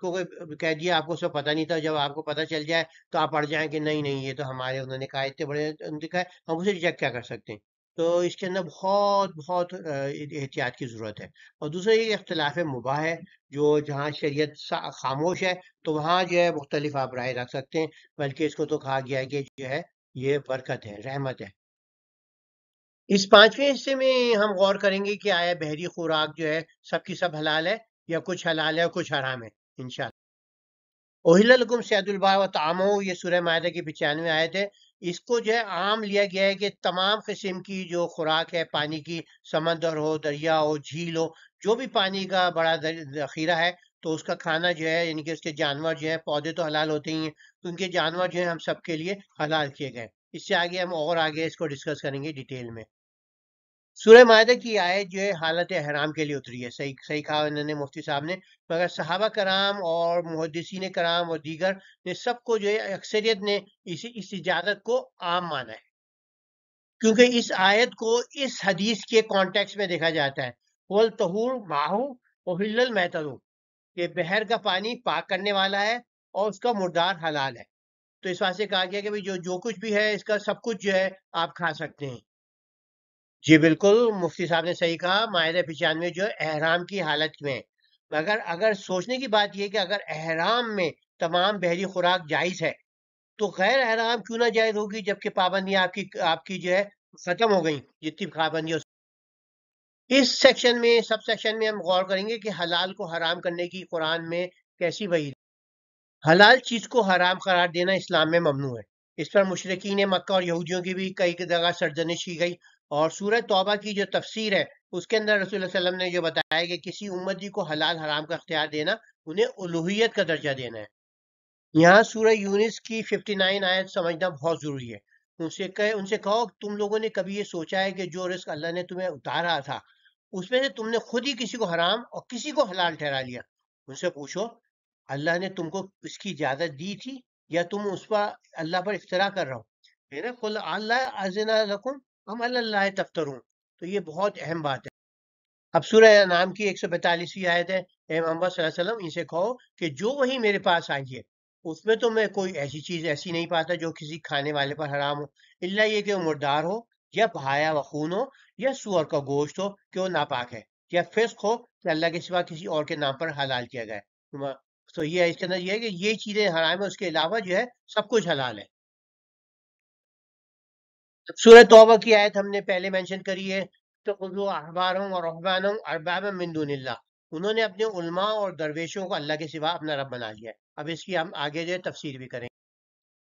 کوئی کہہ دیا آپ کو سب پتہ نہیں تھا، جب آپ کو پتہ چل جائے تو آپ پڑھ جائیں کہ نہیں نہیں یہ تو ہمارے انہوں نے کہا اتنے بڑے لکھا ہے، ہم اسے ریجیکٹ کیا کر سکتے ہیں. تو اس کے اندر بہت بہت احتیاط کی ضرورت ہے. اور دوسرا یہ اختلاف مباح ہے، جو جہاں شریعت خاموش ہے تو وہاں جو ہے مختلف آپ رائے رکھ سکتے ہیں، بلکہ اس کو تو کہا گیا ہے کہ جو ہے یہ برکت ہے، رحمت ہے. اس 5ویں حصے میں ہم غور کریں گے کہ آیا بحری خوراک جو ہے سب کی سب حلال ہے، یا کچھ حلال ہے اور کچھ حرام ہے، انشاءاللہ. اوہل لکم صید البحر و طعامہ، یہ سورہ مائدہ کی 95 آیت ہے. اس کو جو ہے عام لیا گیا ہے کہ تمام قسم کی جو خوراک ہے پانی کی، سمندر ہو، دریا ہو، جھیل ہو، جو بھی پانی کا بڑا ذخیرہ ہے، تو اس کا کھانا جو ہے یعنی کہ اس کے جانور جو ہے، پودے تو حلال ہوتے ہی ہیں، تو ان کے جانور جو ہیں ہم سب کے لیے حلال کیے گئے. اس سے آگے ہم اور آگے اس کو ڈسکس کریں گے ڈیٹیل میں. سورہ معاہدہ کی آیت جو ہے حالت احرام کے لیے اتری ہے، صحیح صحیح کہا انہوں نے مفتی صاحب نے. مگر صحابہ کرام اور محدثین کرام اور دیگر نے سب کو جو ہے اکثریت نے اس اجازت کو عام مانا ہے، کیونکہ اس آیت کو اس حدیث کے کانٹیکس میں دیکھا جاتا ہے. وَالطَّهُورُ مَعَهُ أُحِلَّ الْمَيْتَةُ، کہ بحر کا پانی پاک کرنے والا ہے اور اس کا مردار حلال ہے. تو اس واسطے کہا گیا کہ جو کچھ بھی ہے اس کا سب کچھ جو ہے آپ کھا سکتے ہیں. جی بالکل، مفتی صاحب نے صحیح کہا، مائدہ 95 جو ہے احرام کی حالت میں. مگر اگر سوچنے کی بات یہ کہ اگر احرام میں تمام بحری خوراک جائز ہے تو غیر احرام کیوں نہ جائز ہوگی، جبکہ پابندیاں آپ کی جو ہے ختم ہو گئیں جتنی پابندیاں. اس سیکشن میں سب سیکشن میں ہم غور کریں گے کہ حلال کو حرام کرنے کی قرآن میں کیسی وعید. حلال چیز کو حرام قرار دینا اسلام میں ممنوع ہے. اس پر مشرکین مکہ اور یہودیوں کی بھی کئی جگہ سرزنش کی گئی، اور سورہ توبہ کی جو تفسیر ہے اس کے اندر رسول اللہ صلی اللہ علیہ وسلم نے جو بتایا کہ کسی امتی کو حلال حرام کا اختیار دینا انہیں الوہیت کا درجہ دینا ہے. یہاں سورہ یونس کی 59 آیت سمجھنا بہت ضروری ہے. ان سے کہو تم لوگوں نے کبھی یہ سوچا ہے کہ جو رزق اللہ نے تمہیں اتارا تھا اس میں سے تم نے خود ہی کسی کو حرام اور کسی کو حلال ٹھہرا لیا؟ ان سے پوچھو اللہ نے تم کو اس کی اجازت دی تھی، یا تم اس پر اللہ پر افترا کر رہا ہو؟ قل اللہ اذن لکم ام علی اللہ تفترون. تو یہ بہت اہم بات ہے. اب سورہ انعام کی 142ویں آیت ہے، اے محمد صلی اللہ علیہ وسلم ان سے کہو کہ جو وہی میرے پاس آئی ہے اس میں تو میں کوئی ایسی چیز ایسی نہیں پاتا جو کسی کھانے والے پر حرام ہو، الا یہ کہ وہ مردار ہو، یا بہایا و خون ہو، یا سور کا گوشت ہو کہ وہ ناپاک ہے، یا فسق ہو کہ اللہ کے سوا کسی اور کے نام پر حلال کیا گیا ہے۔ تو یہ اس کے اندر یہ ہے کہ یہ چیزیں حرام ہے، اس کے علاوہ جو ہے سب کچھ حلال ہے۔ سورہ توبہ کی آیت ہم نے پہلے مینشن کری ہے، تو خذوا احبارهم ورهبانهم اربابا من دون اللہ، انہوں نے اپنے علماء اور درویشوں کو اللہ کے سوا اپنا رب بنا لیا ہے۔ اب اس کی ہم آگے جو ہے تفسیر بھی کریں۔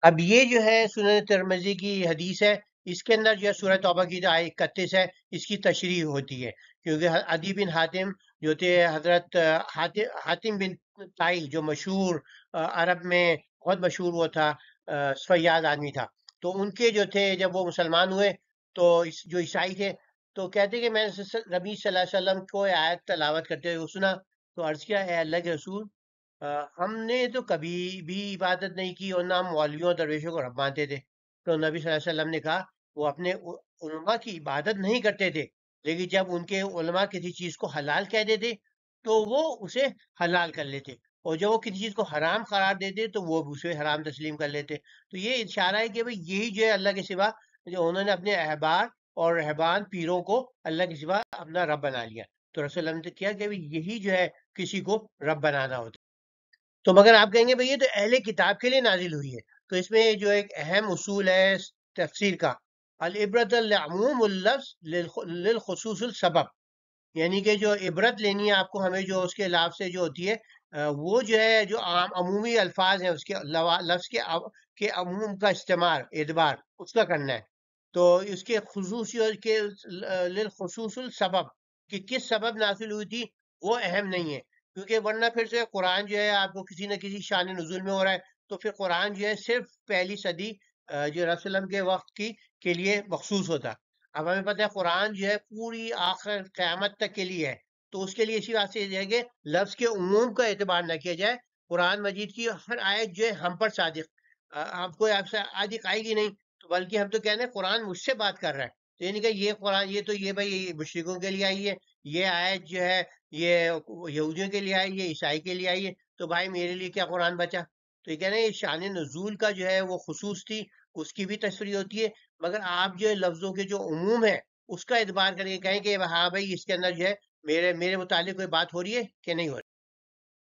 اب یہ جو ہے سنن ترمذی کی حدیث ہے، اس کے اندر جو ہے سورہ توبہ کی جو آیت 31 ہے، اس کی تشریح ہوتی ہے، کیونکہ عدی بن حاتم جو تھے، حضرت حاتم بن طائی جو مشہور عرب میں بہت مشہور وہ تھا، فیاض آدمی تھا، تو ان کے جو تھے جب وہ مسلمان ہوئے تو جو عیسائی تھے تو کہتے کہ میں نے نبی صلی اللہ علیہ وسلم کو آیت تلاوت کرتے ہوئے سنا، تو عرض کیا اے اللہ کے رسول، ہم نے تو کبھی بھی عبادت نہیں کی اور نہ ہم مولویوں اور درویشوں کو رب مانتے تھے۔ تو نبی صلی اللہ علیہ وسلم نے کہا وہ اپنے علماء کی عبادت نہیں کرتے تھے، لیکن جب ان کے علماء کسی چیز کو حلال کہہ دیتے تو وہ اسے حلال کر لیتے، اور جب وہ کسی چیز کو حرام قرار دیتے تو وہ بھی اسے حرام تسلیم کر لیتے۔ تو یہ اشارہ ہے کہ بھئی یہی جو ہے اللہ کے سوا، جو انہوں نے اپنے احبار اور رہبان پیروں کو اللہ کے سوا اپنا رب بنا لیا، تو رسول اللہ نے کیا کہ بھئی یہی جو ہے کسی کو رب بنانا ہوتا ہے۔ تو مگر آپ کہیں گے بھئی یہ تو اہل کتاب کے لیے نازل ہوئی ہے، تو اس میں جو ایک اہم اصول ہے تفسیر کا، العبرۃ لعموم اللفظ للخصوص السبب، یعنی کہ جو عبرت لینی ہے آپ کو، ہمیں جو اس کے لفظ سے جو ہوتی ہے، وہ جو ہے جو عمومی الفاظ ہیں اس کے لفظ کے عموم کا استعمال، اعتبار اس کا کرنا ہے، تو اس کے خصوصیت کے للخصوص السبب کہ کس سبب نازل ہوئی تھی وہ اہم نہیں ہے، کیونکہ ورنہ پھر سے قرآن جو ہے آپ کو کسی نہ کسی شان نزول میں ہو رہا ہے، تو پھر قرآن جو ہے صرف پہلی صدی جو رسول اللہ کے وقت کی کے لیے مخصوص ہوتا۔ اب ہمیں پتہ ہے قرآن جو ہے پوری آخر قیامت تک کے لیے ہے، تو اس کے لیے اسی بات سے یہ ہے کہ لفظ کے عموم کا اعتبار نہ کیا جائے، قرآن مجید کی ہر آیت جو ہے ہم پر صادق، آپ کو آپ سے صادق آئے گی نہیں، تو بلکہ ہم تو کہنے ہیں قرآن مجھ سے بات کر رہا ہے، تو یعنی کہ یہ قرآن یہ تو یہ بھائی یہ مشرکوں کے لیے آئی ہے، یہ آیت جو ہے یہ یہودیوں کے لیے آئی ہے، عیسائی کے لیے آئی ہے، تو بھائی میرے لیے کیا قرآن بچا؟ تو یہ کہنا ہے یہ شان نزول کا جو ہے وہ خصوص تھی، اس کی بھی تشریح ہوتی ہے، مگر آپ جو ہے لفظوں کے جو عموم ہے اس کا اعتبار کر کے کہیں کہ ہاں بھائی اس کے اندر جو ہے میرے متعلق کوئی بات ہو رہی ہے کہ نہیں ہو رہی۔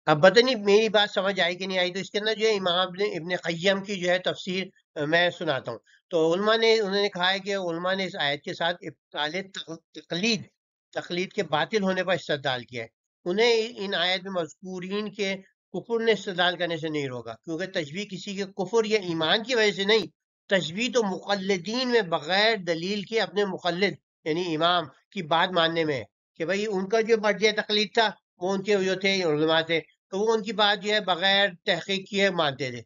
اب پتہ نہیں میری بات سمجھ آئی کہ نہیں آئی، تو اس کے اندر جو ہے امام ابن قیم کی جو ہے تفسیر میں سناتا ہوں۔ تو علماء نے انہوں نے کہا ہے کہ علماء نے اس آیت کے ساتھ ابطال تقلید کے باطل ہونے پر استدلال کیا ہے، انہیں ان آیت میں مذکورین کے کفر نے استدلال کرنے سے نہیں روکا، کیونکہ تشبیہ کسی کے کفر یا ایمان کی وجہ سے نہیں، تشبیہ تو مقلدین میں بغیر دلیل کے اپنے مقلد یعنی امام کی بات ماننے میں ہے، کہ بھئی ان کا جو مرجع تقلید تھا وہ ان کے جو تھے علماء تھے، تو وہ ان کی بات جو ہے بغیر تحقیق کیے مانتے تھے۔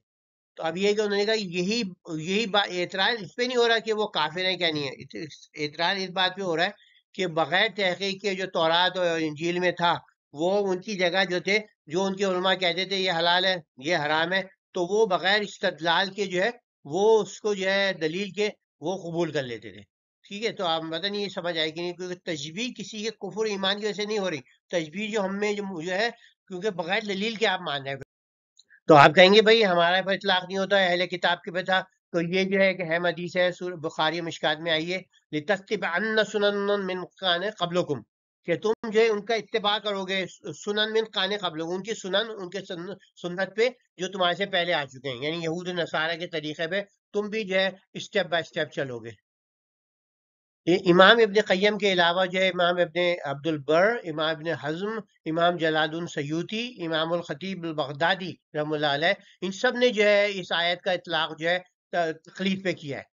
تو اب یہ کہ انہوں نے کہا یہی اعتراض اس پہ نہیں ہو رہا کہ وہ کافر ہیں کیا نہیں ہے، اعتراض اس بات پہ ہو رہا ہے کہ بغیر تحقیق کے جو تورات اور انجیل میں تھا وہ ان کی جگہ جو تھے، جو ان کے علماء کہتے تھے یہ حلال ہے یہ حرام ہے، تو وہ بغیر استدلال کے جو ہے وہ اس کو جو ہے دلیل کے وہ قبول کر لیتے تھے۔ ٹھیک ہے، تو آپ پتہ نہیں یہ سمجھ آئے کہ نہیں، کیونکہ تشبیہ کسی کے کفر ایمان کی وجہ سے نہیں ہو رہی، تشبیہ جو ہم میں جو ہے کیونکہ بغیر دلیل کے آپ مان رہے ہیں، تو آپ کہیں گے بھائی ہمارا پر اطلاق نہیں ہوتا، اہل کتاب کے پہ تھا، تو یہ جو ہے ایک اہم حدیث ہے بخاری مشکات میں آئی ہے، لِتَتَّبِعَنَّ سُنَنَ مِنْ قَانَ قَبْلَكُمْ، کہ تم جو ہے ان کا اتباع کرو گے، سنن من قان قبلکم، ان کی سنن ان کے سنت پہ جو تمہارے سے پہلے آ چکے ہیں، یعنی یہود و نصارہ کے طریقے پہ تم بھی جو ہے اسٹیپ بائی اسٹیپ چلو گے۔ امام ابن قیم کے علاوہ جو ہے امام ابن عبد البر، امام ابن حزم، امام جلال الدین سیوطی، امام الخطیب البغدادی رحمۃ اللہ علیہ، ان سب نے جو ہے اس آیت کا اطلاق جو ہے تقلید پہ کیا ہے۔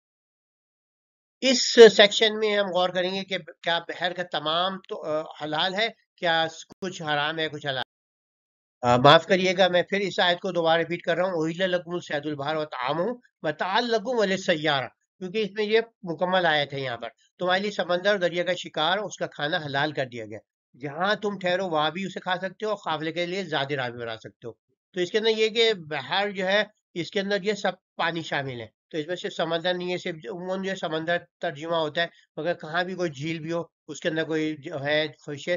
اس سیکشن میں ہم غور کریں گے کہ کیا بحر کا تمام تو حلال ہے، کیا کچھ حرام ہے کچھ حلال ہے۔ معاف کریے گا میں پھر اس آیت کو دوبارہ ریپیٹ کر رہا ہوں، احل لکم الصید البحر وطعامہ متاعا لکم وللسیارہ، کیونکہ اس میں یہ مکمل آیت ہے، یہاں پر تمہارے لیے سمندر اور دریا کا شکار اس کا کھانا حلال کر دیا گیا، جہاں تم ٹھہرو وہاں بھی اسے کھا سکتے ہو، قافلے کے لیے زاد راہ بھی بنا سکتے ہو۔ تو اس کے اندر یہ کہ بحر جو ہے اس کے اندر یہ سب پانی شامل ہے، تو اس میں صرف سمندر نہیں ہے، صرف عموماً جو ہے سمندر ترجمہ ہوتا ہے، مگر کہاں بھی کوئی جھیل بھی ہو اس کے اندر کوئی جو ہے خوش ہے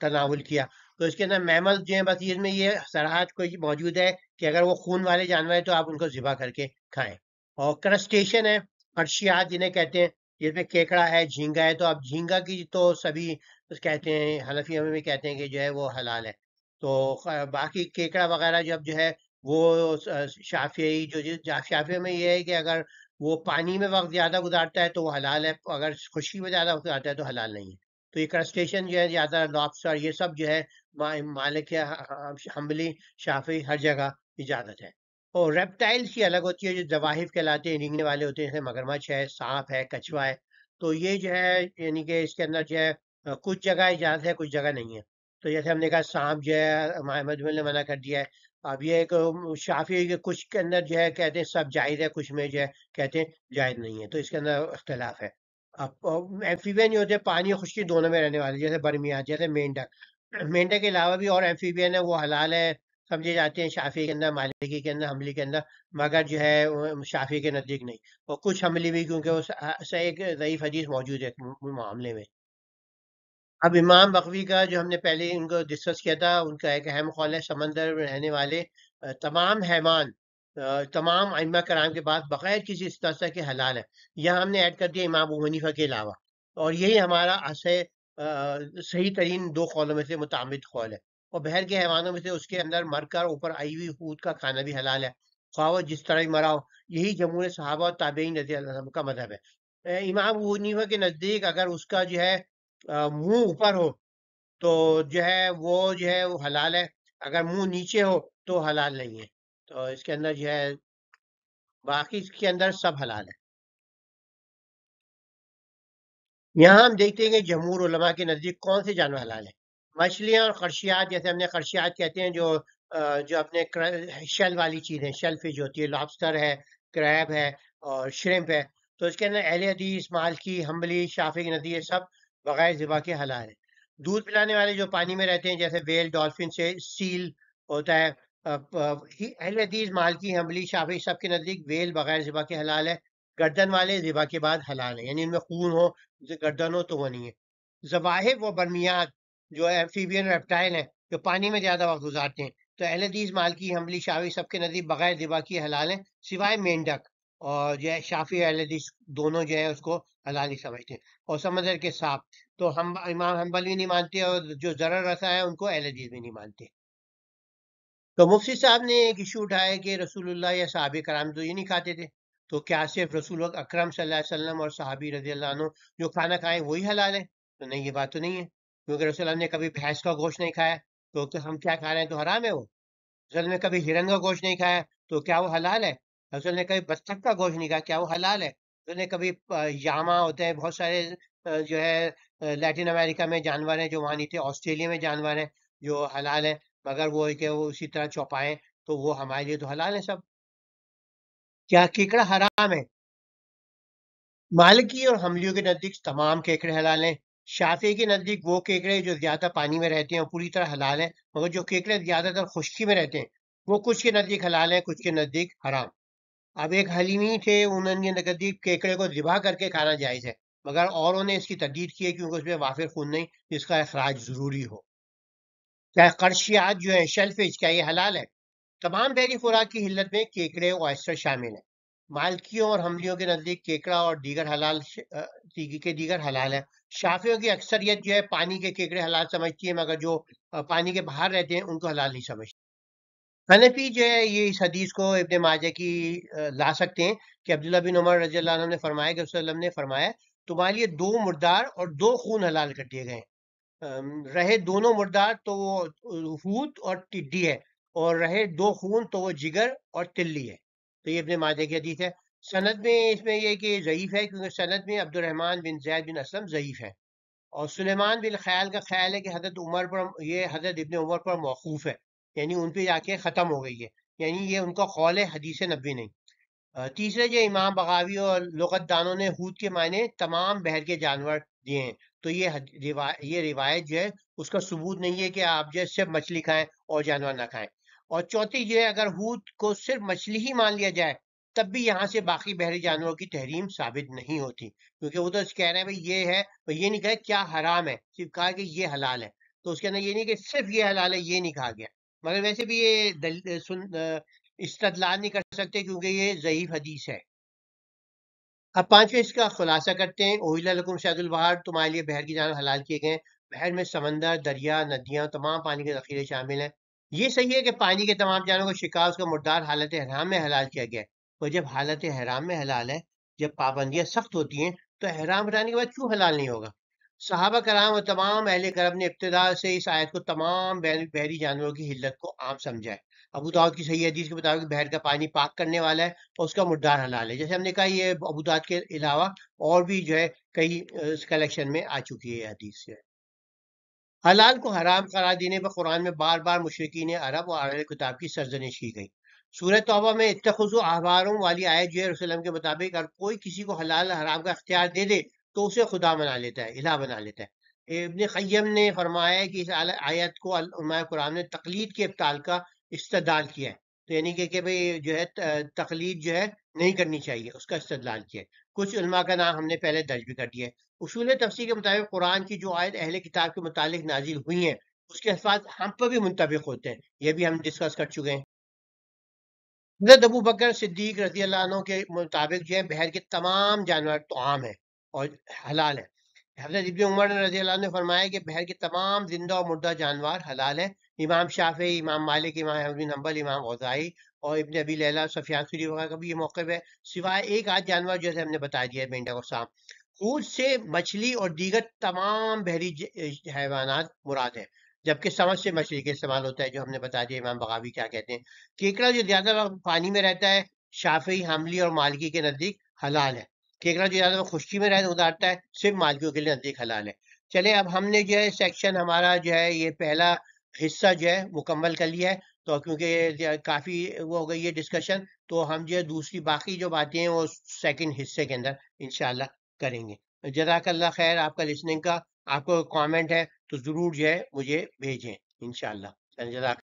تناول کیا. تو اس کے اندر میمل جو ہیں بس اس میں یہ صراحت کوئی موجود ہے کہ اگر وہ خون والے جانور ہیں تو آپ ان کو ذبح کر کے کھائیں. اور کرسٹیشن ہے، فرشیات جنہیں کہتے ہیں، جس میں کیکڑا ہے، جھینگا ہے. تو اب جھینگا کی تو سبھی کہتے ہیں، حنفیوں میں بھی کہتے ہیں کہ جو ہے وہ حلال ہے. تو باقی کیکڑا وغیرہ جب جو ہے وہ شافعی شافعیوں میں یہ ہے کہ اگر وہ پانی میں وقت زیادہ گزارتا ہے تو وہ حلال ہے، اگر خشکی میں زیادہ وقت گزارتا ہے تو حلال نہیں ہے. تو یہ کرسٹیشن جو ہے زیادہ، لابسٹر، یہ سب جو ہے مالک یا حنبلی، شافعی ہر جگہ اجازت ہے. اور ریپٹائلز کی الگ ہوتی ہے جو زواحف کہلاتے ہیں، رینگنے والے ہوتے ہیں، جیسے مگرمچھ ہے، سانپ ہے، کچھوا ہے. تو یہ جو ہے یعنی کہ اس کے اندر جو ہے کچھ جگہ اجازت ہے، کچھ جگہ نہیں ہے. تو جیسے ہم نے کہا سانپ جو ہے محمد نے منع کر دیا ہے. اب یہ ایک شافعی کے کچھ کے اندر جو ہے کہتے ہیں سب جائز ہے، کچھ میں جو ہے کہتے ہیں جائز نہیں ہے. تو اس کے اندر اختلاف ہے. اب ایمفیبین جو ہوتے ہیں پانی اور خشکی دونوں میں رہنے والے، جیسے برمیات، جیسے مینڈک. مینڈک کے علاوہ بھی اور ایمفیبین ہے، وہ حلال ہے سمجھے جاتے ہیں شافعی کے اندر، مالکی کے اندر، حنبلی کے اندر، مگر جو ہے شافعی کے نزدیک نہیں. اور کچھ حنبلی بھی، کیونکہ وہ ایک ضعیف حدیث موجود ہے معاملے میں. اب امام بغوی کا جو ہم نے پہلے ان کو ڈسکس کیا تھا، ان کا ایک اہم قول ہے سمندر میں رہنے والے تمام حیوان تمام ائمہ کرام کے بعد بغیر کسی استثنا کے حلال ہے. یہاں ہم نے ایڈ کر دیا امام ابو حنیفہ کے علاوہ، اور یہی ہمارا صحیح ترین دو قولوں میں سے متعمد قول ہے. اور بحر کے حیوانوں میں سے اس کے اندر مر کر اوپر آئی ہوئی حوت کا کھانا بھی حلال ہے، خواہ وہ جس طرح ہی مرا ہو. یہی جمہور صحابہ اور تابعین رضی اللہ عنہ کا مذہب ہے. امام ابو حنیفہ کے نزدیک اگر اس کا جو ہے منہ اوپر ہو تو جو ہے وہ حلال ہے، اگر منہ نیچے ہو تو حلال نہیں ہے. تو اس کے اندر جو ہے باقی اس کے اندر سب حلال ہے. یہاں ہم دیکھتے ہیں کہ جمہور علماء کے نزدیک کون سے جانور حلال ہیں. مچھلیاں اور خرشیات، جیسے ہم نے خرشیات کہتے ہیں جو اپنے شل والی چیزیں، شیل فش ہوتی ہے، لابسٹر ہے، کریب ہے اور شرمپ ہے. تو اس کے اندر اہل حدیث، مالکی، حنبلی، شافعی کے نزدیک سب بغیر ذبح کے حلال ہیں. دودھ پلانے والے جو پانی میں رہتے ہیں جیسے ویل، ڈالفن سے سیل ہوتا ہے، اہل حدیث، مالکی، حنبلی، شافعی سب کے نزدیک ویل بغیر ذبح کے حلال ہے. گردن والے ذبح کے بعد حلال ہیں، یعنی ان میں خون ہو، گردن ہو تو وہ نہیں ہے. زواحف و برمیات جو ایمفیبین ریپٹائل ہیں جو پانی میں زیادہ وقت گزارتے ہیں، تو اہل حدیث، مالکی، حنبلی، شافعی سب کے نزدیک بغیر ذبح کی حلال ہیں، سوائے مینڈک. اور جو ہے شافعی اہل حدیث دونوں جو ہے اس کو حلال ہی سمجھتے ہیں. اور سمندر کے سانپ تو ہم امام حنبل بھی نہیں مانتے، اور جو ضرر رسا ہے ان کو اہل حدیث بھی نہیں مانتے. تو مفتی صاحب نے ایک ایشو اٹھایا کہ رسول اللہ یا صحابہ کرام تو یہ نہیں کھاتے تھے، تو کیا صرف رسول اکرم صلی اللہ علیہ وسلم اور صحابی رضی اللہ عنہ جو کھانا کھائیں وہی حلال ہے؟ تو نہیں، یہ بات تو نہیں ہے، کیونکہ رسول اللہ نے کبھی بھینس کا گوشت نہیں کھایا تو ہم کیا کھا رہے ہیں؟ تو حرام ہے وہ. رسول نے کبھی ہرن کا گوشت نہیں کھایا تو کیا وہ حلال ہے؟ رسول نے کبھی بطخ کا گوشت نہیں کھایا، کیا وہ حلال ہے؟ رسول نے کبھی یاما ہوتے ہیں بہت سارے جو ہے لیٹن امریکہ میں جانور ہیں جو وہاں نہیں تھے، آسٹریلیا میں جانور ہیں جو حلال ہیں، مگر وہ کہ وہ اسی طرح چوپائیں تو وہ ہمارے لیے تو حلال ہے سب. کیا کیکڑا حرام ہے؟ مالکی اور حنبلیوں کے نزدیک تمام کیکڑے حلال ہیں. شافعی کے نزدیک وہ کیکڑے جو زیادہ پانی میں رہتے ہیں وہ پوری طرح حلال ہیں، مگر جو کیکڑے زیادہ تر خشکی میں رہتے ہیں وہ کچھ کے نزدیک حلال ہیں، کچھ کے نزدیک حرام. اب ایک حلیمی تھے، انہوں نے نزدیک کیکڑے کو ذبح کر کے کھانا جائز ہے، مگر اوروں نے اس کی تردید کی ہے کیونکہ اس میں وافر خون نہیں جس کا اخراج ضروری ہو. کیا قرشیات جو ہیں، شیل فش، کیا یہ حلال ہے؟ تمام بحری خوراک کی حلت میں کیکڑے اور آئسٹر شامل ہیں. مالکیوں اور حنبلیوں کے نزدیک کیکڑا اور دیگر حلال ہے. شافعیوں کی اکثریت جو ہے پانی کے کیکڑے حلال سمجھتی ہے، مگر جو پانی کے باہر رہتے ہیں ان کو حلال نہیں سمجھتے. حنفی جو ہے یہ اس حدیث کو ابن ماجہ کی لا سکتے ہیں کہ عبداللہ بن عمر رضی اللہ عنہ نے فرمایا کہ رسول اللہ وسلم نے فرمایا تمہارے لیے 2 مردار اور 2 خون حلال کر دیے گئے. رہے دونوں مردار تو وہ حوت اور ٹڈی ہے، اور رہے 2 خون تو وہ جگر اور تلی ہے. تو یہ ابن ماجہ کی حدیث ہے. سند میں اس میں یہ کہ ضعیف ہے، کیونکہ سند میں عبد الرحمن بن زید بن اسلم ضعیف ہے. اور سلیمان بن خیال کا خیال ہے کہ حضرت عمر پر، یہ حضرت ابن عمر پر موقوف ہے، یعنی ان پہ جا کے ختم ہو گئی ہے، یعنی یہ ان کا قول ہے، حدیث نبوی نہیں. تیسرے جو امام بغاوی اور لغت دانوں نے حوت کے معنی تمام بحر کے جانور دیے ہیں، تو یہ روایت جو ہے اس کا ثبوت نہیں ہے کہ آپ جو ہے صرف مچھلی کھائیں اور جانور نہ کھائیں. اور چوتھی جو ہے اگر حوت کو صرف مچھلی ہی مان لیا جائے تب بھی یہاں سے باقی بحری جانوروں کی تحریم ثابت نہیں ہوتی، کیونکہ وہ تو کہہ رہے ہیں بھائی یہ ہے، یہ نہیں کہا کیا حرام ہے، صرف کہا کہ یہ حلال ہے، تو اس کے اندر یہ نہیں کہ صرف یہ حلال ہے، یہ نہیں کہا گیا، مگر ویسے بھی یہ استدلال نہیں کر سکتے کیونکہ یہ ضعیف حدیث ہے۔ اب پانچویں اس کا خلاصہ کرتے ہیں، اوہیلا لکم شاہد البحر، تمہارے لیے بحر کی جانور حلال کیے گئے ہیں، بحر میں سمندر، دریا، ندیاں، تمام پانی کے ذخیرے شامل ہیں۔ یہ صحیح ہے کہ پانی کے تمام جانوروں کو شکار اس کا مردار حالت حرام میں حلال کیا گیا ہے، اور جب حالت حرام میں حلال ہے، جب پابندیاں سخت ہوتی ہیں تو احرام ہٹانے کے بعد کیوں حلال نہیں ہوگا؟ صحابہ کرام اور تمام اہل کرم نے ابتدا سے اس آیت کو تمام بحری جانوروں کی حلت کو عام سمجھا ہے۔ ابو داؤد کی صحیح حدیث کے مطابق بحر کا پانی پاک کرنے والا ہے اور اس کا مردار حلال ہے، جیسے ہم نے کہا یہ ابو داؤد کے علاوہ اور بھی جو ہے کئی اس کلیکشن میں آ چکی ہے یہ حدیث سے۔ حلال کو حرام قرار دینے پر قرآن میں بار بار مشرکین عرب اور اہل کتاب کی سرزنش کی گئی۔ سورہ توبہ میں اتخذوا احبارهم والی آیت جو ہے رسول اللہ کے مطابق اگر کوئی کسی کو حلال حرام کا اختیار دے دے تو اسے خدا بنا لیتا ہے، الہ بنا لیتا ہے۔ ابن قیم نے فرمایا ہے کہ اس آیت کو علماء قرآن نے تقلید کے ابطال کا استدلال کیا ہے، تو یعنی کہ بھئی جو ہے تقلید جو ہے نہیں کرنی چاہیے، اس کا استدلال کیا ہے۔ کچھ علماء کا نام ہم نے پہلے درج بھی کر دیا ہے۔ اصول تفسیر کے مطابق قرآن کی جو آیت اہل کتاب کے متعلق نازل ہوئی ہیں اس کے الفاظ ہم پر بھی منطبق ہوتے ہیں، یہ بھی ہم ڈسکس کر چکے ہیں۔ حضرت ابو بکر صدیق رضی اللہ عنہ کے مطابق جو ہے بحر کے تمام جانور تو عام ہیں اور حلال ہیں۔ حضرت ابن عمر رضی اللہ عنہ نے فرمایا کہ بحر کے تمام زندہ اور مردہ جانور حلال ہیں۔ امام شافعی، امام مالک، امام احمد بن حنبل، امام اوزاعی اور ابن ابی لیلہ، سفیان ثوری وغیرہ کا بھی یہ موقف ہے، سوائے ایک آدھ جانور جیسے ہم نے بتا دیا ہے، مینڈک اور سانپ۔ خود سے مچھلی اور دیگر تمام بحری حیوانات مراد ہیں، جبکہ سمجھ سے مچھلی کے استعمال ہوتا ہے جو ہم نے بتا دیا امام بغاوی کیا کہتے ہیں۔ کیکڑا جو زیادہ وقت پانی میں رہتا ہے شافعی، حنبلی اور مالکی کے نزدیک حلال ہے۔ کیکڑا جو زیادہ وقت خشکی میں گزارتا ہے صرف مالکیوں کے لیے نزدیک حلال ہے۔ چلے اب ہم نے جو ہے سیکشن ہمارا جو ہے یہ پہلا حصہ جو ہے مکمل کر لیا ہے، تو کیونکہ کافی وہ ہو گئی ہے ڈسکشن، تو ہم جو ہے دوسری باقی جو باتیں ہیں وہ سیکنڈ حصے کے اندر انشاءاللہ کریں گے۔ جزاک اللہ خیر آپ کا لسننگ کا، آپ کو کامنٹ ہے تو ضرور جو ہے مجھے بھیجیں انشاءاللہ۔ جزاک